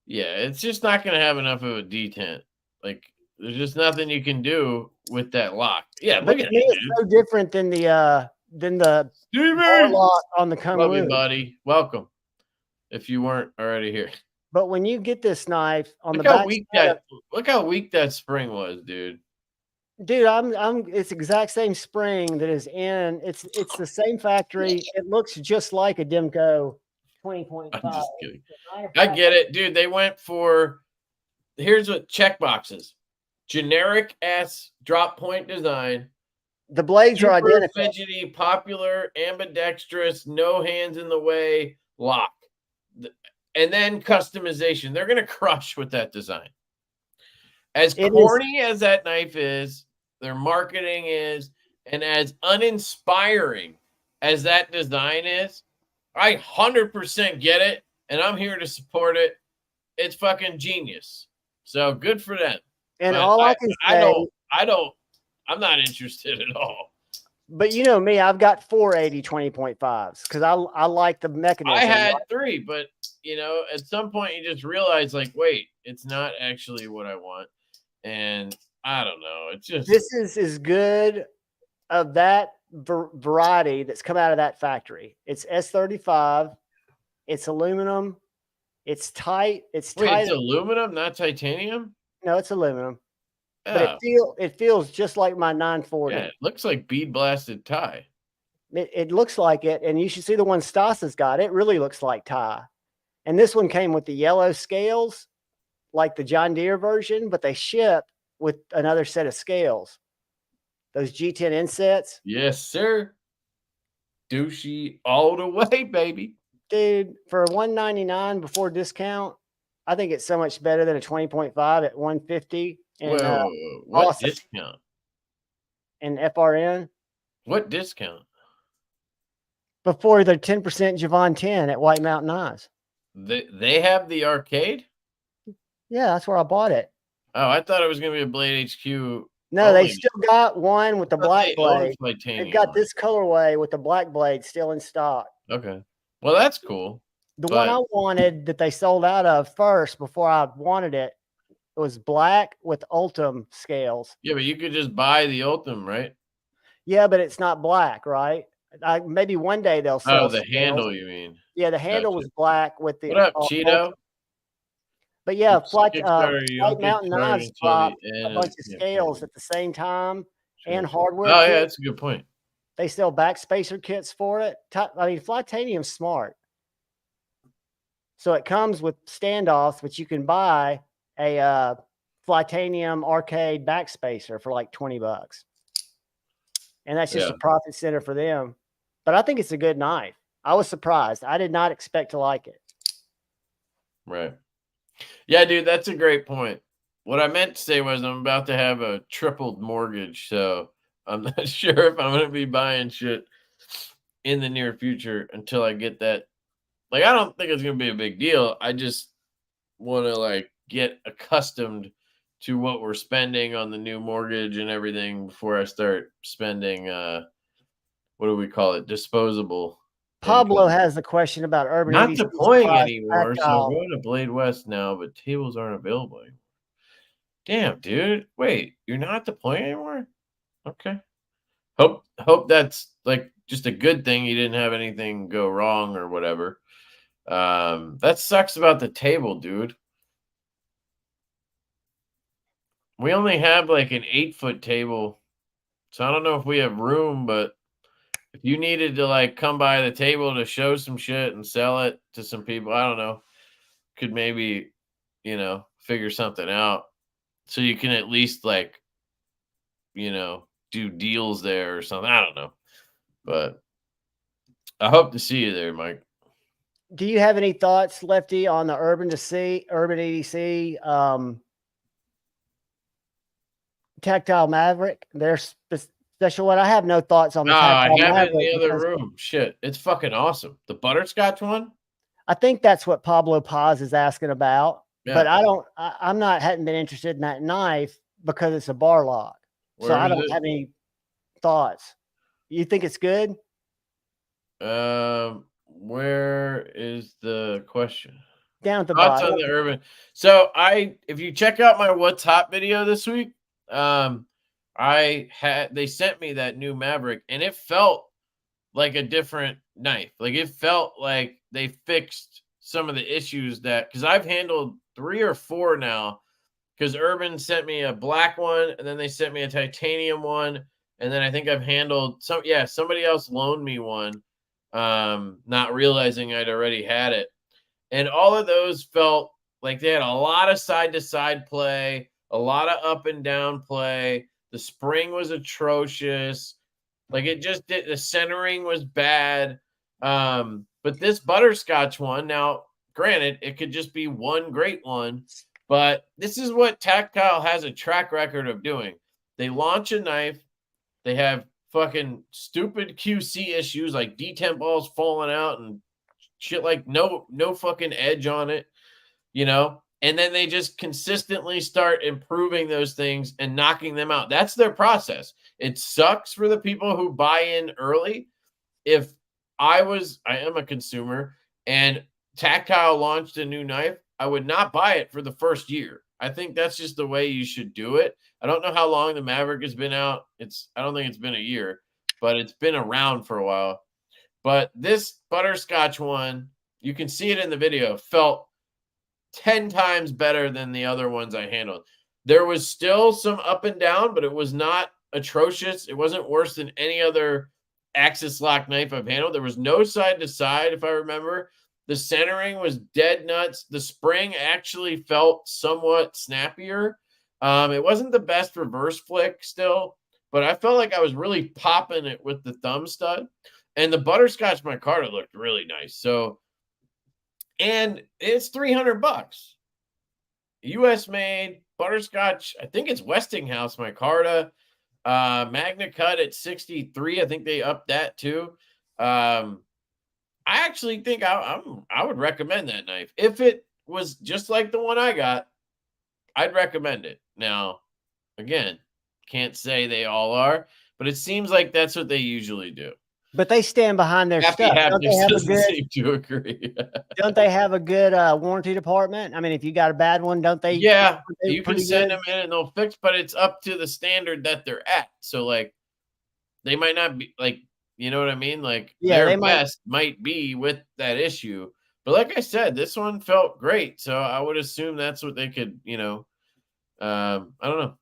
yeah, it's just not going to have enough of a detent. Like, there's just nothing you can do with that lock. Yeah, but look at it. It's so different than the lock on the Kung Love you, buddy. Welcome. If you weren't already here. But when you get this knife on look the back, look how weak that spring was, dude. Dude, it's exact same spring that is in. It's the same factory. It looks just like a Demco 20.5. I'm just kidding. I get it, dude. They went for here's what check boxes. Generic ass drop point design. The blades are identical. Fidgety, popular, ambidextrous, no hands in the way, lock. And then customization. They're gonna crush with that design. As corny as that knife is, their marketing is, and as uninspiring as that design is, I 100% get it, and I'm here to support it. It's fucking genius. So good for them. And but all I can say, I'm not interested at all. But you know me, I've got 480 20.5s because I like the mechanism. I had 3, but you know, at some point you just realize, like, wait, it's not actually what I want, and I don't know. It's just this is as good of that variety that's come out of that factory. It's S35. It's aluminum. It's tight. It's wait, tight. it's aluminum, not titanium. No, it's aluminum. Oh. But it feels just like my 940. Yeah, it looks like bead blasted tie. It looks like it, and you should see the one Stasa's got. It really looks like tie. And this one came with the yellow scales, like the John Deere version, but they ship with another set of scales. Those G10 insets. Yes, sir. Douchey all the way, baby. Dude, for $199 before discount, I think it's so much better than a 20.5 at $150. And, what awesome. discount? And FRN. What discount? Before the 10% Javon 10 at White Mountain Eyes. They have the arcade? Yeah, that's where I bought it. Oh, I thought it was going to be a Blade HQ. No, only. They still got one with the black blade. They've got this colorway with the black blade still in stock. Okay. Well, that's cool. The one I wanted that they sold out of first before I wanted it, it was black with Ultim scales. Yeah, but you could just buy the Ultim, right? Yeah, but it's not black, right? Maybe one day they'll sell. Oh, the handle, you mean? Yeah, the handle was black with the. What up, Cheeto? But yeah, White Mountain Knives dropped a bunch of scales at the same time and hardware. Oh, yeah, that's a good point. They sell backspacer kits for it. I mean, Flytanium's smart. So it comes with standoffs, which you can buy a Flytanium arcade backspacer for like $20. And that's just a profit center for them. But I think it's a good knife. I was surprised. I did not expect to like it. Right. Yeah, dude, that's a great point. What I meant to say was I'm about to have a tripled mortgage, so I'm not sure if I'm going to be buying shit in the near future until I get that. Like, I don't think it's going to be a big deal. I just want to, like, get accustomed to what we're spending on the new mortgage and everything before I start spending, what do we call it? Disposable. Pablo has a question about urban. Not deploying anymore, so I'm going to Blade West now, but tables aren't available anymore. Damn, dude. Wait, you're not deploying anymore? Okay. Hope that's like just a good thing. You didn't have anything go wrong or whatever. That sucks about the table, dude. We only have like an 8-foot table, so I don't know if we have room, but if you needed to like come by the table to show some shit and sell it to some people, I don't know, could maybe, you know, figure something out so you can at least like, you know, do deals there or something. I don't know, but I hope to see you there, Mike. Do you have any thoughts, Lefty, on the Urban EDC Tactile Maverick? Their special one. I have no thoughts on the Tactile Maverick. I have Maverick it in the other room. Shit, it's fucking awesome. The butterscotch one? I think that's what Pablo Paz is asking about. Yeah. But hadn't been interested in that knife because it's a bar lock. So I don't have any thoughts. You think it's good? Where is the question? Down at the bottom. On the Urban. So if you check out my What's Hot video this week, they sent me that new Maverick and it felt like a different knife. Like it felt like they fixed some of the issues because I've handled 3 or 4 now, because Urban sent me a black one and then they sent me a titanium one. And then I think I've handled somebody else loaned me one, not realizing I'd already had it. And all of those felt like they had a lot of side-to-side play, a lot of up and down play. The spring was atrocious. Like it just did. The centering was bad. But this butterscotch one, now, granted, it could just be one great one, but this is what Tactile has a track record of doing. They launch a knife. They have fucking stupid QC issues like detent balls falling out and shit like no fucking edge on it, you know? And then they just consistently start improving those things and knocking them out. That's their process. It sucks for the people who buy in early. If I am a consumer and Tactile launched a new knife, I would not buy it for the first year. I think that's just the way you should do it. I don't know how long the Maverick has been out. I don't think it's been a year, but it's been around for a while. But this butterscotch one, you can see it in the video, felt 10 times better than the other ones I handled. There was still some up and down, but it was not atrocious. It wasn't worse than any other axis lock knife I've handled. There was no side to side, if I remember. The centering was dead nuts. The spring actually felt somewhat snappier. It wasn't the best reverse flick still, but I felt like I was really popping it with the thumb stud. And the butterscotch micarta looked really nice. So, and it's $300. US made butterscotch. I think it's Westinghouse Micarta. Magna Cut at 63. I think they upped that too. I actually think I would recommend that knife. If it was just like the one I got, I'd recommend it. Now, again, can't say they all are, but it seems like that's what they usually do. But they stand behind their stuff. Don't they have a good, seem to agree. Don't they have a good warranty department? I mean, if you got a bad one, don't they? Yeah, you can send them in and they'll fix, but it's up to the standard that they're at. So, like, they might not be, like, you know what I mean? Like, yeah, their best might be with that issue. But like I said, this one felt great. So I would assume that's what they could, you know, I don't know.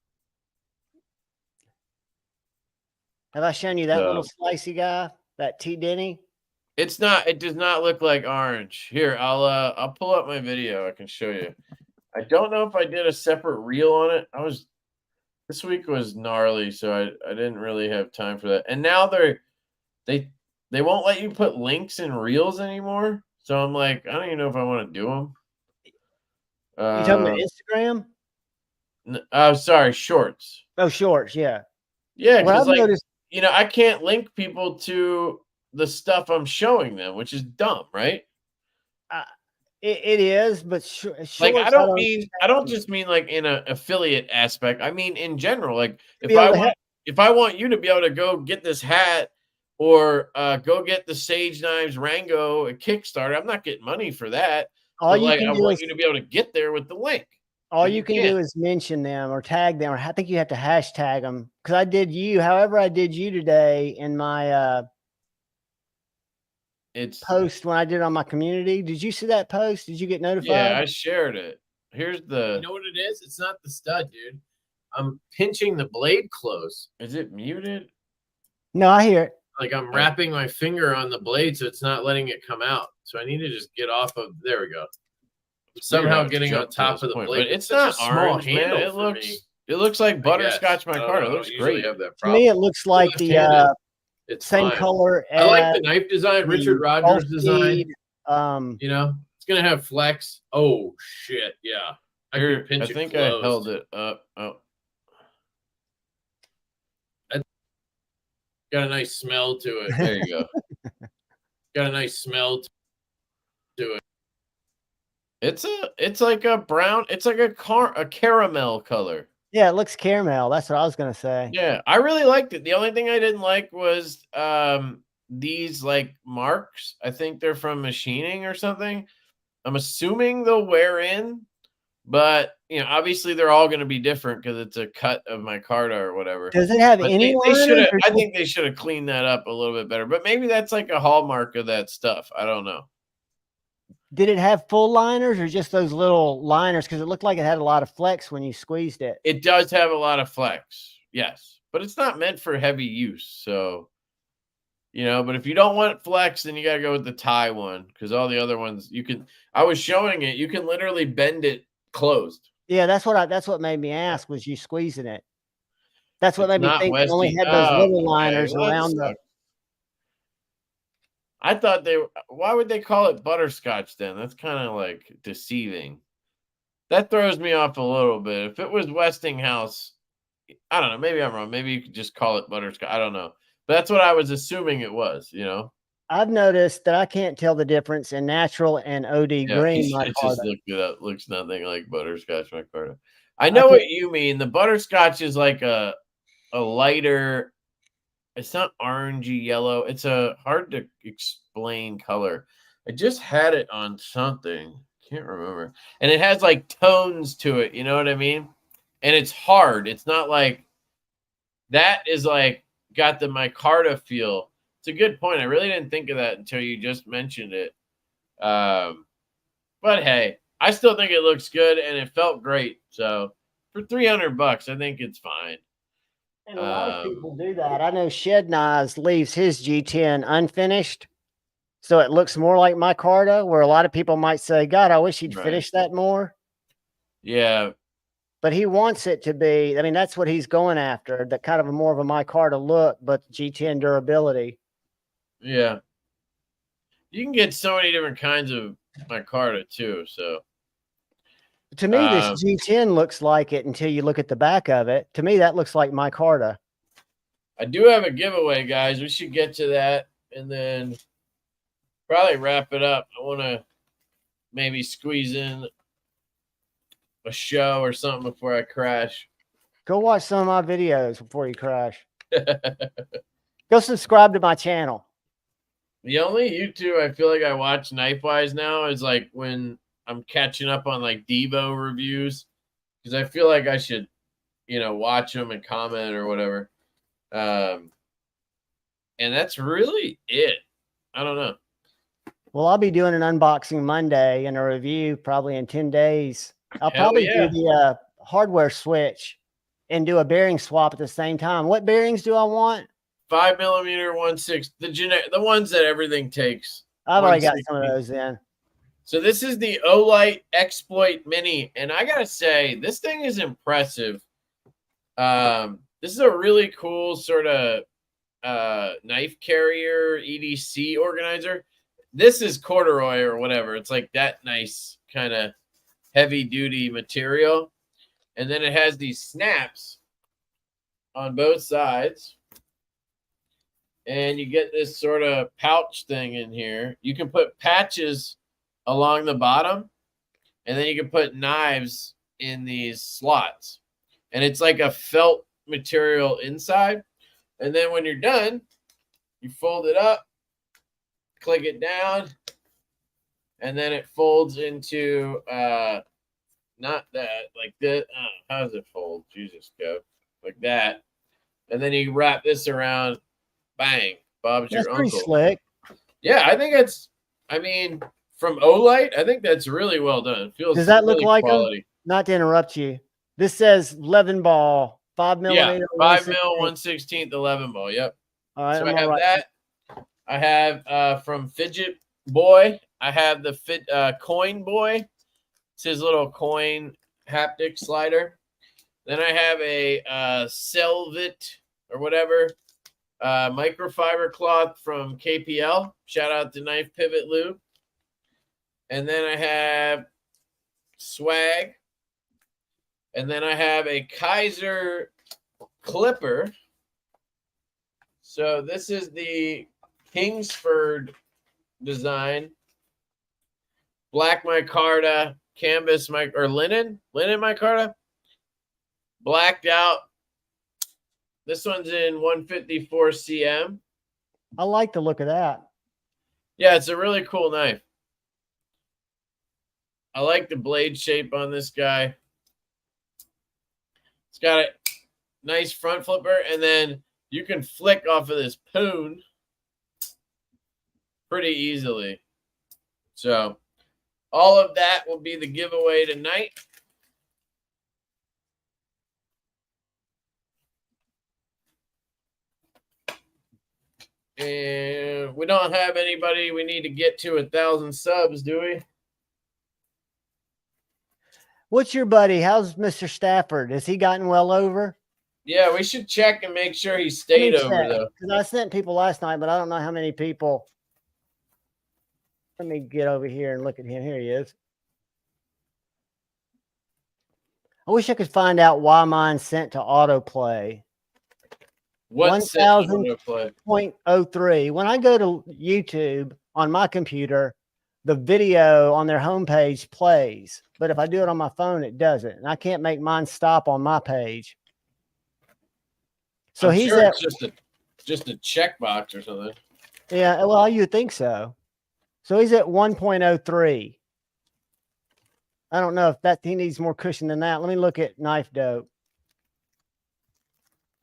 Have I shown you that little slicey guy? That T Denny? It does not look like orange. Here, I'll pull up my video. I can show you. I don't know if I did a separate reel on it. This week was gnarly, so I didn't really have time for that. And now they won't let you put links in reels anymore. So I'm like, I don't even know if I want to do them. You talking about Instagram? Oh, sorry, shorts. Oh, shorts, yeah. Yeah, because noticed, you know, I can't link people to the stuff I'm showing them, which is dumb, right? It is, but like I don't just mean like in an affiliate aspect. I mean in general. Like if I want you to be able to go get this hat or go get the Sage Knives Rango at Kickstarter, I'm not getting money for that. I want you to be able to get there with the link. All you can do is mention them or tag them, or I think you have to hashtag them. Because I did you, however I did you today in my post when I did it on my community. Did you see that post? Did you get notified? Yeah, I shared it. Here's the. You know what it is? It's not the stud, dude. I'm pinching the blade close. Is it muted? No, I hear it. Like I'm wrapping my finger on the blade, so it's not letting it come out. So I need to just get off of. There we go. Somehow getting on top of the blade. But it's not orange, man. It looks like butterscotch micarta. It looks great. To me, it looks like the same color. I like the knife design, Richard Rogers design. You know, it's gonna have flex. Oh shit, yeah. I think I held it up. Oh, got a nice smell to it. There you go. Got a nice smell to it. It's like a brown. It's like a caramel color. Yeah, it looks caramel. That's what I was gonna say. Yeah, I really liked it. The only thing I didn't like was these like marks. I think they're from machining or something. I'm assuming they'll wear in, but you know, obviously they're all going to be different because it's a cut of micarta or whatever. Does it have any? I think they should have cleaned that up a little bit better. But maybe that's like a hallmark of that stuff. I don't know. Did it have full liners or just those little liners? Because it looked like it had a lot of flex when you squeezed it. It does have a lot of flex, yes. But it's not meant for heavy use. So, you know, but if you don't want flex, then you got to go with the tie one. Because all the other ones, you can, I was showing it, you can literally bend it closed. Yeah, that's what made me ask, was you squeezing it. That's what made me think it only had those little liners around the... I thought why would they call it butterscotch then? That's kind of like deceiving. That throws me off a little bit. If it was Westinghouse, I don't know. Maybe I'm wrong. Maybe you could just call it butterscotch. I don't know. But that's what I was assuming it was, you know? I've noticed that I can't tell the difference in natural and OD green I micarta. just looked it up. Looks nothing like butterscotch micarta. I know what you mean. The butterscotch is like a lighter. It's not orangey yellow. It's a hard to explain color. I just had it on something. Can't remember. And it has like tones to it. You know what I mean? And it's hard. It's not like that is like got the micarta feel. It's a good point. I really didn't think of that until you just mentioned it. But hey, I still think it looks good and it felt great. So for $300, I think it's fine. And a lot of people do that. I know Shed Knives leaves his G10 unfinished, so it looks more like micarta, where a lot of people might say, God, I wish he'd finish that more. Yeah. But he wants it to be, I mean, that's what he's going after, that kind of a more of a micarta look, but G10 durability. Yeah. You can get so many different kinds of micarta too. So to me, this G10 looks like it until you look at the back of it. To me, that looks like micarta. I do have a giveaway, guys. We should get to that and then probably wrap it up. I want to maybe squeeze in a show or something before I crash. Go watch some of my videos before you crash. Go subscribe to my channel. The only YouTube I feel like I watch knife-wise now is like when I'm catching up on like Devo reviews, because I feel like I should, watch them and comment or whatever. And that's really it. I don't know. Well, I'll be doing an unboxing Monday and a review probably in 10 days. I'll probably do the hardware switch and do a bearing swap at the same time. What bearings do I want? 5mm 1/6, the ones that everything takes. I've already got some of those in. So this is the Olight Exploit Mini, and I gotta say, this thing is impressive. This is a really cool sort of knife carrier EDC organizer. This is corduroy or whatever. It's like that nice kind of heavy duty material, and then it has these snaps on both sides. And you get this sort of pouch thing in here. You can put patches along the bottom, and then you can put knives in these slots. And it's like a felt material inside. And then when you're done, you fold it up, click it down, and then it folds into not that, like this. How does it fold? Jesus, go like that. And then you wrap this around. Bang, Bob's that's your pretty uncle. Slick. Yeah, I think it's, from Olight, I think that's really well done. It feels Does that really look like quality. Not to interrupt you. This says 11 ball, 5mm. Yeah, 5mm 1/16 11 ball. Yep. All right. So I have that. I have from Fidget Boy. I have the Coin Boy. It's his little coin haptic slider. Then I have a Selvit or whatever. Microfiber cloth from KPL. Shout out to Knife Pivot Lube. And then I have swag. And then I have a Kaiser clipper. So this is the Kingsford design. Black micarta, canvas or linen micarta. Blacked out. This one's in 154 cm. I like the look of that. Yeah, it's a really cool knife. I like the blade shape on this guy. It's got a nice front flipper, and then you can flick off of this poon pretty easily. So all of that will be the giveaway tonight. And we don't have anybody we need to get to 1,000 subs, do we? What's your buddy? How's Mr. Stafford? Has he gotten well over? Yeah, we should check and make sure he stayed over, though. Because I sent people last night, but I don't know how many people. Let me get over here and look at him. Here he is. I wish I could find out why mine sent to autoplay. What session do I play? 1000.03. When I go to YouTube on my computer, the video on their homepage plays, but if I do it on my phone, it doesn't. And I can't make mine stop on my page. So I'm sure it's just a checkbox or something. Yeah, well, you think so. So he's at 1.03. I don't know if he needs more cushion than that. Let me look at knife dope.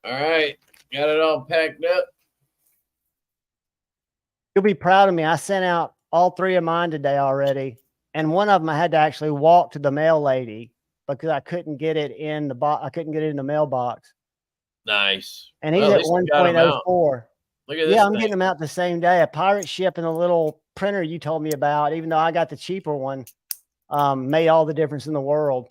All right, got it all packed up. You'll be proud of me. I sent out all 3 of mine today already, and one of them I had to actually walk to the mail lady because I couldn't get it in the box. I couldn't get it in the mailbox. Nice. And he's at 1.04. Look at this. Yeah, I'm getting them out the same day. A pirate ship and a little printer you told me about, even though I got the cheaper one, made all the difference in the world.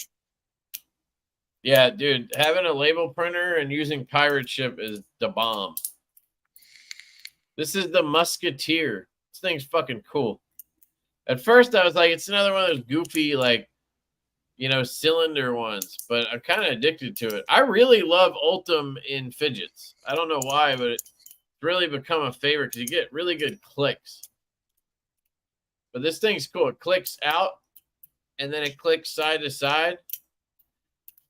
Yeah, dude, having a label printer and using pirate ship is the bomb. This is the Musketeer. This thing's fucking cool. At first, I was like, it's another one of those goofy, like, you know, cylinder ones, but I'm kind of addicted to it. I really love Ultim in fidgets. I don't know why, but it's really become a favorite because you get really good clicks. But this thing's cool. It clicks out, and then it clicks side to side.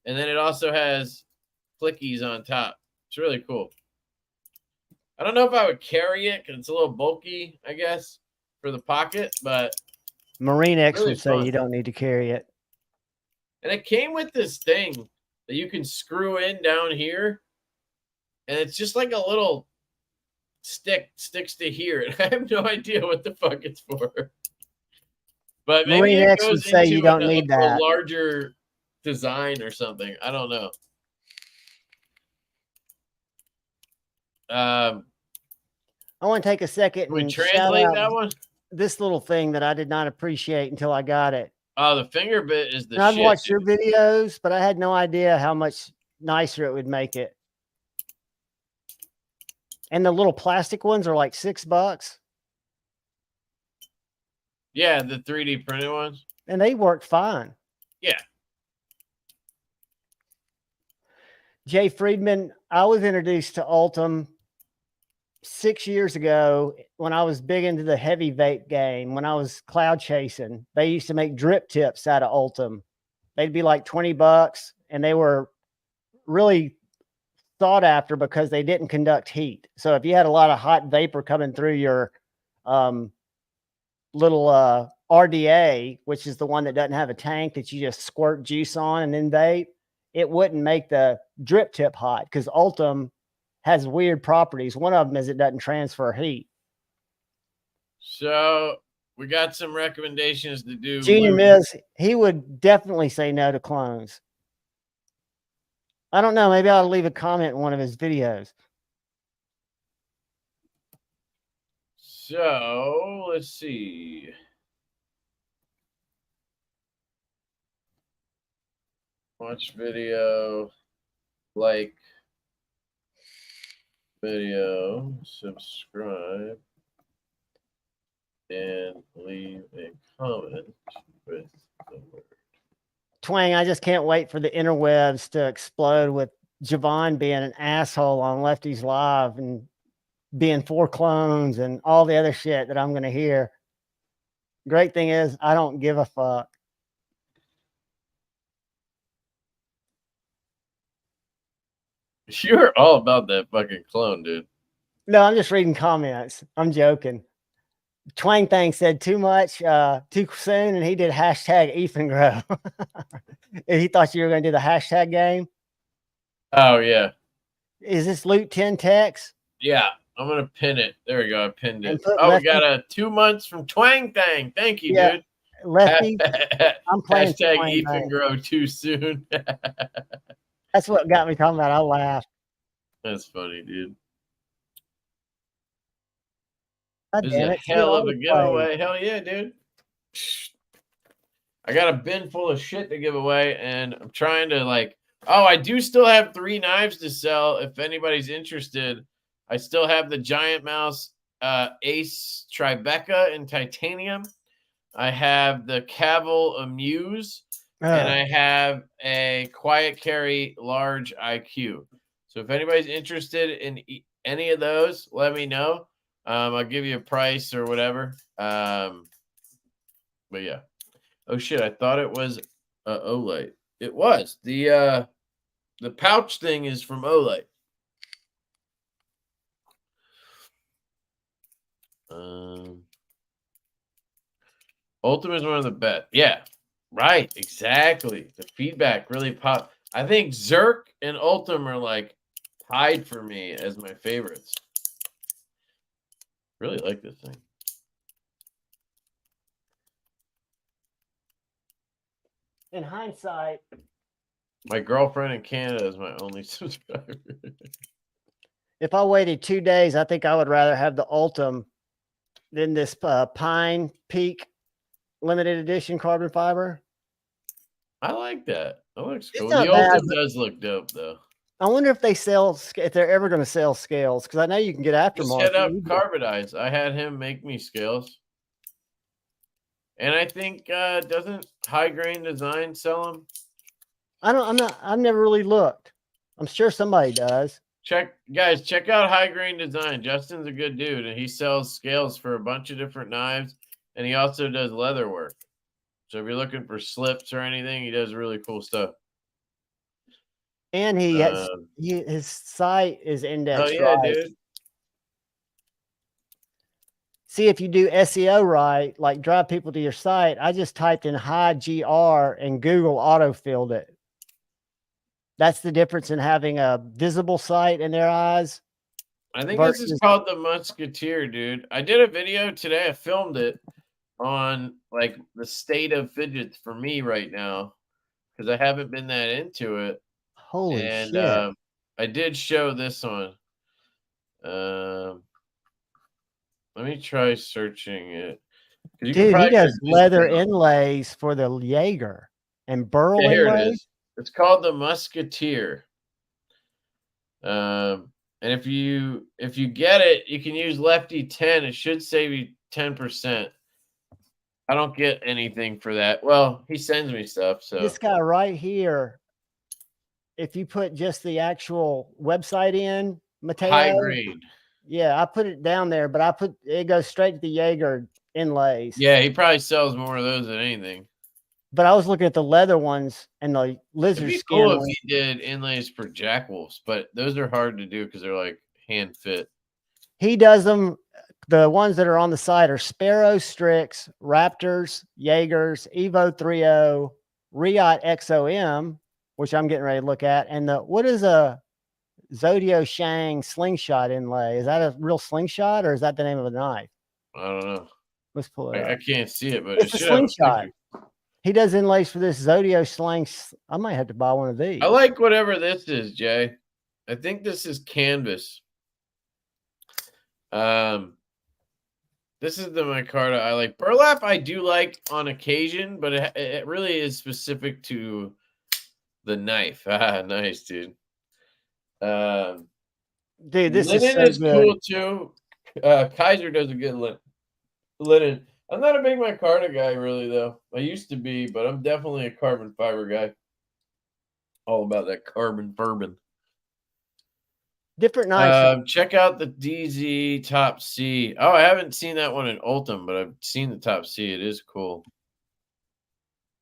And then it also has clickies on top. It's really cool. I don't know if I would carry it because it's a little bulky, I guess, for the pocket, but Marine X really would say you don't need to carry it. And it came with this thing that you can screw in down here, and it's just like a little sticks to here. And I have no idea what the fuck it's for. But maybe Marine it X goes would say you don't need that. A larger design or something. I don't know. I want to take a second we and translate that one. This little thing that I did not appreciate until I got it. Oh, the finger bit is the shit. I've watched your videos, but I had no idea how much nicer it would make it. And the little plastic ones are like $6. Yeah, the 3D printed ones. And they work fine. Yeah. Jay Friedman, I was introduced to Ultim 6 years ago when I was big into the heavy vape game. When I was cloud chasing, they used to make drip tips out of Ultim. They'd be like $20, and they were really sought after because they didn't conduct heat. So if you had a lot of hot vapor coming through your little RDA, which is the one that doesn't have a tank that you just squirt juice on and then vape, it wouldn't make the drip tip hot because Ultim has weird properties. One of them is it doesn't transfer heat. So we got some recommendations to do. Junior Miz, he would definitely say no to clones. I don't know. Maybe I'll leave a comment in one of his videos. So let's see. Watch video, like video, subscribe, and leave a comment with the word. Twang, I just can't wait for the interwebs to explode with Javon being an asshole on Lefty's Live and being 4 clones and all the other shit that I'm going to hear. Great thing is, I don't give a fuck. You're all about that fucking clone, dude. No, I'm just reading comments. I'm joking. Twang Thang said too much, too soon, and he did hashtag Ethan Grow. He thought you were going to do the hashtag game. Oh, yeah. Is this Loot 10 text? Yeah, I'm going to pin it. There we go. I pinned it. Oh, we got a 2 months from Twang Thang. Thank you, dude. Lefty, I'm playing hashtag Ethan Grow too soon. That's what got me talking about. I laughed. That's funny, dude. God This damn is it. a hell of a giveaway. Hell yeah, dude. I got a bin full of shit to give away, and I'm trying to I do still have 3 knives to sell if anybody's interested. I still have the Giant Mouse Ace Tribeca in titanium. I have the Cavil Amuse, and I have a Quiet Carry Large IQ. So if anybody's interested in any of those, let me know. I'll give you a price or whatever. But yeah. Oh shit! I thought it was Olite. It was the pouch thing is from Olite. Ultim is one of the best. Yeah, right. Exactly. The feedback really popped. I think Zerk and Ultim are like tied for me as my favorites. Really like this thing. In hindsight, my girlfriend in Canada is my only subscriber. If I waited 2 days, I think I would rather have the Ultim than this Pine Peak limited edition carbon fiber. I like that. That looks cool. The Ultim does look dope, though. I wonder if they sell, if they're ever going to sell scales, because I know you can get aftermarket. Set up Carbonize. I had him make me scales. And I think doesn't High Grain Design sell them? I've never really looked. I'm sure somebody does. Check out High Grain Design. Justin's a good dude, and he sells scales for a bunch of different knives, and he also does leather work. So if you're looking for slips or anything, he does really cool stuff. And his site is indexed. Oh yeah, right. dude. See, if you do SEO right, like drive people to your site, I just typed in high GR and Google autofilled it. That's the difference in having a visible site in their eyes. I think this is called the Musketeer, dude. I did a video today. I filmed it on like the state of fidgets for me right now because I haven't been that into it. Holy shit. I did show this one. Let me try searching it. Dude, he does leather inlays for the Jaeger and burl inlays. Here it is. It's called the Musketeer. And if you get it, you can use Lefty 10. It should save you 10%. I don't get anything for that. Well, he sends me stuff. So this guy right here, if you put just the actual website in, Mateo, high grade. Yeah, I put it down there, but it goes straight to the Jaeger inlays. Yeah, he probably sells more of those than anything. But I was looking at the leather ones and the lizard It'd be skin cool ones. if he did inlays for jack wolves, but those are hard to do because they're like hand fit. He does them. The ones that are on the site are Sparrow, Strix, Raptors, Jaegers, Evo 3.0, Riot XOM, which I'm getting ready to look at, and what is a Zodio Shang slingshot inlay? Is that a real slingshot or is that the name of a knife? I don't know. Let's pull it up. I can't see it, but it's a slingshot. He does inlays for this Zodio sling. I might have to buy one of these. I like whatever this is, Jay. I think this is canvas. This is the micarta I like. Burlap I do like on occasion, but it really is specific to the knife. Ah, nice, dude. Dude, this linen is so cool too. Kaiser does a good linen. I'm not a big micarta guy, really, though. I used to be, but I'm definitely a carbon fiber guy. All about that carbon bourbon. Different knives. Check out the DZ Top C. Oh, I haven't seen that one in Ultim, but I've seen the Top C. It is cool.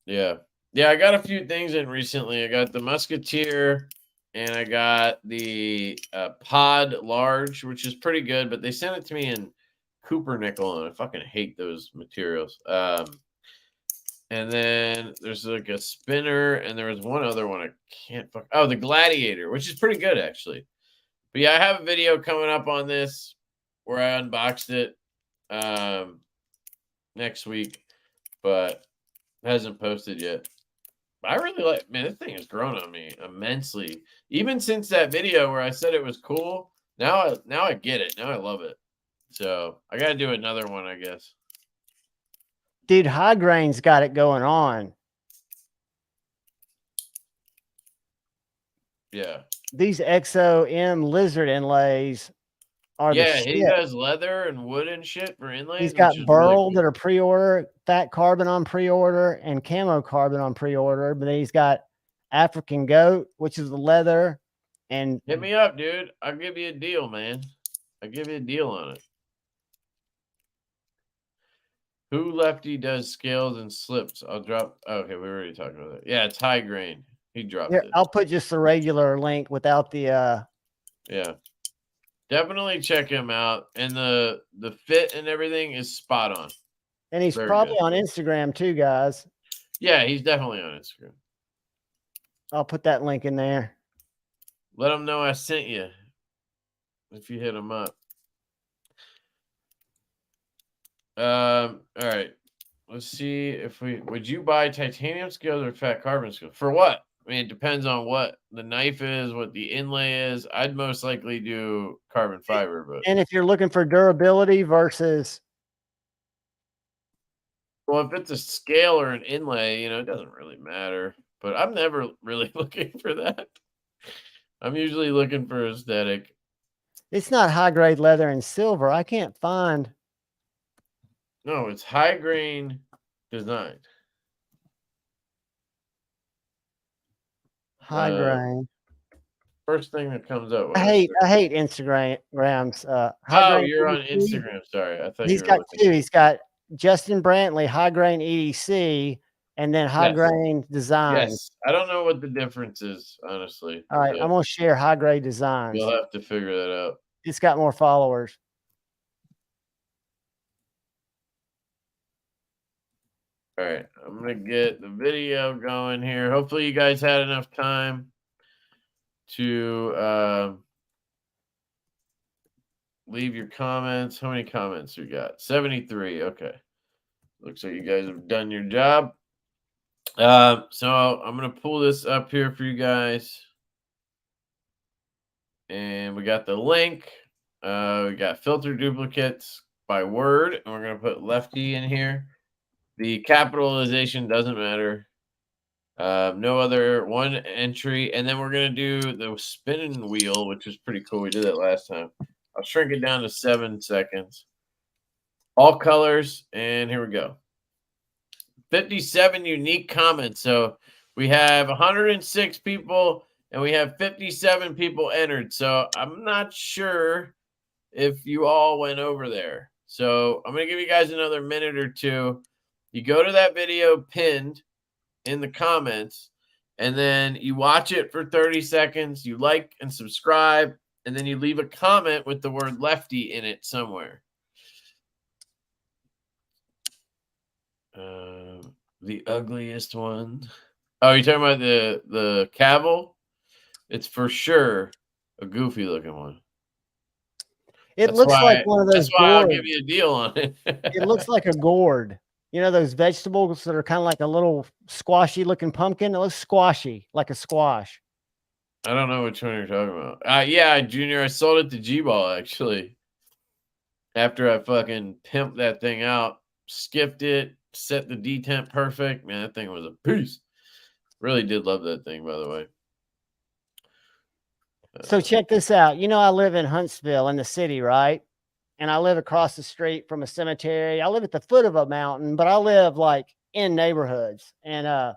Yeah. Yeah, I got a few things in recently. I got the Musketeer, and I got the Pod Large, which is pretty good, but they sent it to me in Cooper nickel, and I fucking hate those materials. And then there's like a spinner, and there was one other one I can't the Gladiator, which is pretty good actually. But yeah, I have a video coming up on this where I unboxed it next week, but it hasn't posted yet. But I really like, man, this thing has grown on me immensely. Even since that video where I said it was cool, now I get it. Now I love it. So I got to do another one, I guess. Dude, High Grain's got it going on. Yeah. These XOM lizard inlays are the shit. He does leather and wood and shit for inlays. He's got burl that are pre-order, fat carbon on pre-order, and camo carbon on pre-order. But then he's got African goat, which is the leather. And hit me up, dude. I'll give you a deal, man. I'll give you a deal on it. Who Lefty does scales and slips? I'll drop. Okay, we already talked about that. Yeah, it's high grain. He dropped here, it. I'll put just the regular link without the Yeah. Definitely check him out. And the fit and everything is spot on. and he's Very probably good. on Instagram too, guys. Yeah, he's definitely on Instagram. I'll put that link in there. Let him know I sent you if you hit him up. All right. Let's see if would you buy titanium scales or fat carbon scales? For what? I mean, it depends on what the knife is, what the inlay is. I'd most likely do carbon fiber, but And if you're looking for durability versus, well, if it's a scale or an inlay, it doesn't really matter. But I'm never really looking for that. I'm usually looking for aesthetic. it's not high grade leather and silver. I can't find. No, it's high grain design. High grain. First thing that comes up. I hate Instagrams. Oh, you're on Instagram. Sorry, I thought he's you were got looking. two. He's got Justin Brantley, high grain EDC, and then high grain design. Yes, I don't know what the difference is, honestly. All right, I'm gonna share high grade designs. You'll have to figure that out. It's got more followers. All right, I'm gonna get the video going here. Hopefully, you guys had enough time to leave your comments. How many comments we got? 73. Okay, looks like you guys have done your job. So I'm gonna pull this up here for you guys, and we got the link. We got filter duplicates by word, and we're gonna put Lefty in here. The capitalization doesn't matter. No other one entry, and then we're gonna do the spinning wheel, which was pretty cool. We did that last time. I'll shrink it down to 7 seconds. All colors, and here we go. 57 unique comments. So we have 106 people, and we have 57 people entered. So I'm not sure if you all went over there. So I'm gonna give you guys another minute or two. You go to that video pinned in the comments, and then you watch it for 30 seconds. You like and subscribe, and then you leave a comment with the word Lefty in it somewhere. The ugliest one. Oh, you're talking about the Cavill? It's for sure a goofy looking one. It looks like one of those. That's why I'll give you a deal on it. It looks like a gourd. You know those vegetables that are kind of like a little squashy looking pumpkin? It looks squashy, like a squash. I don't know which one you're talking about. Yeah, Junior, I sold it to G-Ball, actually. After I fucking pimped that thing out, skipped it, set the detent perfect. Man, that thing was a piece. Really did love that thing, by the way. So check this out. I live in Huntsville in the city, right? And I live across the street from a cemetery. I live at the foot of a mountain, but I live like in neighborhoods. And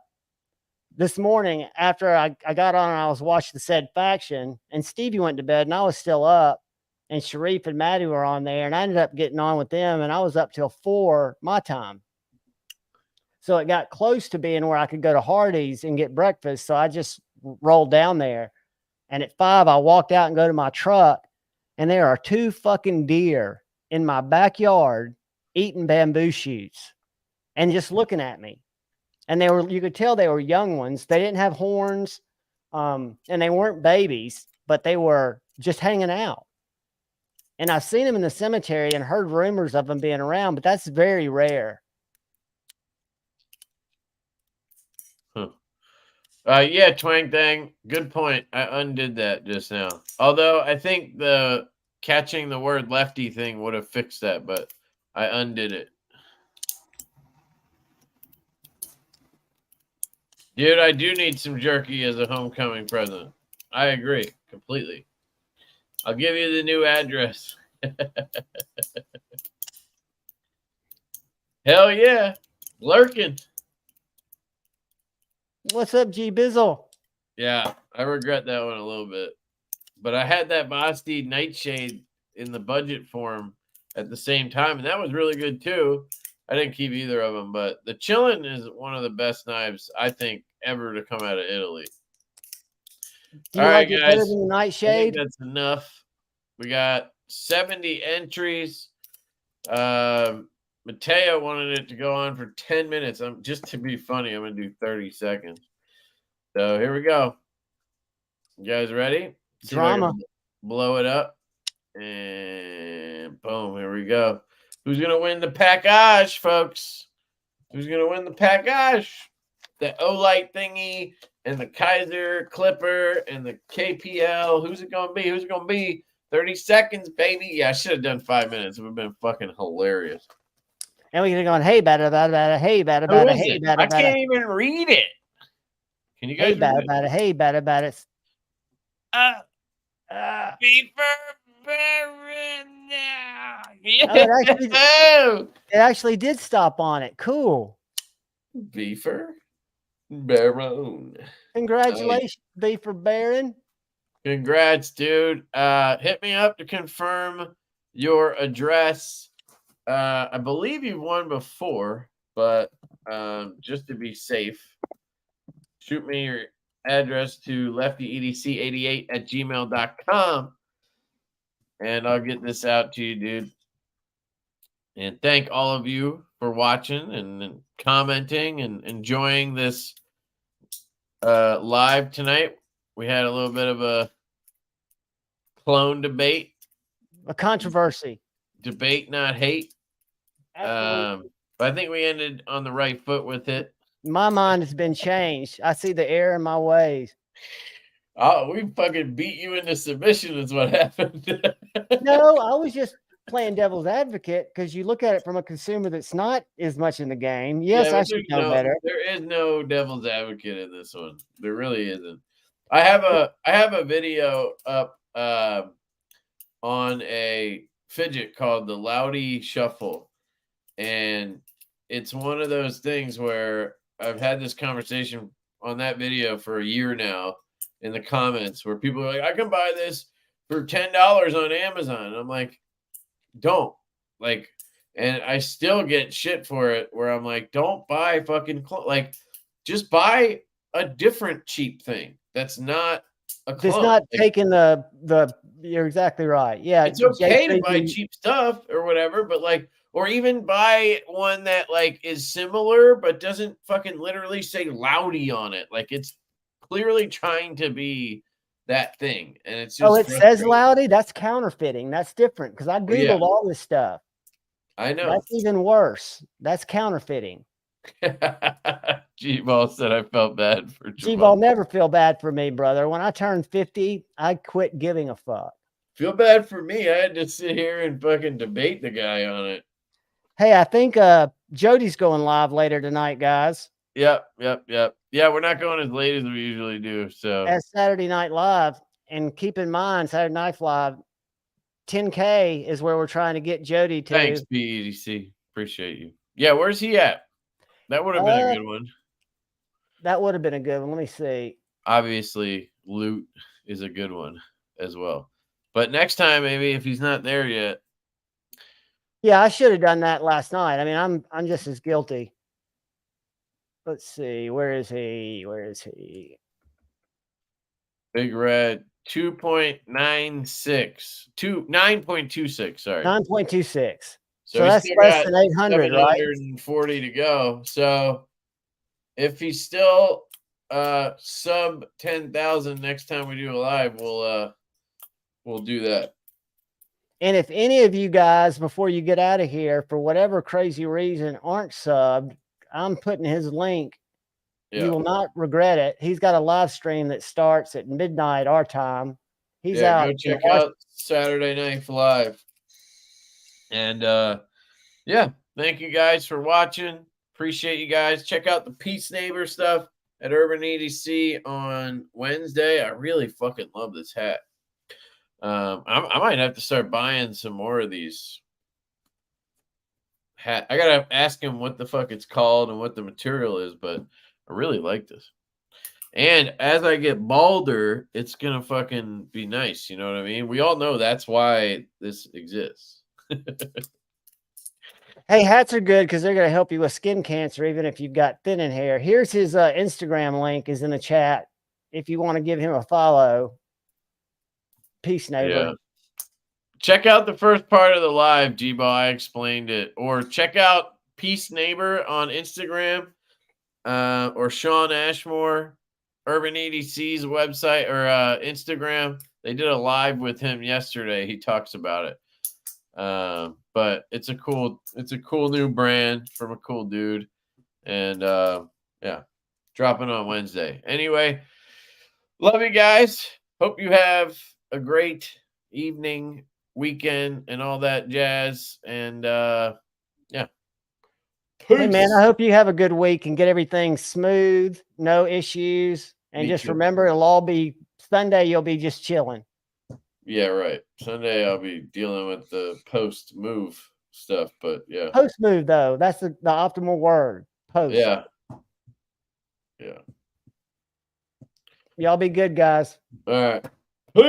this morning, after I got on and I was watching the said faction, and Stevie went to bed and I was still up, and Sharif and Maddie were on there, and I ended up getting on with them, and I was up till 4 my time. So it got close to being where I could go to Hardee's and get breakfast. So I just rolled down there. And at 5, I walked out and go to my truck, and there are 2 fucking deer in my backyard eating bamboo shoots and just looking at me. And you could tell they were young ones. They didn't have horns, and they weren't babies, but they were just hanging out. And I've seen them in the cemetery and heard rumors of them being around, but that's very rare. Yeah, Twang Thang. Good point. I undid that just now. Although I think the catching the word Lefty thing would have fixed that, but I undid it. Dude, I do need some jerky as a homecoming present. I agree completely. I'll give you the new address. Hell yeah. Lurking. What's up, G Bizzle? Yeah, I regret that one a little bit. but I had that Basti Nightshade in the budget form at the same time, and that was really good too. I didn't keep either of them, but the Chillin is one of the best knives I think ever to come out of Italy. Do you All right, like it better guys. than the I think Nightshade? that's enough. We got 70 entries. Mateo wanted it to go on for 10 minutes. I'm just to be funny, I'm gonna do 30 seconds. So here we go. You guys ready? See Drama. if I can blow it up. And boom, here we go. Who's gonna win the package, folks? Who's gonna win the package? The Olight thingy and the Kaiser clipper and the KPL. Who's it gonna be? Who's it gonna be? 30 seconds, baby. Yeah, I should have done 5 minutes. It would have been fucking hilarious. And we could have gone, hey, bada, bada, bada, hey, bada, bada, hey, bada, bada. I can't even read it. Can you guys hey, bada, bada, hey, bada, bada. Beaver Baron now. It actually did stop on it. Cool. Beaver Baron. Congratulations, Beaver Baron. Congrats, dude. Hit me up to confirm your address. I believe you've won before, but just to be safe, shoot me your address to LeftyEDC88@gmail.com, and I'll get this out to you, dude. And thank all of you for watching and commenting and enjoying this live tonight. We had a little bit of a clone debate. A controversy. Debate, not hate. But I think we ended on the right foot with it. My mind has been changed. I see the error in my ways. Oh, we fucking beat you into submission is what happened. No, I was just playing devil's advocate because you look at it from a consumer that's not as much in the game. Yes, I should know better. There is no devil's advocate in this one. There really isn't. I have a video up on a Fidget called the Loudy Shuffle, and it's one of those things where I've had this conversation on that video for a year now in the comments where people are like, I can buy this for $10 on Amazon. And I'm like, don't. Like, and I still get shit for it where I'm like, don't buy fucking like, just buy a different cheap thing that's not a clone. It's not taking the you're exactly right. Yeah. It's okay to buy cheap stuff or whatever, but like, or even buy one that like is similar but doesn't fucking literally say Loudy on it. Like it's clearly trying to be that thing, and it's just it says Loudy. That's counterfeiting. That's different because I googled all this stuff. I know that's even worse. That's counterfeiting. G-Ball said I felt bad for G-Ball. Never feel bad for me, brother. When I turned 50, I quit giving a fuck. Feel bad for me. I had to sit here and fucking debate the guy on it. Hey, I think Jody's going live later tonight, guys. Yep. Yeah, we're not going as late as we usually do. So as Saturday Night Live, and keep in mind, Saturday Night Live, 10K is where we're trying to get Jody to. Thanks, BEDC. Appreciate you. Yeah, where's he at? That would have been a good one. That would have been a good one. Let me see. Obviously, loot is a good one as well. But next time, maybe if he's not there yet. Yeah, I should have done that last night. I mean, I'm just as guilty. Let's see. Where is he? Big Red 2.96. 9.26. Sorry. 9.26. So that's less than 800, right? 740 to go. So if he's still sub 10,000 next time we do a live, we'll do that. And if any of you guys, before you get out of here, for whatever crazy reason, aren't subbed, I'm putting his link. Yeah. You will not regret it. He's got a live stream that starts at midnight our time. He's out. Go check out Saturday Night Live. And thank you guys for watching. Appreciate you guys. Check out the Peace Neighbor stuff at Urban EDC on Wednesday. I really fucking love this hat. I might have to start buying some more of these hat. I gotta ask him what the fuck it's called and what the material is, but I really like this. And as I get balder, it's gonna fucking be nice. You know what I mean? We all know that's why this exists. Hey, hats are good because they're going to help you with skin cancer, even if you've got thinning hair. Here's his Instagram link is in the chat. If you want to give him a follow. Peace, neighbor. Yeah. Check out the first part of the live, G-Ball. I explained it. Or check out Peace Neighbor on Instagram, or Sean Ashmore, Urban EDC's website or Instagram. They did a live with him yesterday. He talks about it. But it's a cool new brand from a cool dude. And yeah, dropping on Wednesday. Anyway, love you guys. Hope you have a great evening, weekend, and all that jazz. And yeah. Hey man, I hope you have a good week and get everything smooth, no issues. And Me just too. remember, it'll all be Sunday, you'll be just chilling. Yeah, right. Sunday I'll be dealing with the post move stuff, but yeah. Post move though. That's the optimal word. Post. Yeah. Yeah. Y'all be good, guys. All right. Peace.